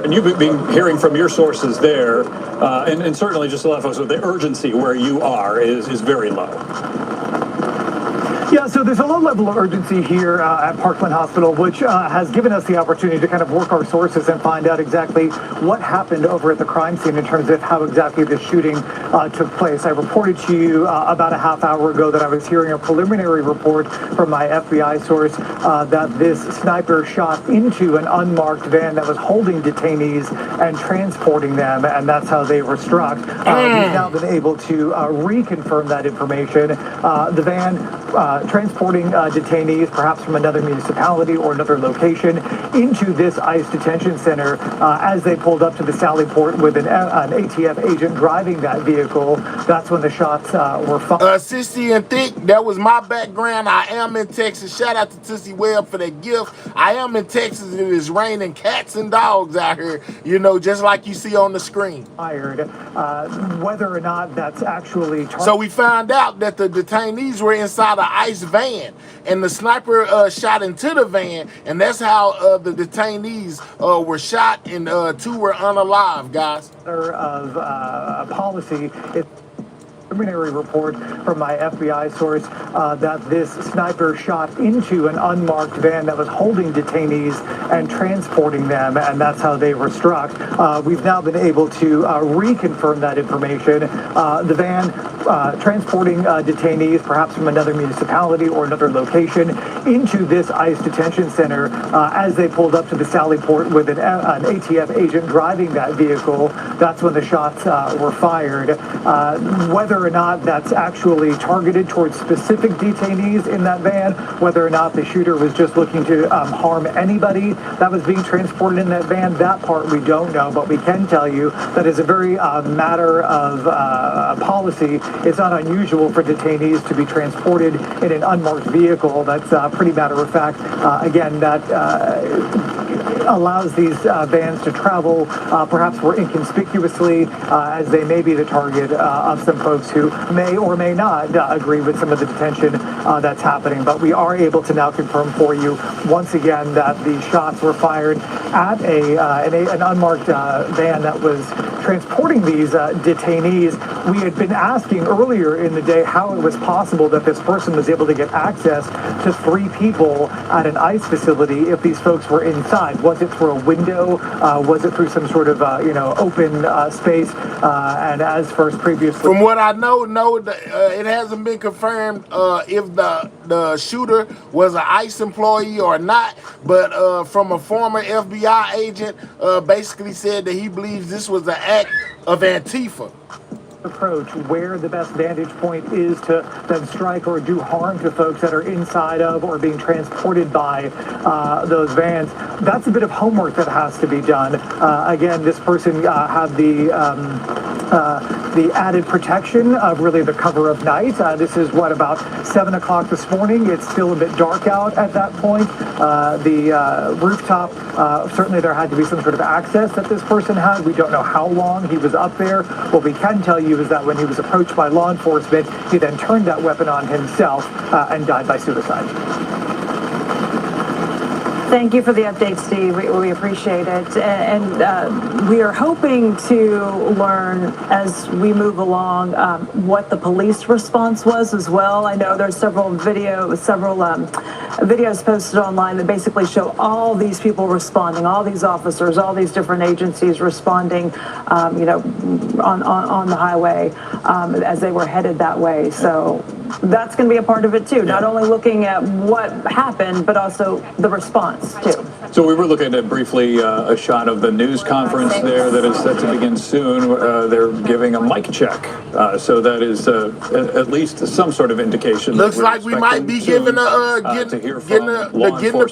And you've been hearing from your sources there, and certainly just a lot of folks, the urgency where you are is very low. Yeah, so there's a low level of urgency here at Parkland Hospital, which has given us the opportunity to kind of work our sources and find out exactly what happened over at the crime scene in terms of how exactly the shooting took place. I reported to you about a half hour ago that I was hearing a preliminary report from my FBI source that this sniper shot into an unmarked van that was holding detainees and transporting them, and that's how they were struck. We've now been able to reconfirm that information. The van transporting detainees, perhaps from another municipality or another location, into this ICE detention center. As they pulled up to the Sally Port with an ATF agent driving that vehicle, that's when the shots were fired. Sissy and Thick, that was my background. I am in Texas. Shout out to Tussie Webb for that gift. I am in Texas, and it is raining cats and dogs out here, just like you see on the screen. Fired. Whether or not that's actually... So we found out that the detainees were inside an ICE van, and the sniper shot into the van, and that's how the detainees were shot, and 2 were unalive, guys. Of policy. Preliminary report from my FBI source that this sniper shot into an unmarked van that was holding detainees and transporting them, and that's how they were struck. We've now been able to reconfirm that information. The van transporting detainees, perhaps from another municipality or another location, into this ICE detention center. As they pulled up to the Sally Port with an ATF agent driving that vehicle, that's when the shots were fired. Whether or not that's actually targeted towards specific detainees in that van, whether or not the shooter was just looking to harm anybody that was being transported in that van, that part we don't know, but we can tell you that as a very matter of policy, it's not unusual for detainees to be transported in an unmarked vehicle. That's pretty matter of fact. Again, that allows these vans to travel perhaps more inconspicuously, as they may be the target of some folks who may or may not agree with some of the detention that's happening. But we are able to now confirm for you once again that the shots were fired at an unmarked van that was transporting these detainees. we had been asking earlier in the day how it was possible that this person was able to get access to 3 people at an ICE facility if these folks were inside. Was it through a window? Was it through some sort of, open space? And as first previously... From what I know, no, it hasn't been confirmed if the shooter was an ICE employee or not, but from a former FBI agent basically said that he believes this was an act of Antifa. Approach where the best vantage point is to then strike or do harm to folks that are inside of or being transported by those vans. That's a bit of homework that has to be done. Again, this person had the added protection of really the cover of night. This is about 7 o'clock this morning. It's still a bit dark out at that point. The rooftop, certainly there had to be some sort of access that this person had. We don't know how long he was up there. What we can tell you is that when he was approached by law enforcement, he then turned that weapon on himself and died by suicide. Thank you for the update, Steve. We appreciate it. And we are hoping to learn as we move along what the police response was as well. I know there's several videos posted online that basically show all these people responding, all these officers, all these different agencies responding, on the highway as they were headed that way. So that's going to be a part of it too. Not only looking at what happened, but also the response too. So we were looking at briefly a shot of the news conference there that is set to begin soon. They're giving a mic check. So that is at least some sort of indication. Looks like we might be getting the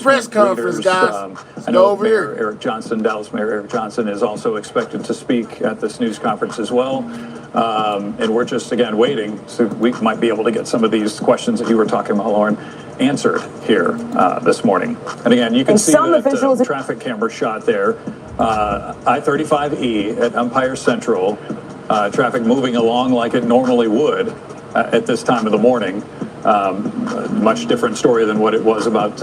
press conference, guys. I know Mayor Eric Johnson, Dallas Mayor Eric Johnson, is also expected to speak at this news conference as well. And we're just, again, waiting. So we might be able to get some of these questions that you were talking about, Lauren, answered here this morning. And again, you can see that traffic camera shot there. I-35E at Empire Central. Traffic moving along like it normally would at this time of the morning. Much different story than what it was about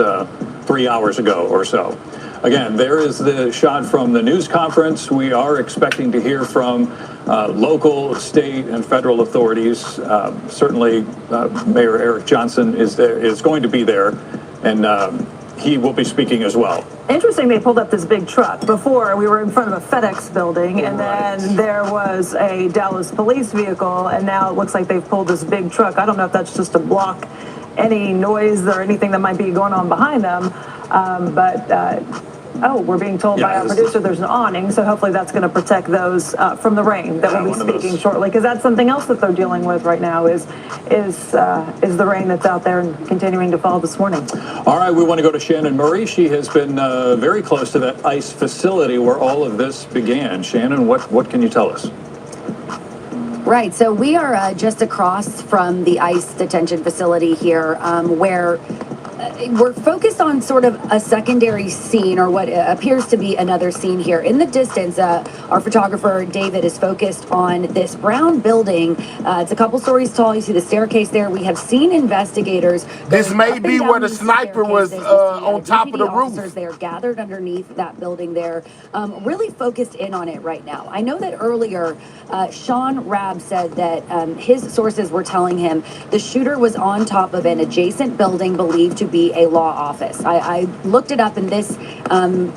3 hours ago or so. Again, there is the shot from the news conference. We are expecting to hear from local, state, and federal authorities. Certainly, Mayor Eric Johnson is going to be there, and he will be speaking as well. Interesting, they pulled up this big truck. Before, we were in front of a FedEx building, and then there was a Dallas police vehicle, and now it looks like they've pulled this big truck. I don't know if that's just to block any noise or anything that might be going on behind them, we're being told by our producer there's an awning, so hopefully that's going to protect those from the rain that we'll be speaking shortly, because that's something else that they're dealing with right now is the rain that's out there and continuing to fall this morning. All right, we want to go to Shannon Murray. She has been very close to that ICE facility where all of this began. Shannon, what can you tell us? Right, so we are just across from the ICE detention facility here, where we're focused on sort of a secondary scene, or what appears to be another scene here. In the distance, our photographer, David, is focused on this brown building. It's a couple stories tall. You see the staircase there. We have seen investigators. This may be where the sniper was on top of the roof. They're gathered underneath that building there, really focused in on it right now. I know that earlier, Sean Rabb said that his sources were telling him the shooter was on top of an adjacent building believed to be a law office. I looked it up, and this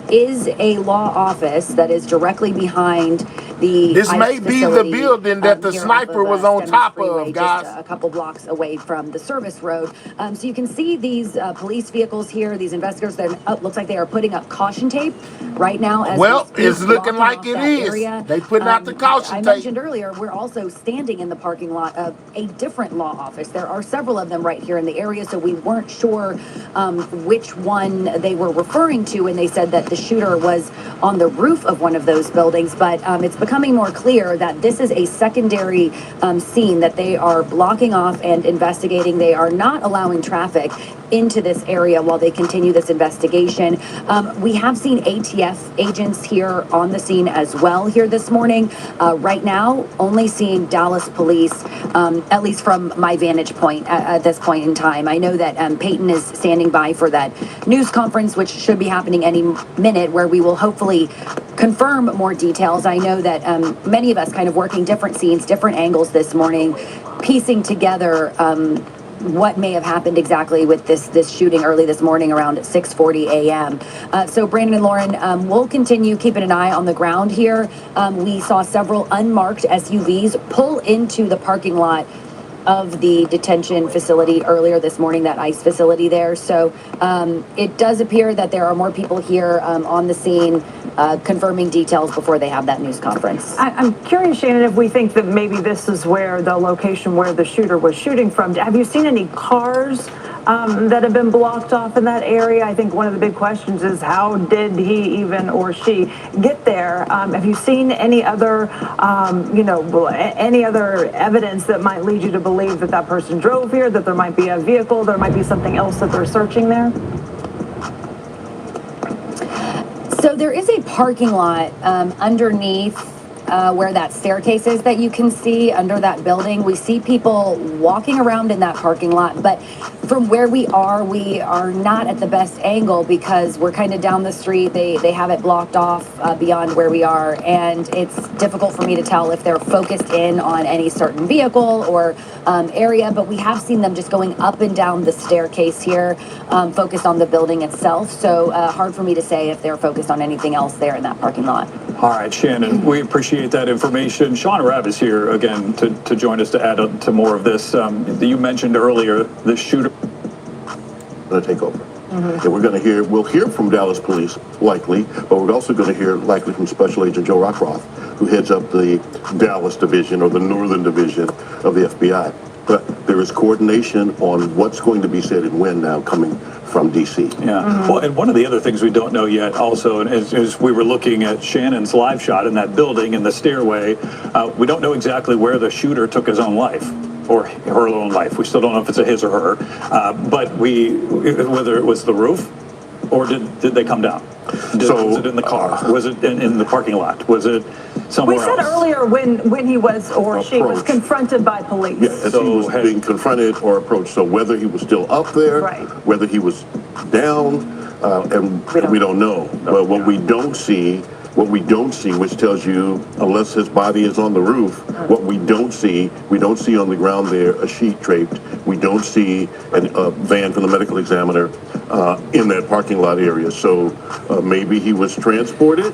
is a law office that is directly behind the This may be the building that the sniper was on top of, guys. Just a couple blocks away from the service road. So you can see these police vehicles here, these investigators that looks like they are putting up caution tape right now. As it's looking like it is. They putting out the caution tape. I mentioned earlier, we're also standing in the parking lot of a different law office. There are several of them right here in the area, so we weren't sure which one they were referring to when they said that the shooter was on the roof of one of those buildings. But it's becoming more clear that this is a secondary scene that they are blocking off and investigating. They are not allowing traffic into this area while they continue this investigation. We have seen ATF agents here on the scene as well here this morning. Right now, only seeing Dallas police, at least from my vantage point at this point in time. I know that Peyton is standing by for that news conference, which should be happening any minute, where we will hopefully confirm more details. I know that many of us kind of working different scenes, different angles this morning, piecing together what may have happened exactly with this shooting early this morning around 6:40 a.m. So Brandon and Lauren, we'll continue keeping an eye on the ground here. We saw several unmarked SUVs pull into the parking lot of the detention facility earlier this morning, that ICE facility there. So it does appear that there are more people here on the scene confirming details before they have that news conference. I'm curious, Shannon, if we think that maybe this is where the location where the shooter was shooting from. Have you seen any cars that have been blocked off in that area? I think one of the big questions is how did he even or she get there? Have you seen any other, any other evidence that might lead you to believe that that person drove here, that there might be a vehicle, there might be something else that they're searching there? So there is a parking lot underneath where that staircase is that you can see under that building. We see people walking around in that parking lot, but from where we are not at the best angle because we're kind of down the street. They have it blocked off beyond where we are, and it's difficult for me to tell if they're focused in on any certain vehicle or area, but we have seen them just going up and down the staircase here, focused on the building itself. So hard for me to say if they're focused on anything else there in that parking lot. All right, Shannon, we appreciate that information. Sean Rabb is here again to join us to add to more of this. You mentioned earlier the shooter going to take over. And we'll hear from Dallas Police, likely, but we're also going to hear likely from Special Agent Joe Rockroth, who heads up the Dallas division or the Northern division of the FBI. But there is coordination on what's going to be said and when now coming from D.C. Yeah. Well, and one of the other things we don't know yet also is we were looking at Shannon's live shot in that building in the stairway. We don't know exactly where the shooter took his own life or her own life. We still don't know if it's a his or her. But whether it was the roof or did they come down? Was it in the car? Was it in the parking lot? Was it somewhere else? We said earlier when he was or she was confronted by police. Yeah, as he was being confronted or approached. So whether he was still up there, whether he was down, and we don't know. But what we don't see, which tells you, unless his body is on the roof, what we don't see on the ground there a sheet draped. We don't see a van from the medical examiner in that parking lot area. So maybe he was transported.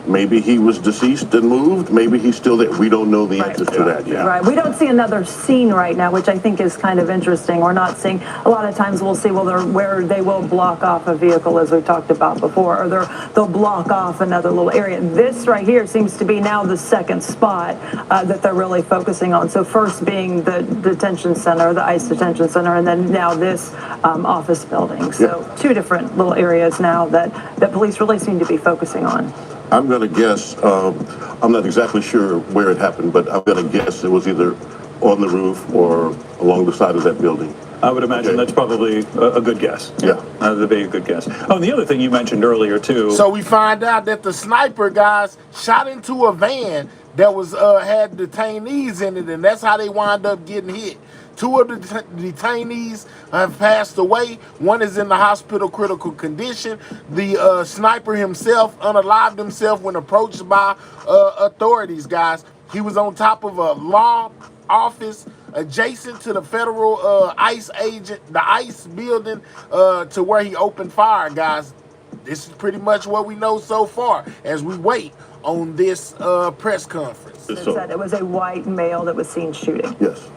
Maybe he was deceased and moved. Maybe he's still there. We don't know the answers to that yet. Right. We don't see another scene right now, which I think is kind of interesting. We're not seeing, a lot of times we'll see where they will block off a vehicle, as we talked about before, or they'll block off another little area. This right here seems to be now the second spot that they're really focusing on. So first being the detention center, the ICE detention center, and then now this office building. So two different little areas now that police really seem to be focusing on. I'm going to guess, I'm not exactly sure where it happened, but I'm going to guess it was either on the roof or along the side of that building. I would imagine that's probably a good guess. Yeah. That would be a good guess. Oh, and the other thing you mentioned earlier, too. So we find out that the sniper guys shot into a van that was had detainees in it, and that's how they wind up getting hit. Two of the detainees have passed away. One is in the hospital critical condition. The sniper himself unalived himself when approached by authorities, guys. He was on top of a law office adjacent to the federal ICE agent, the ICE building, to where he opened fire, guys. This is pretty much what we know so far as we wait on this press conference. It said it was a white male that was seen shooting. Yes.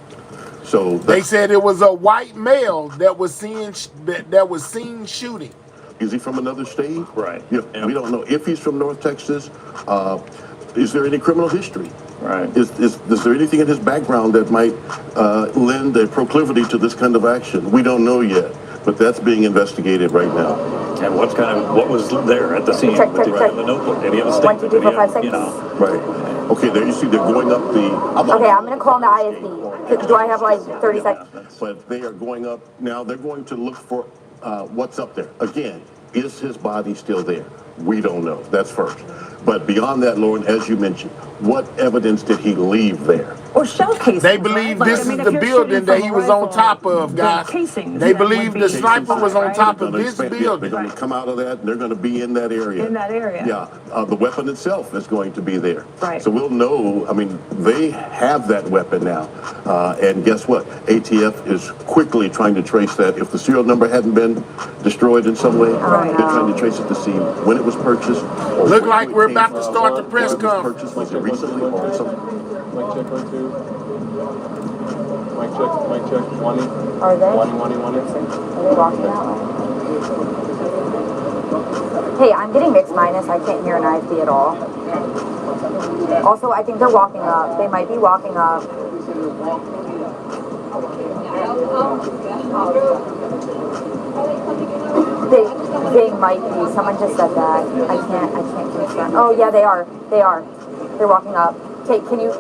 So they said it was a white male that was seen shooting. Is he from another state? Right. Yeah. We don't know if he's from North Texas. Is there any criminal history? Right. Is there anything in his background that might lend a proclivity to this kind of action? We don't know yet, but that's being investigated right now. And what was there at the scene? Check. The notebook? Maybe a statement. 1, 2, 3, 4, 5, 6. Right. Okay, there you see they're going up the... Okay, I'm going to call the ISD. Do I have like 30 seconds? But they are going up now. They're going to look for what's up there. Again, is his body still there? We don't know. That's first. But beyond that, Lauren, as you mentioned, what evidence did he leave there? Or shell casings. They believe right? this Like, I mean, is if the you're building shooting that from he a was on rifle, top of, the guys. casings They then would believe be the sniper was on right? top They're of gonna this expand, yeah, building. they're going to come out of that, and they're going to be in that area. In that area. Yeah, the weapon itself is going to be there. Right. So we'll know, I mean, they have that weapon now. And guess what? ATF is quickly trying to trace that. If the serial number hadn't been destroyed in some way, they're trying to trace it to see when it was purchased. Or Look where like it we're came about to from, start the press where it was conference. purchased. Was it recently or something? Mic check, 1, 2. Mic check, 1. Are they? 1. Are they walking out? Hey, I'm getting mixed minus. I can't hear an IFB at all. Also, I think they're walking up. They might be walking up. They might be. Someone just said that. I can't confirm. Oh yeah, they are. They're walking up. Okay, can you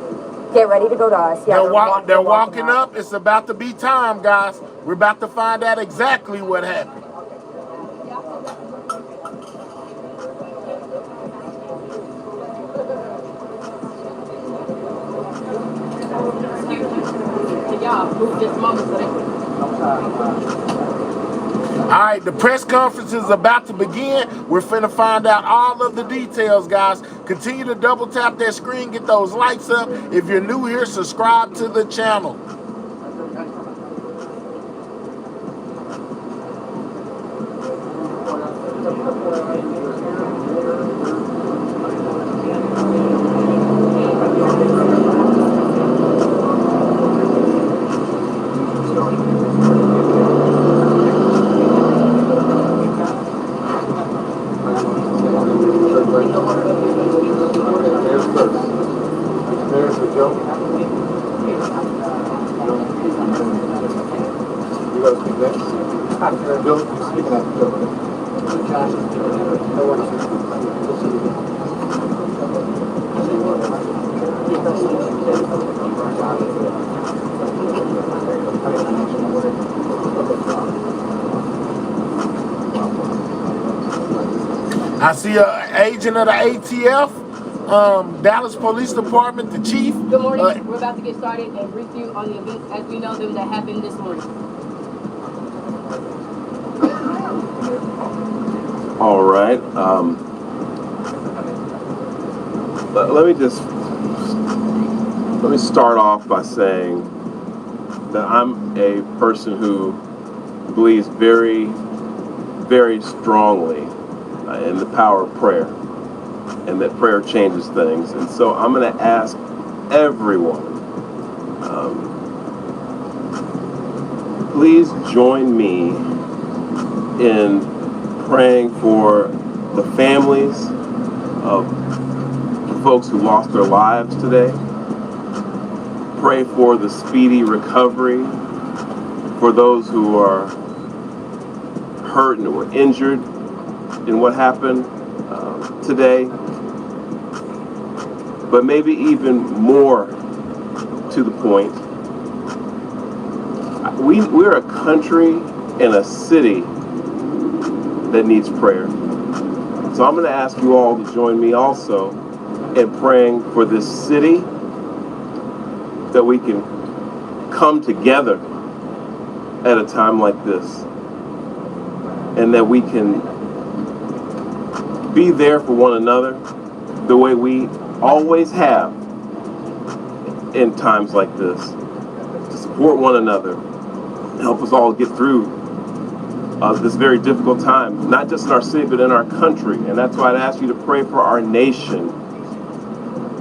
get ready to go to us? Yeah, they're walking up. It's about to be time, guys. We're about to find out exactly what happened. All right, the press conference is about to begin. We're finna find out all of the details, guys. Continue to double tap that screen, get those likes up. If you're new here, subscribe to the channel. There's the joke. You gotta speak next. Bill, you're speaking at the joke. I see an agent of the ATF, Dallas Police Department, the chief. Good morning. We're about to get started and brief you on the events as we know them that happened this morning. All right. Let me start off by saying that I'm a person who believes very, very strongly in the power of prayer, and that prayer changes things. And so I'm going to ask everyone, please join me in praying for the families of the folks who lost their lives today. Pray for the speedy recovery for those who are hurt and were injured in what happened today. But maybe even more to the point, we're a country and a city that needs prayer. So I'm going to ask you all to join me also in praying for this city, that we can come together at a time like this, and that we can be there for one another the way we always have in times like this, to support one another, help us all get through this very difficult time, not just in our city, but in our country. And that's why I'd ask you to pray for our nation.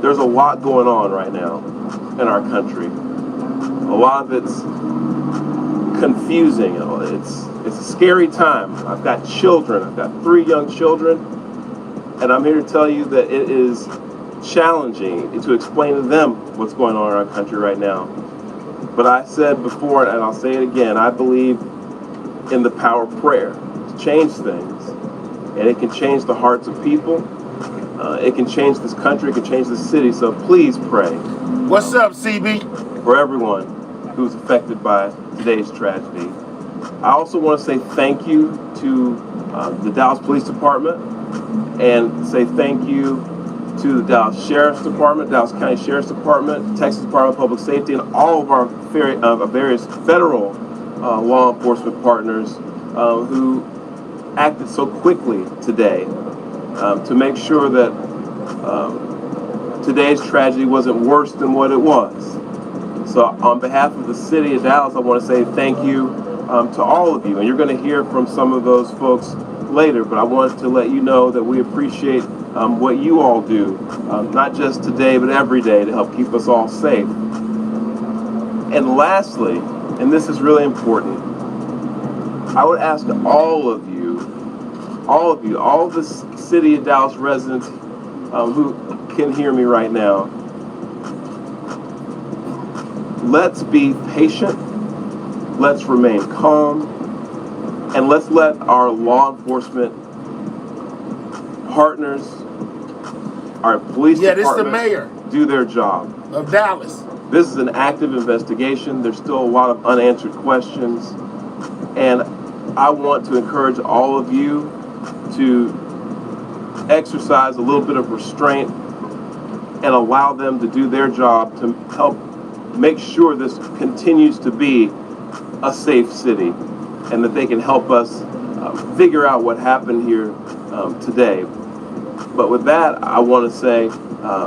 There's a lot going on right now in our country. A lot of it's confusing. It's a scary time. I've got children. I've got 3 young children, and I'm here to tell you that it is challenging to explain to them what's going on in our country right now. But I said before, and I'll say it again, I believe in the power of prayer to change things, and it can change the hearts of people. It can change this country. It can change this city. So please pray. What's up, CB? For everyone who's affected by today's tragedy. I also want to say thank you to the Dallas Police Department, and say thank you to the Dallas Sheriff's Department, Dallas County Sheriff's Department, Texas Department of Public Safety, and all of our various federal law enforcement partners who acted so quickly today to make sure that today's tragedy wasn't worse than what it was. So on behalf of the city of Dallas, I want to say thank you to all of you. And you're going to hear from some of those folks later, but I wanted to let you know that we appreciate what you all do, not just today, but every day to help keep us all safe. And lastly, and this is really important, I would ask all of the city of Dallas residents who can hear me right now, let's be patient, let's remain calm, and let's let our law enforcement partners, our police department, do their job. Of Dallas. This is an active investigation. There's still a lot of unanswered questions. And I want to encourage all of you to exercise a little bit of restraint and allow them to do their job to help make sure this continues to be a safe city and that they can help us figure out what happened here today. But with that, I want to say,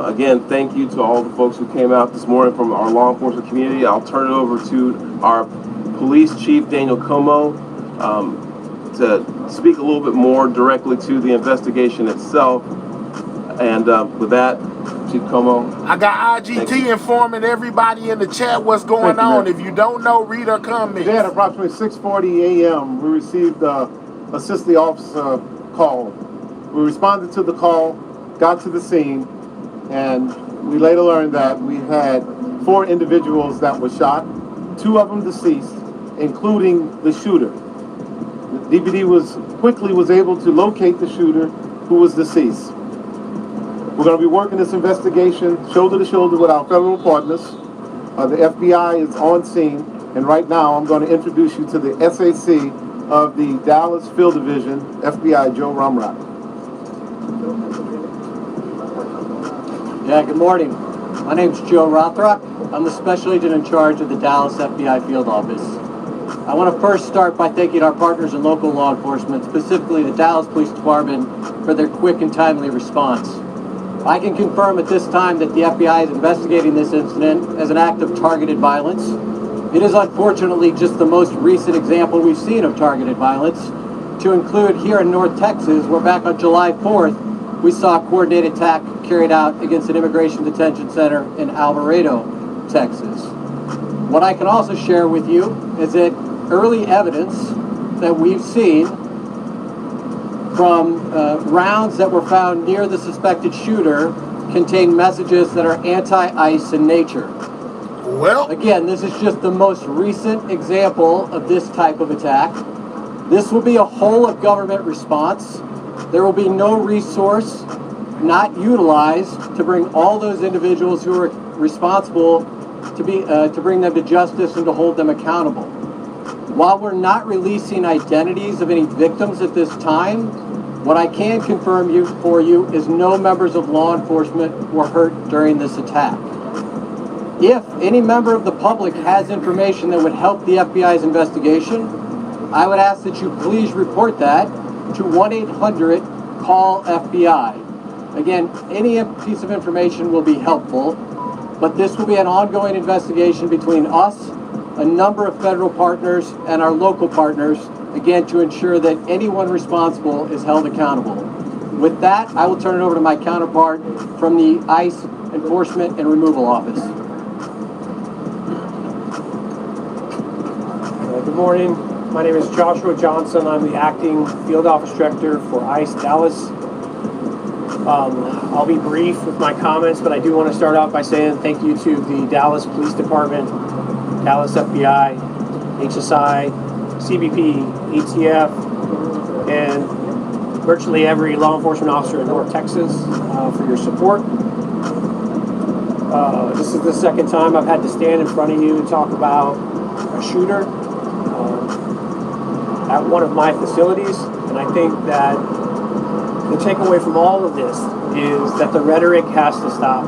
again, thank you to all the folks who came out this morning from our law enforcement community. I'll turn it over to our police chief, Daniel Como, to speak a little bit more directly to the investigation itself. And with that, Chief Como. I got IGT informing everybody in the chat what's going on. If you don't know, read our comments. Today at approximately 6:40 a.m., we received assist the officer call. We responded to the call, got to the scene, and we later learned that we had 4 individuals that were shot, 2 of them deceased, including the shooter. The DVD was able to locate the shooter who was deceased. We're going to be working this investigation shoulder to shoulder with our federal partners. The FBI is on scene, and right now I'm going to introduce you to the SAC of the Dallas Field Division, FBI Joe Rumrock. Yeah, good morning. My name's Joe Rothrock. I'm the special agent in charge of the Dallas FBI Field Office. I want to first start by thanking our partners in local law enforcement, specifically the Dallas Police Department, for their quick and timely response. I can confirm at this time that the FBI is investigating this incident as an act of targeted violence. It is unfortunately just the most recent example we've seen of targeted violence, to include here in North Texas, where back on July 4th, we saw a coordinated attack carried out against an immigration detention center in Alvarado, Texas. What I can also share with you is that early evidence that we've seen from rounds that were found near the suspected shooter contain messages that are anti-ICE in nature. Well, again, this is just the most recent example of this type of attack. This will be a whole of government response. There will be no resource not utilized to bring all those individuals who are responsible to bring them to justice and to hold them accountable. While we're not releasing identities of any victims at this time, what I can confirm for you is no members of law enforcement were hurt during this attack. If any member of the public has information that would help the FBI's investigation, I would ask that you please report that to 1-800-CALL-FBI. Again, any piece of information will be helpful, but this will be an ongoing investigation between us, a number of federal partners, and our local partners, again, to ensure that anyone responsible is held accountable. With that, I will turn it over to my counterpart from the ICE Enforcement and Removal Office. Good morning. My name is Joshua Johnson. I'm the acting field office director for ICE Dallas. I'll be brief with my comments, but I do want to start off by saying thank you to the Dallas Police Department, Dallas FBI, HSI, CBP, ATF, and virtually every law enforcement officer in North Texas for your support. This is the second time I've had to stand in front of you and talk about a shooter at one of my facilities, and I think that the takeaway from all of this is that the rhetoric has to stop.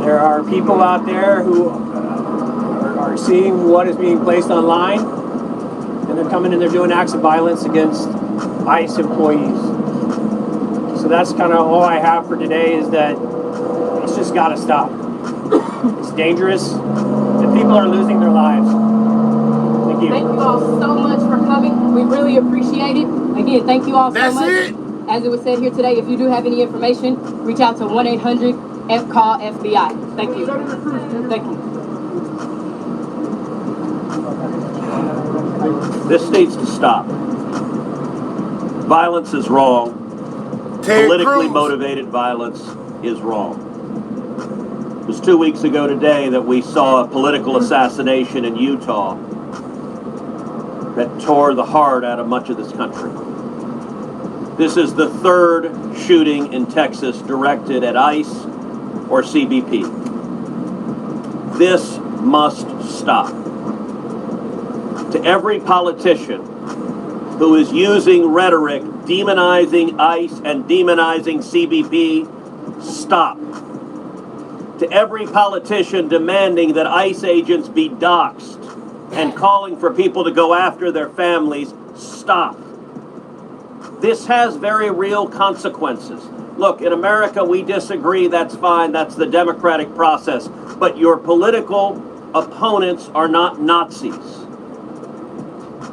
There are people out there who are seeing what is being placed online, and they're coming and they're doing acts of violence against ICE employees. So that's kind of all I have for today, is that it's just got to stop. It's dangerous, and people are losing their lives. Thank you. Thank you all so much for coming. We really appreciate it. Again, thank you all so much. As it was said here today, if you do have any information, reach out to 1-800-CALL-FBI. Thank you. Thank you. This needs to stop. Violence is wrong. Politically motivated violence is wrong. It was 2 weeks ago today that we saw a political assassination in Utah that tore the heart out of much of this country. This is the third shooting in Texas directed at ICE or CBP. This must stop. To every politician who is using rhetoric demonizing ICE and demonizing CBP, stop. To every politician demanding that ICE agents be doxxed and calling for people to go after their families, stop. This has very real consequences. Look, in America, we disagree, that's fine, that's the democratic process, but your political opponents are not Nazis.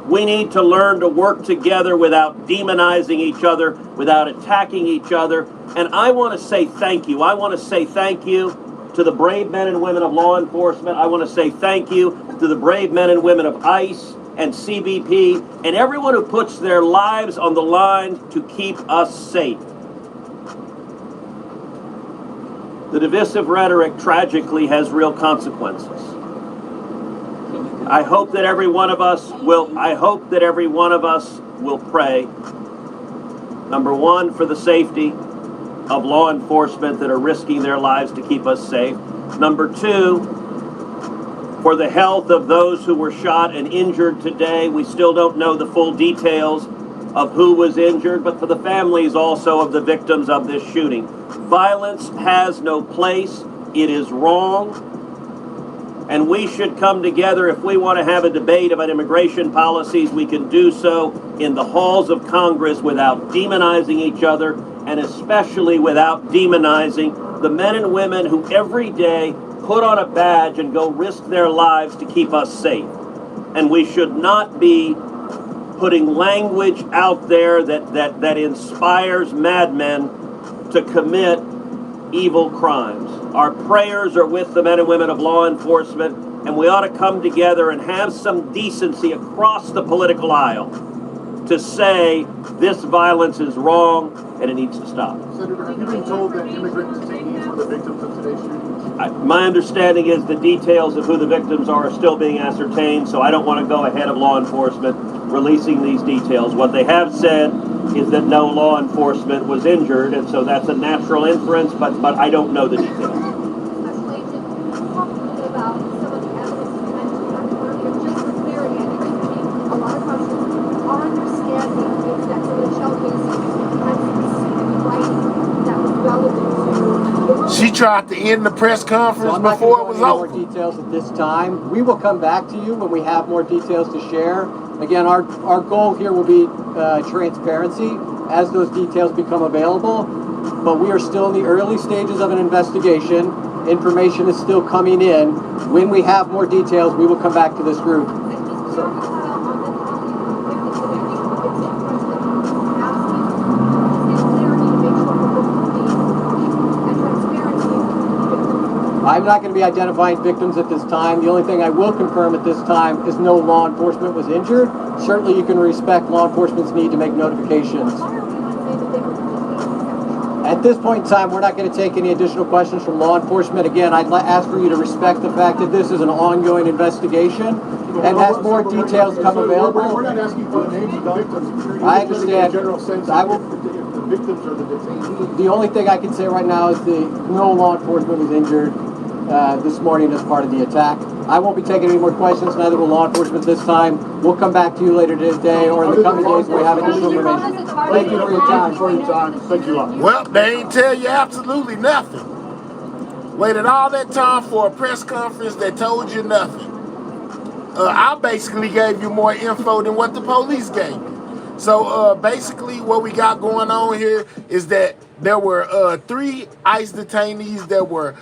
We need to learn to work together without demonizing each other, without attacking each other. And I want to say thank you. I want to say thank you to the brave men and women of law enforcement. I want to say thank you to the brave men and women of ICE and CBP and everyone who puts their lives on the line to keep us safe. The divisive rhetoric tragically has real consequences. I hope that every one of us will pray, number one, for the safety of law enforcement that are risking their lives to keep us safe. Number two, for the health of those who were shot and injured today. We still don't know the full details of who was injured, but for the families also of the victims of this shooting. Violence has no place. It is wrong. And we should come together. If we want to have a debate about immigration policies, we can do so in the halls of Congress without demonizing each other, and especially without demonizing the men and women who every day put on a badge and go risk their lives to keep us safe. And we should not be putting language out there that inspires madmen to commit evil crimes. Our prayers are with the men and women of law enforcement, and we ought to come together and have some decency across the political aisle to say this violence is wrong and it needs to stop. Senator, have you been told that immigrant detainees were the victims of today's shooting? My understanding is the details of who the victims are still being ascertained, so I don't want to go ahead of law enforcement releasing these details. What they have said is that no law enforcement was injured, and so that's a natural inference, but I don't know the details. She tried to end the press conference before it was over. More details at this time. We will come back to you when we have more details to share. Again, our goal here will be transparency as those details become available, but we are still in the early stages of an investigation. Information is still coming in. When we have more details, we will come back to this group. I'm not going to be identifying victims at this time. The only thing I will confirm at this time is no law enforcement was injured. Certainly you can respect law enforcement's need to make notifications. At this point in time, we're not going to take any additional questions from law enforcement. Again, I'd ask for you to respect the fact that this is an ongoing investigation. And as more details come available, we're not asking for the names of the victims. I understand. General sense I will. The victims are the detainees. The only thing I can say right now is no law enforcement was injured this morning as part of the attack. I won't be taking any more questions, neither will law enforcement this time. We'll come back to you later today or in the coming days when we have additional information. Thank you for your time. Thank you. Well, they ain't tell you absolutely nothing. Waited all that time for a press conference that told you nothing. I basically gave you more info than what the police gave you. So basically what we got going on here is that there were 3 ICE detainees that were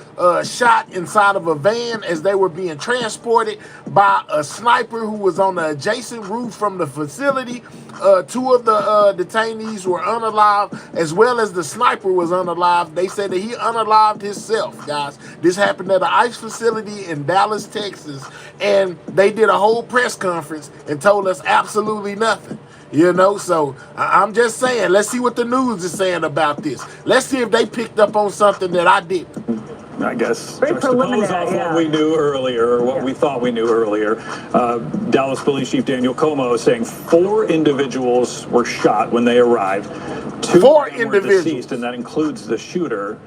shot inside of a van as they were being transported by a sniper who was on the adjacent roof from the facility. 2 of the detainees were unalived, as well as the sniper was unalived. They said that he unalived himself, guys. This happened at an ICE facility in Dallas, Texas, and they did a whole press conference and told us absolutely nothing. You know, so I'm just saying, let's see what the news is saying about this. Let's see if they picked up on something that I didn't. I guess Very preliminary, off what we knew earlier, or what we thought we knew earlier. Dallas Police Chief Daniel Como saying 4 individuals were shot when they arrived. 2 4 of them individuals. were deceased, and that includes the shooter.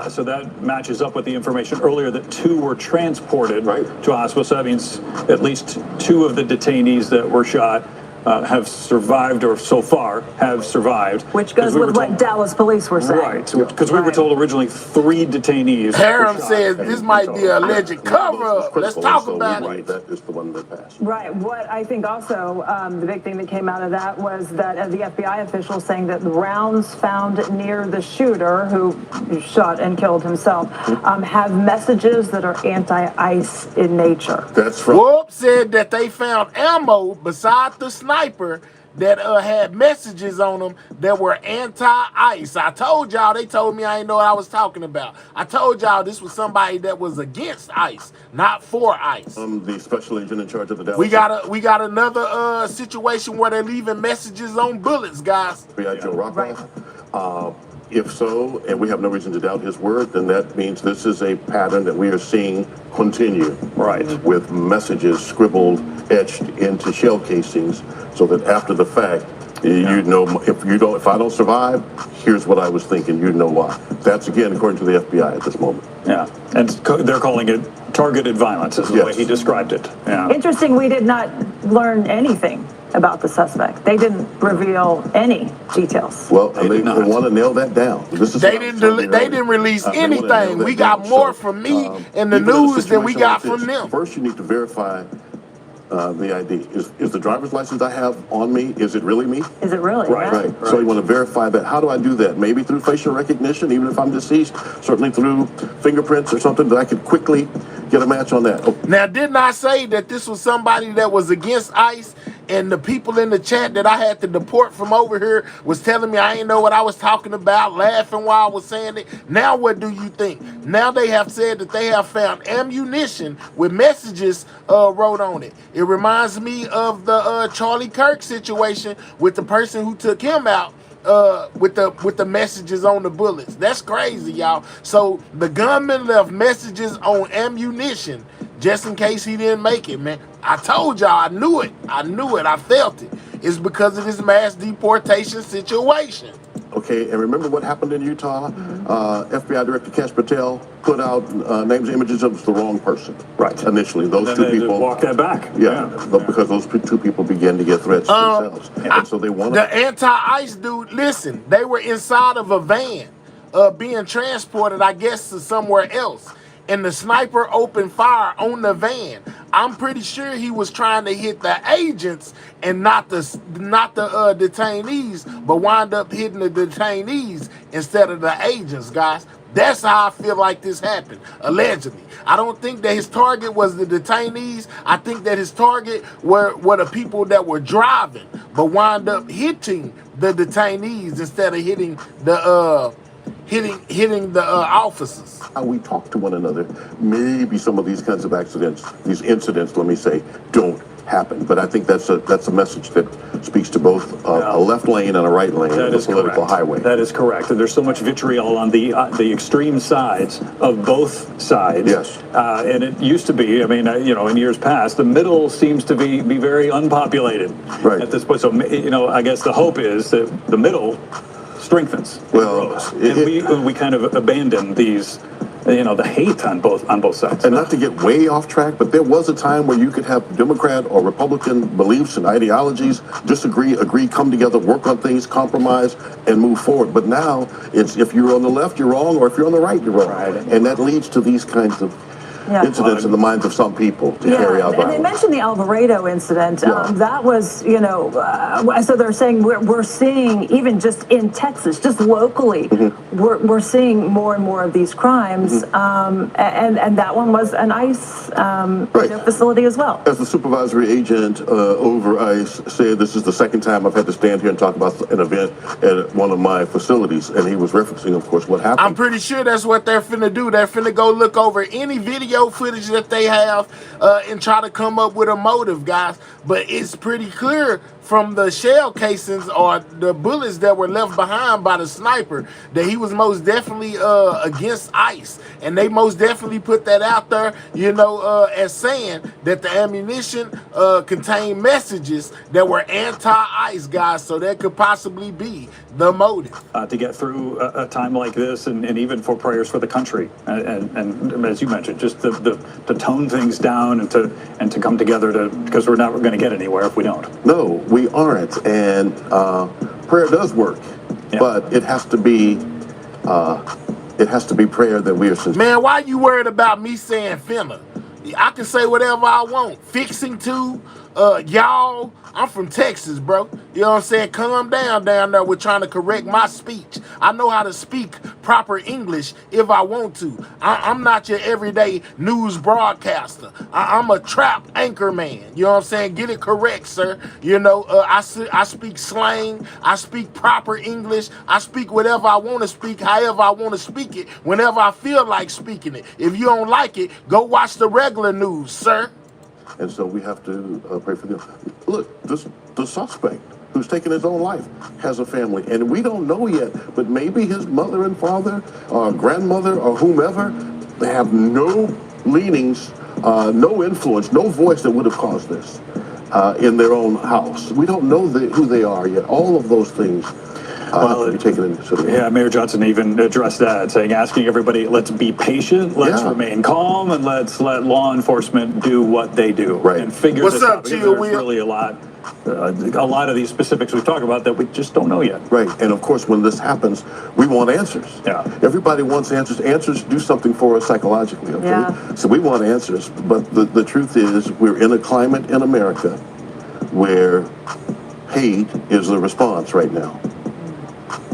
So that matches up with the information earlier that 2 were transported to a hospital. So that means at least 2 of the detainees that were shot have survived, or so far have survived. Which goes with what Dallas police were saying. Right, because we were told originally 3 detainees. Harum says this might be a alleged cover-up. Let's talk about it. That is the one that passed. Right. What I think also the big thing that came out of that was that the FBI officials saying that the rounds found near the shooter who shot and killed himself have messages that are anti-ICE in nature. That's from. Whoop said that they found ammo beside the sniper that had messages on them that were anti-ICE. I told y'all, they told me I didn't know what I was talking about. I told y'all this was somebody that was against ICE, not for ICE. The special agent in charge of the Dallas. We got another situation where they're leaving messages on bullets, guys. FBI Joe Rockwell. If so, and we have no reason to doubt his word, then that means this is a pattern that we are seeing continue. Right. With messages scribbled, etched into shell casings, so that after the fact, you know, if I don't survive, here's what I was thinking. You know why. That's again according to the FBI at this moment. Yeah, and they're calling it targeted violence, is the way he described it. Yeah. Interesting, we did not learn anything about the suspect. They didn't reveal any details. Well, they want to nail that down. They didn't release anything. We got more from me in the news than we got from them. First, you need to verify the ID. Is the driver's license I have on me, is it really me? Is it really? Right. So you want to verify that. How do I do that? Maybe through facial recognition, even if I'm deceased. Certainly through fingerprints or something that I could quickly get a match on that. Oh. Now, didn't I say that this was somebody that was against ICE? And the people in the chat that I had to deport from over here was telling me I ain't know what I was talking about, laughing while I was saying it. Now what do you think? Now they have said that they have found ammunition with messages wrote on it. It reminds me of the Charlie Kirk situation with the person who took him out. With the messages on the bullets. That's crazy, y'all. So the gunman left messages on ammunition just in case he didn't make it, man. I told y'all, I knew it. I felt it. It's because of this mass deportation situation. Okay, and remember what happened in Utah? FBI Director Cash Patel put out names and images of the wrong person. Right. Initially, those 2 people walk that back. Yeah, because those 2 people began to get threats themselves, and so they wanted. The anti-ICE dude, listen, they were inside of a van, being transported, I guess, to somewhere else. And the sniper opened fire on the van. I'm pretty sure he was trying to hit the agents and not the detainees, but wound up hitting the detainees instead of the agents, guys. That's how I feel like this happened, allegedly. I don't think that his target was the detainees. I think that his target were the people that were driving, but wound up hitting the detainees instead of hitting the officers. How we talk to one another, maybe some of these kinds of accidents, these incidents, let me say, don't happen. But I think that's a message that speaks to both a left lane and a right lane of the political highway. That is correct. And there's so much vitriol on the extreme sides of both sides. Yes. And it used to be, I mean, in years past, the middle seems to be very unpopulated at this point. So, I guess the hope is that the middle strengthens. Well, and we kind of abandon these the hate on both sides. And not to get way off track, but there was a time where you could have Democrat or Republican beliefs and ideologies, disagree, agree, come together, work on things, compromise, and move forward. But now it's if you're on the left, you're wrong, or if you're on the right, you're wrong. Right. And that leads to these kinds of incidents in the minds of some people to carry out violence. And they mentioned the Alvarado incident. That was, so they're saying we're seeing, even just in Texas, just locally, we're seeing more and more of these crimes. And that one was an ICE facility as well. As the supervisory agent over ICE said, this is the second time I've had to stand here and talk about an event at one of my facilities. And he was referencing, of course, what happened. I'm pretty sure that's what they're finna do. They're finna go look over any video footage that they have and try to come up with a motive, guys. But it's pretty clear from the shell casings or the bullets that were left behind by the sniper that he was most definitely against ICE. And they most definitely put that out there, as saying that the ammunition contained messages that were anti-ICE, guys. So that could possibly be the motive. To get through a time like this, and even for prayers for the country, and as you mentioned, just to tone things down and to come together because we're not going to get anywhere if we don't. No, we aren't, and prayer does work, but it has to be prayer that we are sincere. Man, why you worried about me saying finna? I can say whatever I want. Fixing to, y'all. I'm from Texas, bro. You know what I'm saying? Calm down there. We're trying to correct my speech. I know how to speak proper English if I want to. I'm not your everyday news broadcaster. I'm a trap anchor man. You know what I'm saying? Get it correct, sir. I speak slang. I speak proper English. I speak whatever I want to speak, however I want to speak it, whenever I feel like speaking it. If you don't like it, go watch the regular news, sir. And so we have to pray for them. Look, the suspect who's taken his own life has a family, and we don't know yet, but maybe his mother and father or grandmother or whomever, they have no leanings, no influence, no voice that would have caused this in their own house. We don't know who they are yet. All of those things have to be taken into consideration. Yeah, Mayor Johnson even addressed that, asking everybody, let's be patient, let's remain calm, and let's let law enforcement do what they do and figure this out. Because there's really a lot of these specifics we talk about that we just don't know yet. Right, and of course, when this happens, we want answers. Yeah, everybody wants answers. Answers do something for us psychologically. Okay, so we want answers. But the truth is, we're in a climate in America where hate is the response right now.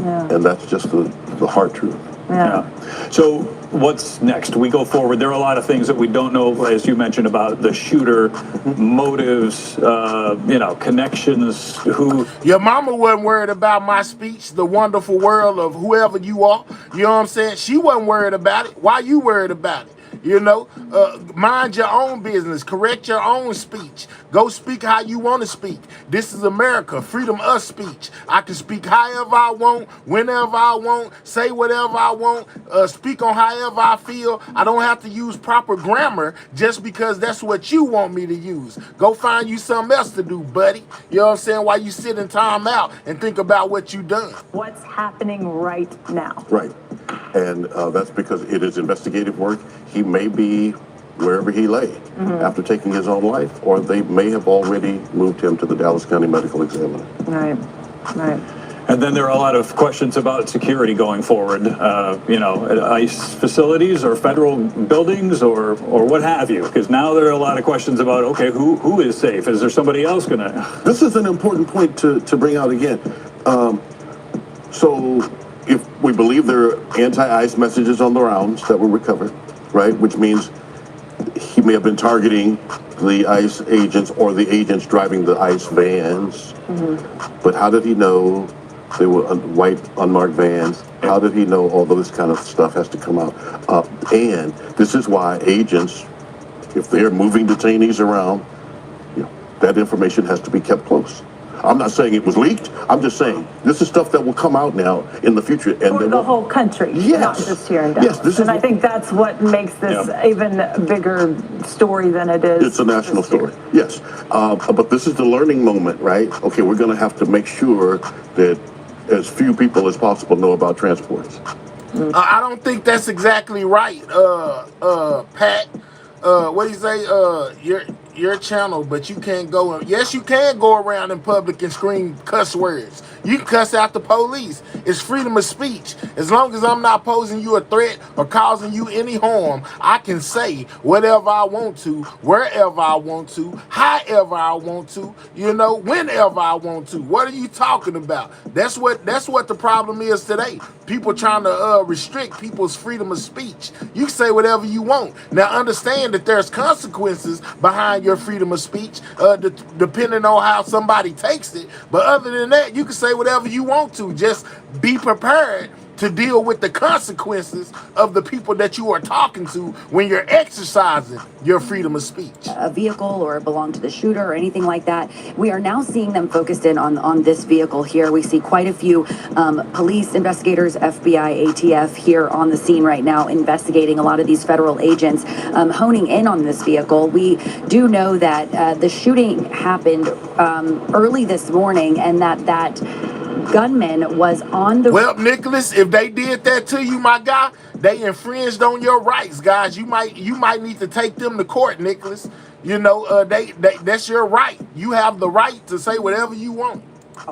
And that's just the hard truth. So what's next? We go forward. There are a lot of things that we don't know, as you mentioned, about the shooter, motives, connections, who... Your mama wasn't worried about my speech, the wonderful world of whoever you are. You know what I'm saying? She wasn't worried about it. Why you worried about it? Mind your own business. Correct your own speech. Go speak how you want to speak. This is America. Freedom of speech. I can speak however I want, whenever I want, say whatever I want, speak on however I feel. I don't have to use proper grammar just because that's what you want me to use. Go find you something else to do, buddy. You know what I'm saying? While you sit in time out and think about what you done. What's happening right now? Right. And that's because it is investigative work. He may be wherever he lay after taking his own life, or they may have already moved him to the Dallas County Medical Examiner. Right. And then there are a lot of questions about security going forward, at ICE facilities or federal buildings or what have you, because now there are a lot of questions about, okay, who is safe? Is there somebody else going to... This is an important point to bring out again. So if we believe there are anti-ICE messages on the rounds that were recovered, right, which means he may have been targeting the ICE agents or the agents driving the ICE vans. But how did he know they were white unmarked vans? How did he know all of this kind of stuff has to come out? And this is why agents, if they're moving detainees around, that information has to be kept close. I'm not saying it was leaked. I'm just saying this is stuff that will come out now in the future. And for the whole country, not just here in Dallas. Yes, I think that's what makes this even a bigger story than it is. It's a national story, yes. But this is the learning moment, right? Okay, we're going to have to make sure that as few people as possible know about transports. I don't think that's exactly right, Pat. What do you say? Your channel, but you can't go. Yes, you can go around in public and scream cuss words. You can cuss out the police. It's freedom of speech. As long as I'm not posing you a threat or causing you any harm, I can say whatever I want to, wherever I want to, however I want to, whenever I want to. What are you talking about? That's what the problem is today. People trying to restrict people's freedom of speech. You can say whatever you want. Now understand that there's consequences behind your freedom of speech, depending on how somebody takes it. But other than that, you can say whatever you want to. Just be prepared to deal with the consequences of the people that you are talking to when you're exercising your freedom of speech. A vehicle or belong to the shooter or anything like that. We are now seeing them focused in on this vehicle here. We see quite a few police investigators, FBI, ATF here on the scene right now investigating a lot of these federal agents honing in on this vehicle. We do know that the shooting happened early this morning and that gunman was on the... Well, Nicholas, if they did that to you, my guy, they infringed on your rights, guys. You might need to take them to court, Nicholas. That's your right. You have the right to say whatever you want.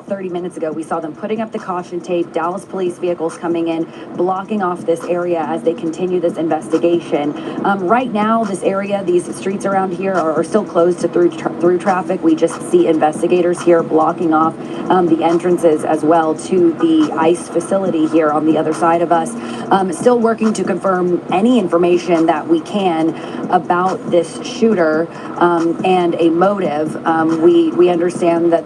30 minutes ago, we saw them putting up the caution tape, Dallas police vehicles coming in, blocking off this area as they continue this investigation. Right now, this area, these streets around here are still closed to through traffic. We just see investigators here blocking off the entrances as well to the ICE facility here on the other side of us. Still working to confirm any information that we can about this shooter and a motive. We understand that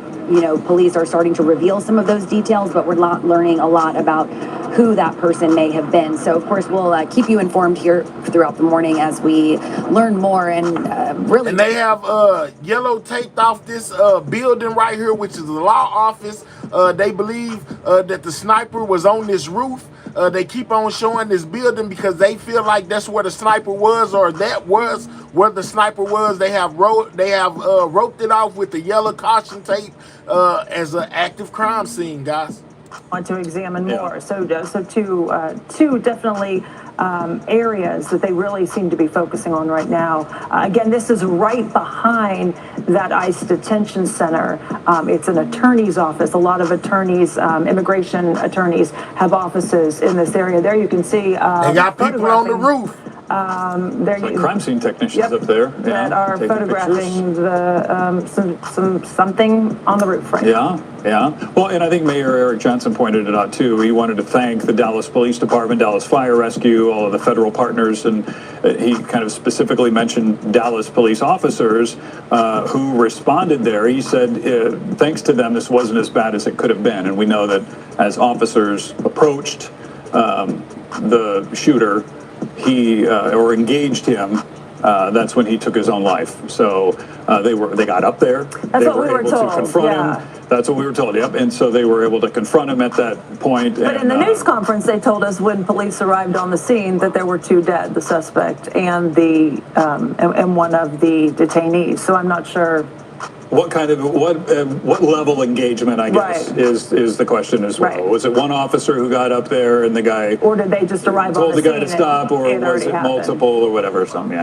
police are starting to reveal some of those details, but we're not learning a lot about who that person may have been. So, of course, we'll keep you informed here throughout the morning as we learn more and really... And they have yellow taped off this building right here, which is the law office. They believe that the sniper was on this roof. They keep on showing this building because they feel like that's where the sniper was, or that was where the sniper was. They have roped it off with the yellow caution tape as an active crime scene, guys. Want to examine more. So two definitely areas that they really seem to be focusing on right now. Again, this is right behind that ICE detention center. It's an attorney's office. A lot of attorneys, immigration attorneys, have offices in this area. There you can see. They got people on the roof. Like crime scene technicians up there that are photographing the something on the roof right now. Yeah. Well, and I think Mayor Eric Johnson pointed it out too. He wanted to thank the Dallas Police Department, Dallas Fire Rescue, all of the federal partners, and he kind of specifically mentioned Dallas police officers who responded there. He said, thanks to them, this wasn't as bad as it could have been. And we know that as officers approached the shooter, or engaged him, that's when he took his own life. So they got up there. That's what we were told. To confront him. That's what we were told. Yep. And so they were able to confront him at that point. But in the news conference, they told us when police arrived on the scene that there were two dead, the suspect and and one of the detainees. So I'm not sure. What kind of what level engagement, I guess, is the question as well. Right. Was it one officer who got up there and the guy, or did they just arrive told on the guy to stop, or was it multiple or whatever? Something,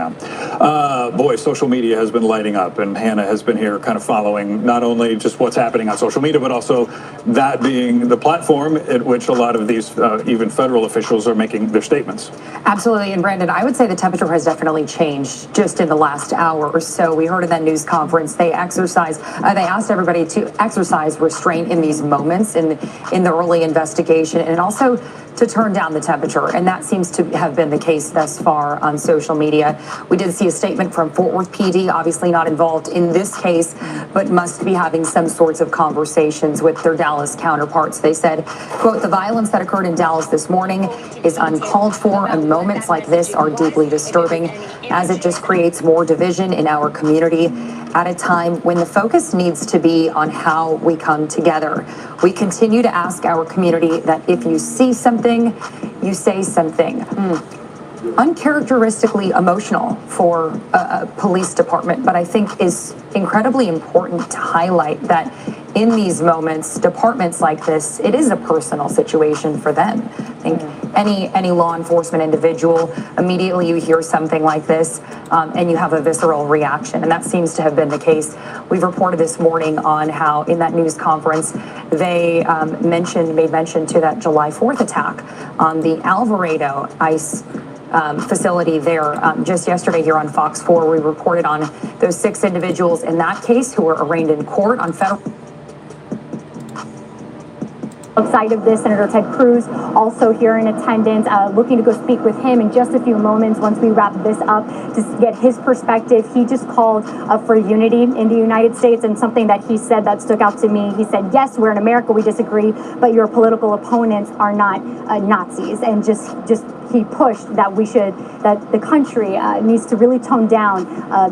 boy, social media has been lighting up, and Hannah has been here, kind of following not only just what's happening on social media, but also that being the platform at which a lot of these even federal officials are making their statements. Absolutely, and Brandon, I would say the temperature has definitely changed just in the last hour or so. We heard in that news conference they asked everybody to exercise restraint in these moments in the early investigation, and also to turn down the temperature, and that seems to have been the case thus far on social media. We did see a statement from Fort Worth PD, obviously not involved in this case, but must be having some sorts of conversations with their Dallas counterparts. They said, quote, "The violence that occurred in Dallas this morning is uncalled for, and moments like this are deeply disturbing, as it just creates more division in our community at a time when the focus needs to be on how we come together. We continue to ask our community that if you see something, you say something." Uncharacteristically emotional for a police department, but I think is incredibly important to highlight that in these moments, departments like this, it is a personal situation for them. I think any law enforcement individual, immediately you hear something like this and you have a visceral reaction. And that seems to have been the case. We've reported this morning on how in that news conference, they made mention to that July 4th attack on the Alvarado ICE facility there. Just yesterday here on Fox 4, we reported on those 6 individuals in that case who were arraigned in court on federal. Outside of this, Senator Ted Cruz also here in attendance, looking to go speak with him in just a few moments once we wrap this up to get his perspective. He just called for unity in the United States, and something that he said that stuck out to me. He said, yes, we're in America, we disagree, but your political opponents are not Nazis. And just he pushed that that the country needs to really tone down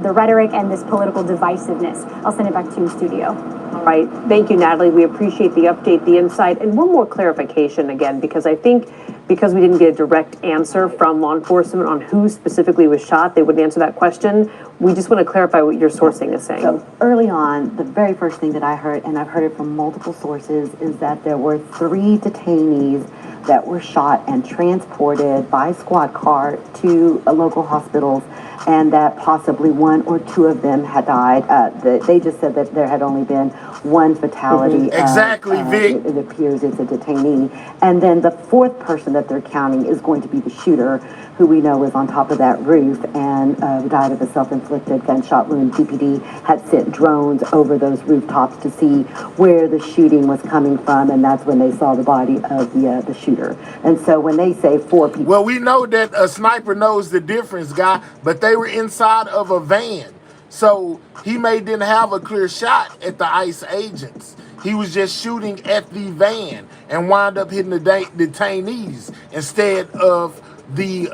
the rhetoric and this political divisiveness. I'll send it back to you, studio. All right. Thank you, Natalie. We appreciate the update, the insight, and one more clarification again, because I think because we didn't get a direct answer from law enforcement on who specifically was shot, they wouldn't answer that question. We just want to clarify what your sourcing is saying. So early on, the very first thing that I heard, and I've heard it from multiple sources, is that there were 3 detainees that were shot and transported by squad car to local hospitals, and that possibly 1 or 2 of them had died. They just said that there had only been 1 fatality. Exactly, Vic. It appears it's a detainee. And then the 4th person that they're counting is going to be the shooter, who we know was on top of that roof and died of a self-inflicted gunshot wound. DPD had sent drones over those rooftops to see where the shooting was coming from, and that's when they saw the body of the shooter. And so when they say 4 people... Well, we know that a sniper knows the difference, guy, but they were inside of a van. So he didn't have a clear shot at the ICE agents. He was just shooting at the van and wound up hitting the detainees instead of the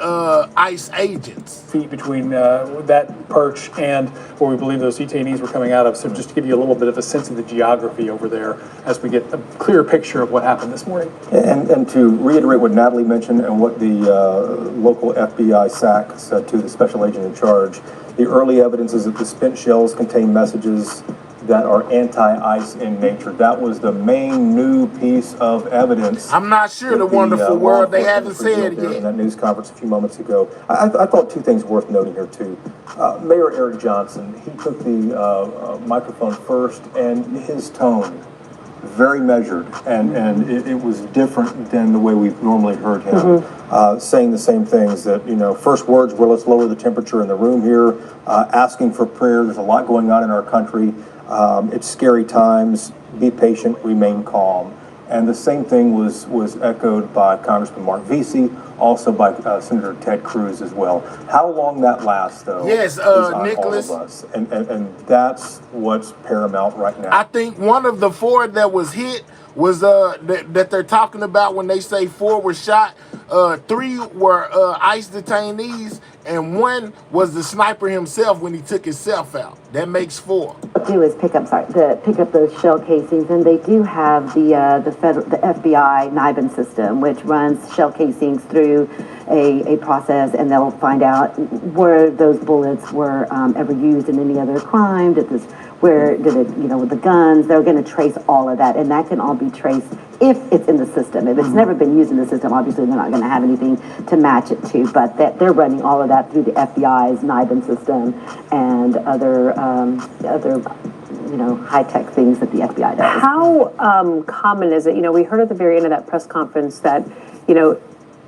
ICE agents. Feet between that perch and where we believe those detainees were coming out of. So just to give you a little bit of a sense of the geography over there as we get a clearer picture of what happened this morning. And to reiterate what Natalie mentioned and what the local FBI SAC said to the special agent in charge, the early evidence is that the spent shells contain messages that are anti-ICE in nature. That was the main new piece of evidence. I'm not sure the wonderful world they haven't said yet. In that news conference a few moments ago. I thought 2 things worth noting here too. Mayor Eric Johnson, he took the microphone first, and his tone, very measured, and it was different than the way we've normally heard him saying the same things. That, first words were, let's lower the temperature in the room here, asking for prayer. There's a lot going on in our country. It's scary times. Be patient, remain calm. And the same thing was echoed by Congressman Mark Vesey, also by Senator Ted Cruz as well. How long that lasts, though, yes, is on Nicholas. all of us. And that's what's paramount right now. I think one of the 4 that was hit was that they're talking about when they say 4 were shot. 3 were ICE detainees, and 1 was the sniper himself when he took himself out. That makes 4. Do is pick up those shell casings, and they do have the FBI NIBIN system, which runs shell casings through a process, and they'll find out where those bullets were ever used in any other crime. With the guns, they're going to trace all of that, and that can all be traced if it's in the system. If it's never been used in the system, obviously they're not going to have anything to match it to, but they're running all of that through the FBI's NIBIN system and other high-tech things that the FBI does. How common is it? We heard at the very end of that press conference that,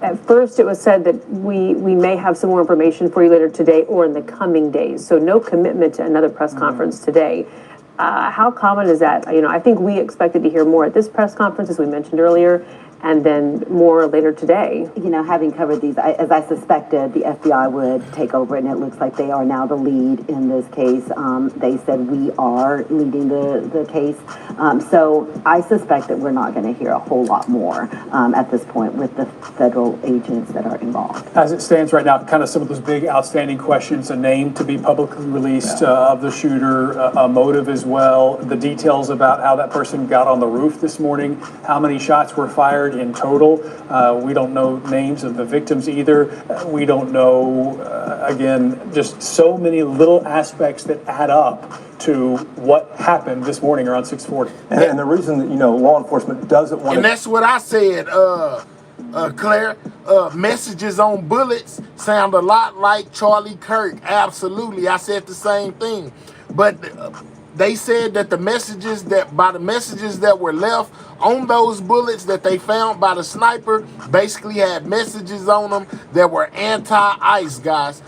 at first it was said that we may have some more information for you later today or in the coming days. So no commitment to another press conference today. How common is that? I think we expected to hear more at this press conference, as we mentioned earlier, and then more later today. Having covered these, as I suspected, the FBI would take over, and it looks like they are now the lead in this case. They said we are leading the case. So I suspect that we're not going to hear a whole lot more at this point with the federal agents that are involved. As it stands right now, kind of some of those big outstanding questions, a name to be publicly released of the shooter, a motive as well, the details about how that person got on the roof this morning, how many shots were fired in total. We don't know names of the victims either. We don't know, again, just so many little aspects that add up to what happened this morning around 6:40. And the reason that, law enforcement doesn't want to... And that's what I said, Claire. messages on bullets sound a lot like Charlie Kirk. Absolutely, I said the same thing. But they said that the messages that were left on those bullets that they found by the sniper basically had messages on them that were anti-ICE, guys,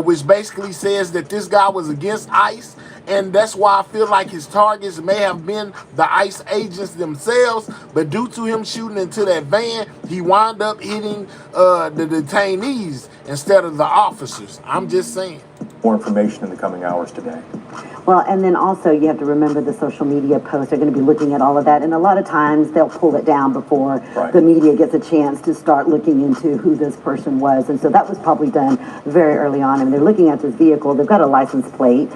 which basically says that this guy was against ICE. And that's why I feel like his targets may have been the ICE agents themselves, but due to him shooting into that van, he wound up hitting the detainees instead of the officers. I'm just saying. More information in the coming hours today. Well, and then also you have to remember the social media posts are going to be looking at all of that. And a lot of times they'll pull it down before the media gets a chance to start looking into who this person was. And so that was probably done very early on. And they're looking at this vehicle. They've got a license plate.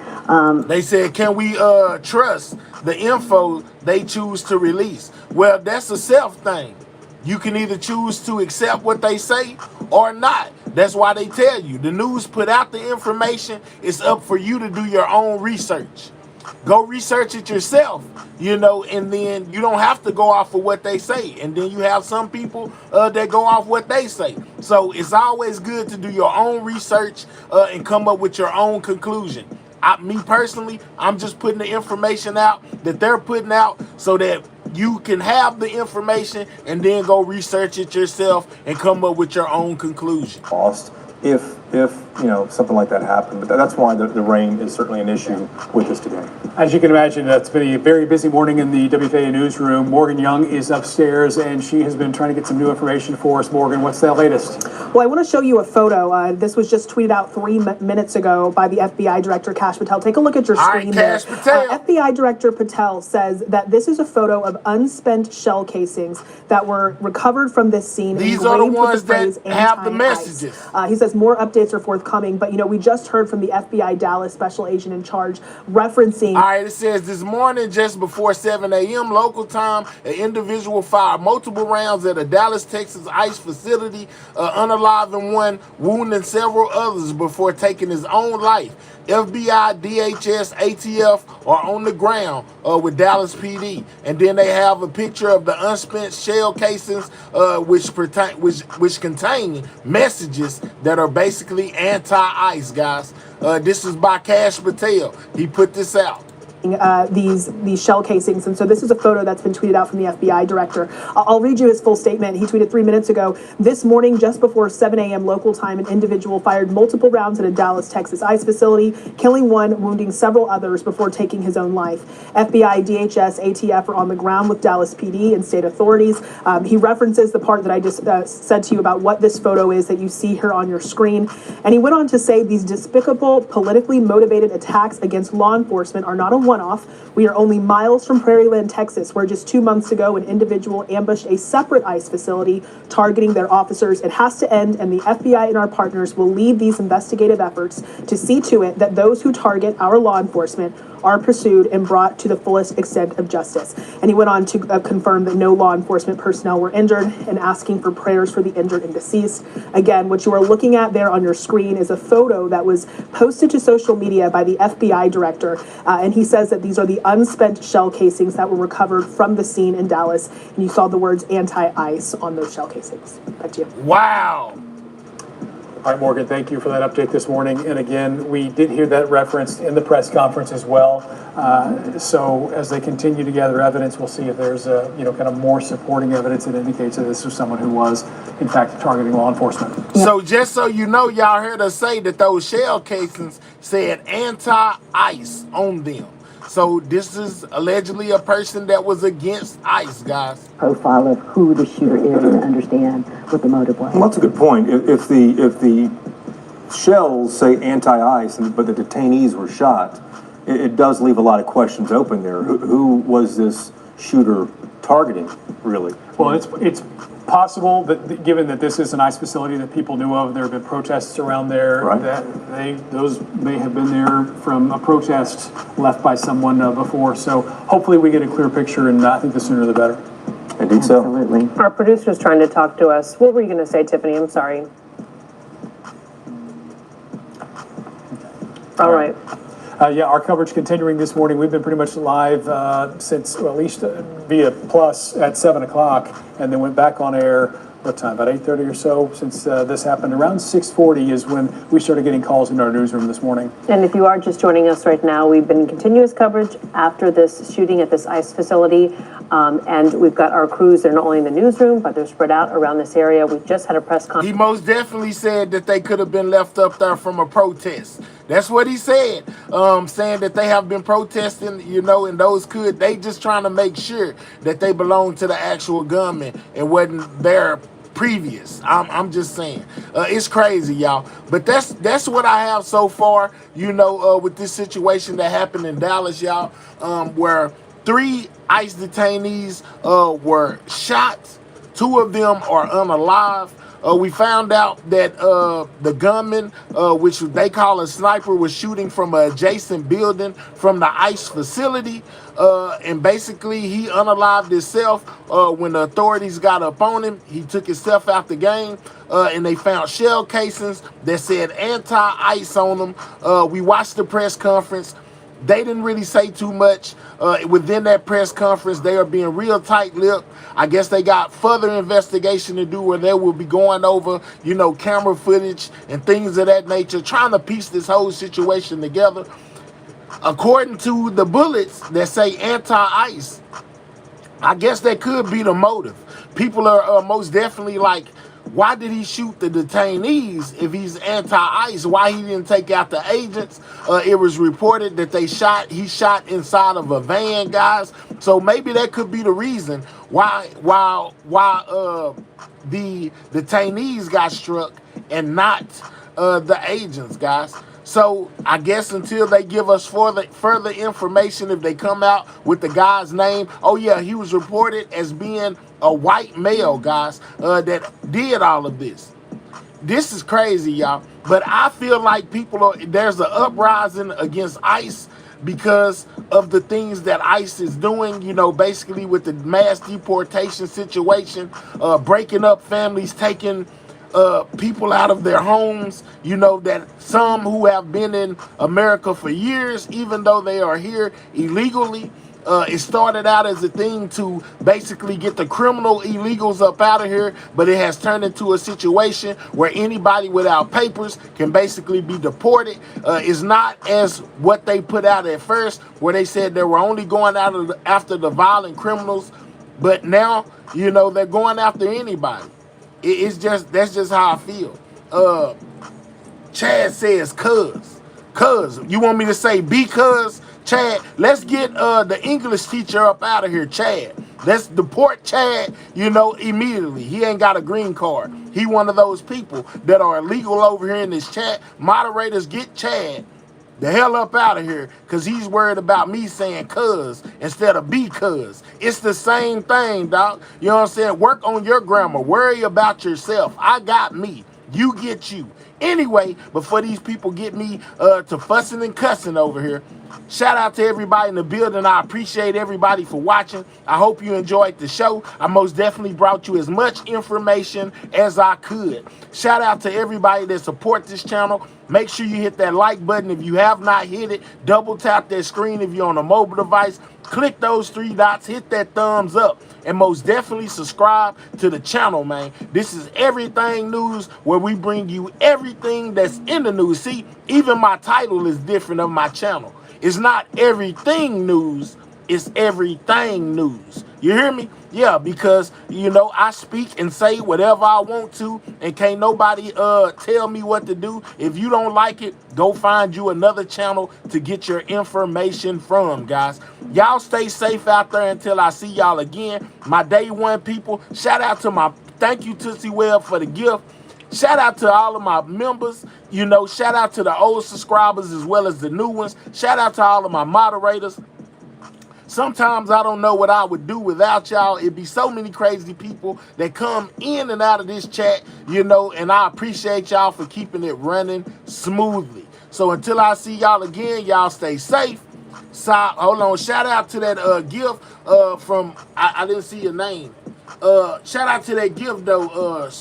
They said, can we trust the info they choose to release? Well, that's a self thing. You can either choose to accept what they say or not. That's why they tell you. The news put out the information. It's up for you to do your own research. Go research it yourself, and then you don't have to go off of what they say. And then you have some people that go off what they say. So it's always good to do your own research and come up with your own conclusion. Me personally, I'm just putting the information out that they're putting out so that you can have the information and then go research it yourself and come up with your own conclusion. Lost if something like that happened. But that's why the rain is certainly an issue with us today. As you can imagine, that's been a very busy morning in the WFAA newsroom. Morgan Young is upstairs, and she has been trying to get some new information for us. Morgan, what's the latest? Well, I want to show you a photo. This was just tweeted out 3 minutes ago by the FBI Director, Kash Patel. Take a look at your screen there. FBI Director Patel says that this is a photo of unspent shell casings that were recovered from this scene. These are the ones that have the messages. He says more updates are forthcoming, but we just heard from the FBI Dallas special agent in charge referencing. All right, it says this morning, just before 7 a.m. local time, an individual fired multiple rounds at a Dallas, Texas ICE facility, unaliving one, wounding several others before taking his own life. FBI, DHS, ATF are on the ground with Dallas PD, and then they have a picture of the unspent shell casings, which contain messages that are basically anti-ICE, guys. This is by Kash Patel. He put this out. These shell casings. And so this is a photo that's been tweeted out from the FBI director. I'll read you his full statement. He tweeted 3 minutes ago, this morning, just before 7 a.m. local time, an individual fired multiple rounds at a Dallas, Texas ICE facility, killing one, wounding several others before taking his own life. FBI, DHS, ATF are on the ground with Dallas PD and state authorities. He references the part that I just said to you about what this photo is that you see here on your screen. And he went on to say these despicable, politically motivated attacks against law enforcement are not a one-off. We are only miles from Prairieland, Texas, where just 2 months ago an individual ambushed a separate ICE facility targeting their officers. It has to end, and the FBI and our partners will lead these investigative efforts to see to it that those who target our law enforcement are pursued and brought to the fullest extent of justice. And he went on to confirm that no law enforcement personnel were injured and asking for prayers for the injured and deceased. Again, what you are looking at there on your screen is a photo that was posted to social media by the FBI director. And he says that these are the unspent shell casings that were recovered from the scene in Dallas. And you saw the words anti-ICE on those shell casings. Back to you. Wow. All right, Morgan, thank you for that update this morning. And again, we did hear that referenced in the press conference as well. So as they continue to gather evidence, we'll see if there's kind of more supporting evidence that indicates that this was someone who was, in fact, targeting law enforcement. So just so you know, y'all heard us say that those shell casings said anti-ICE on them. So this is allegedly a person that was against ICE, guys. Profile of who the shooter is to understand what the motive was. Well, that's a good point. If the shells say anti-ICE, but the detainees were shot, it does leave a lot of questions open there. Who was this shooter targeting, really? Well, it's possible that given that this is an ICE facility that people knew of, there have been protests around there, that those may have been there from a protest left by someone before. So hopefully we get a clear picture, and I think the sooner the better. Indeed so. Absolutely. Our producer's trying to talk to us. What were you going to say, Tiffany? I'm sorry. All right. Our coverage continuing this morning. We've been pretty much live since, at least via Plus at 7 o'clock, and then went back on air what time, about 8:30 or so, since this happened. Around 6:40 is when we started getting calls into our newsroom this morning. And if you are just joining us right now, we've been in continuous coverage after this shooting at this ICE facility. And we've got our crews that are not only in the newsroom, but they're spread out around this area. We just had a press conference. He most definitely said that they could have been left up there from a protest. That's what he said, saying that they have been protesting, you know, and they just trying to make sure that they belong to the actual gunman and wasn't there previous. I'm just saying, it's crazy, y'all. But that's what I have so far, you know, with this situation that happened in Dallas, y'all, where 3 ICE detainees were shot. 2 of them are unalive. We found out that the gunman, which they call a sniper, was shooting from an adjacent building from the ICE facility. And basically, he unalived himself when the authorities got up on him. He took himself out the game, and they found shell casings that said anti-ICE on them. We watched the press conference. They didn't really say too much within that press conference. They are being real tight-lipped. I guess they got further investigation to do where they will be going over, you know, camera footage and things of that nature, trying to piece this whole situation together. According to the bullets that say anti-ICE, I guess that could be the motive. People are most definitely like, why did he shoot the detainees if he's anti-ICE? Why he didn't take out the agents? It was reported that he shot inside of a van, guys. So maybe that could be the reason why the detainees got struck and not the agents, guys. So I guess until they give us further information, if they come out with the guy's name, oh yeah, he was reported as being a white male, guys, that did all of this. This is crazy, y'all. But I feel like there's an uprising against ICE because of the things that ICE is doing, you know, basically with the mass deportation situation, breaking up families, taking people out of their homes, you know, that some who have been in America for years, even though they are here illegally. It started out as a thing to basically get the criminal illegals up out of here, but it has turned into a situation where anybody without papers can basically be deported. It's not as what they put out at first, where they said they were only going after the violent criminals, but now, you know, they're going after anybody. That's just how I feel. Chad says, cuz, you want me to say because? Chad, let's get the English teacher up out of here, Chad. Let's deport Chad, you know, immediately. He ain't got a green card. He one of those people that are illegal over here in this chat. Moderators, get Chad the hell up out of here, because he's worried about me saying cuz instead of because. It's the same thing, dog. You know what I'm saying? Work on your grammar. Worry about yourself. I got me. You get you. Anyway, before these people get me to fussing and cussing over here, shout out to everybody in the building. I appreciate everybody for watching. I hope you enjoyed the show. I most definitely brought you as much information as I could. Shout out to everybody that support this channel. Make sure you hit that like button if you have not hit it. Double tap that screen if you're on a mobile device. Click those 3 dots, hit that thumbs up, and most definitely subscribe to the channel, man. This is Everything News, where we bring you everything that's in the news. See, even my title is different of my channel. It's not Everything News, it's Everything News. You hear me? Yeah, because, you know, I speak and say whatever I want to, and can't nobody tell me what to do. If you don't like it, go find you another channel to get your information from, guys. Y'all stay safe out there until I see y'all again. My day one people, shout out to thank you, Tootsie Web, for the gift. Shout out to all of my members, you know, shout out to the old subscribers as well as the new ones. Shout out to all of my moderators. Sometimes I don't know what I would do without y'all. It'd be so many crazy people that come in and out of this chat, you know, and I appreciate y'all for keeping it running smoothly. So until I see y'all again, y'all stay safe. So, hold on, shout out to that gift from, I didn't see your name. Shout out to that gift though,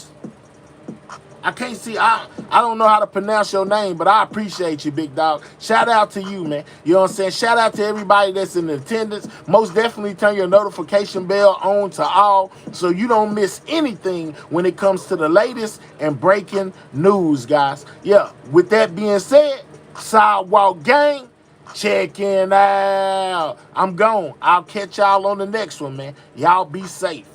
I can't see. I don't know how to pronounce your name, but I appreciate you, big dog. Shout out to you, man. You know what I'm saying? Shout out to everybody that's in attendance. Most definitely turn your notification bell on to all so you don't miss anything when it comes to the latest and breaking news, guys. Yeah, with that being said, Sidewalk Gang, checking out. I'm gone. I'll catch y'all on the next one, man. Y'all be safe.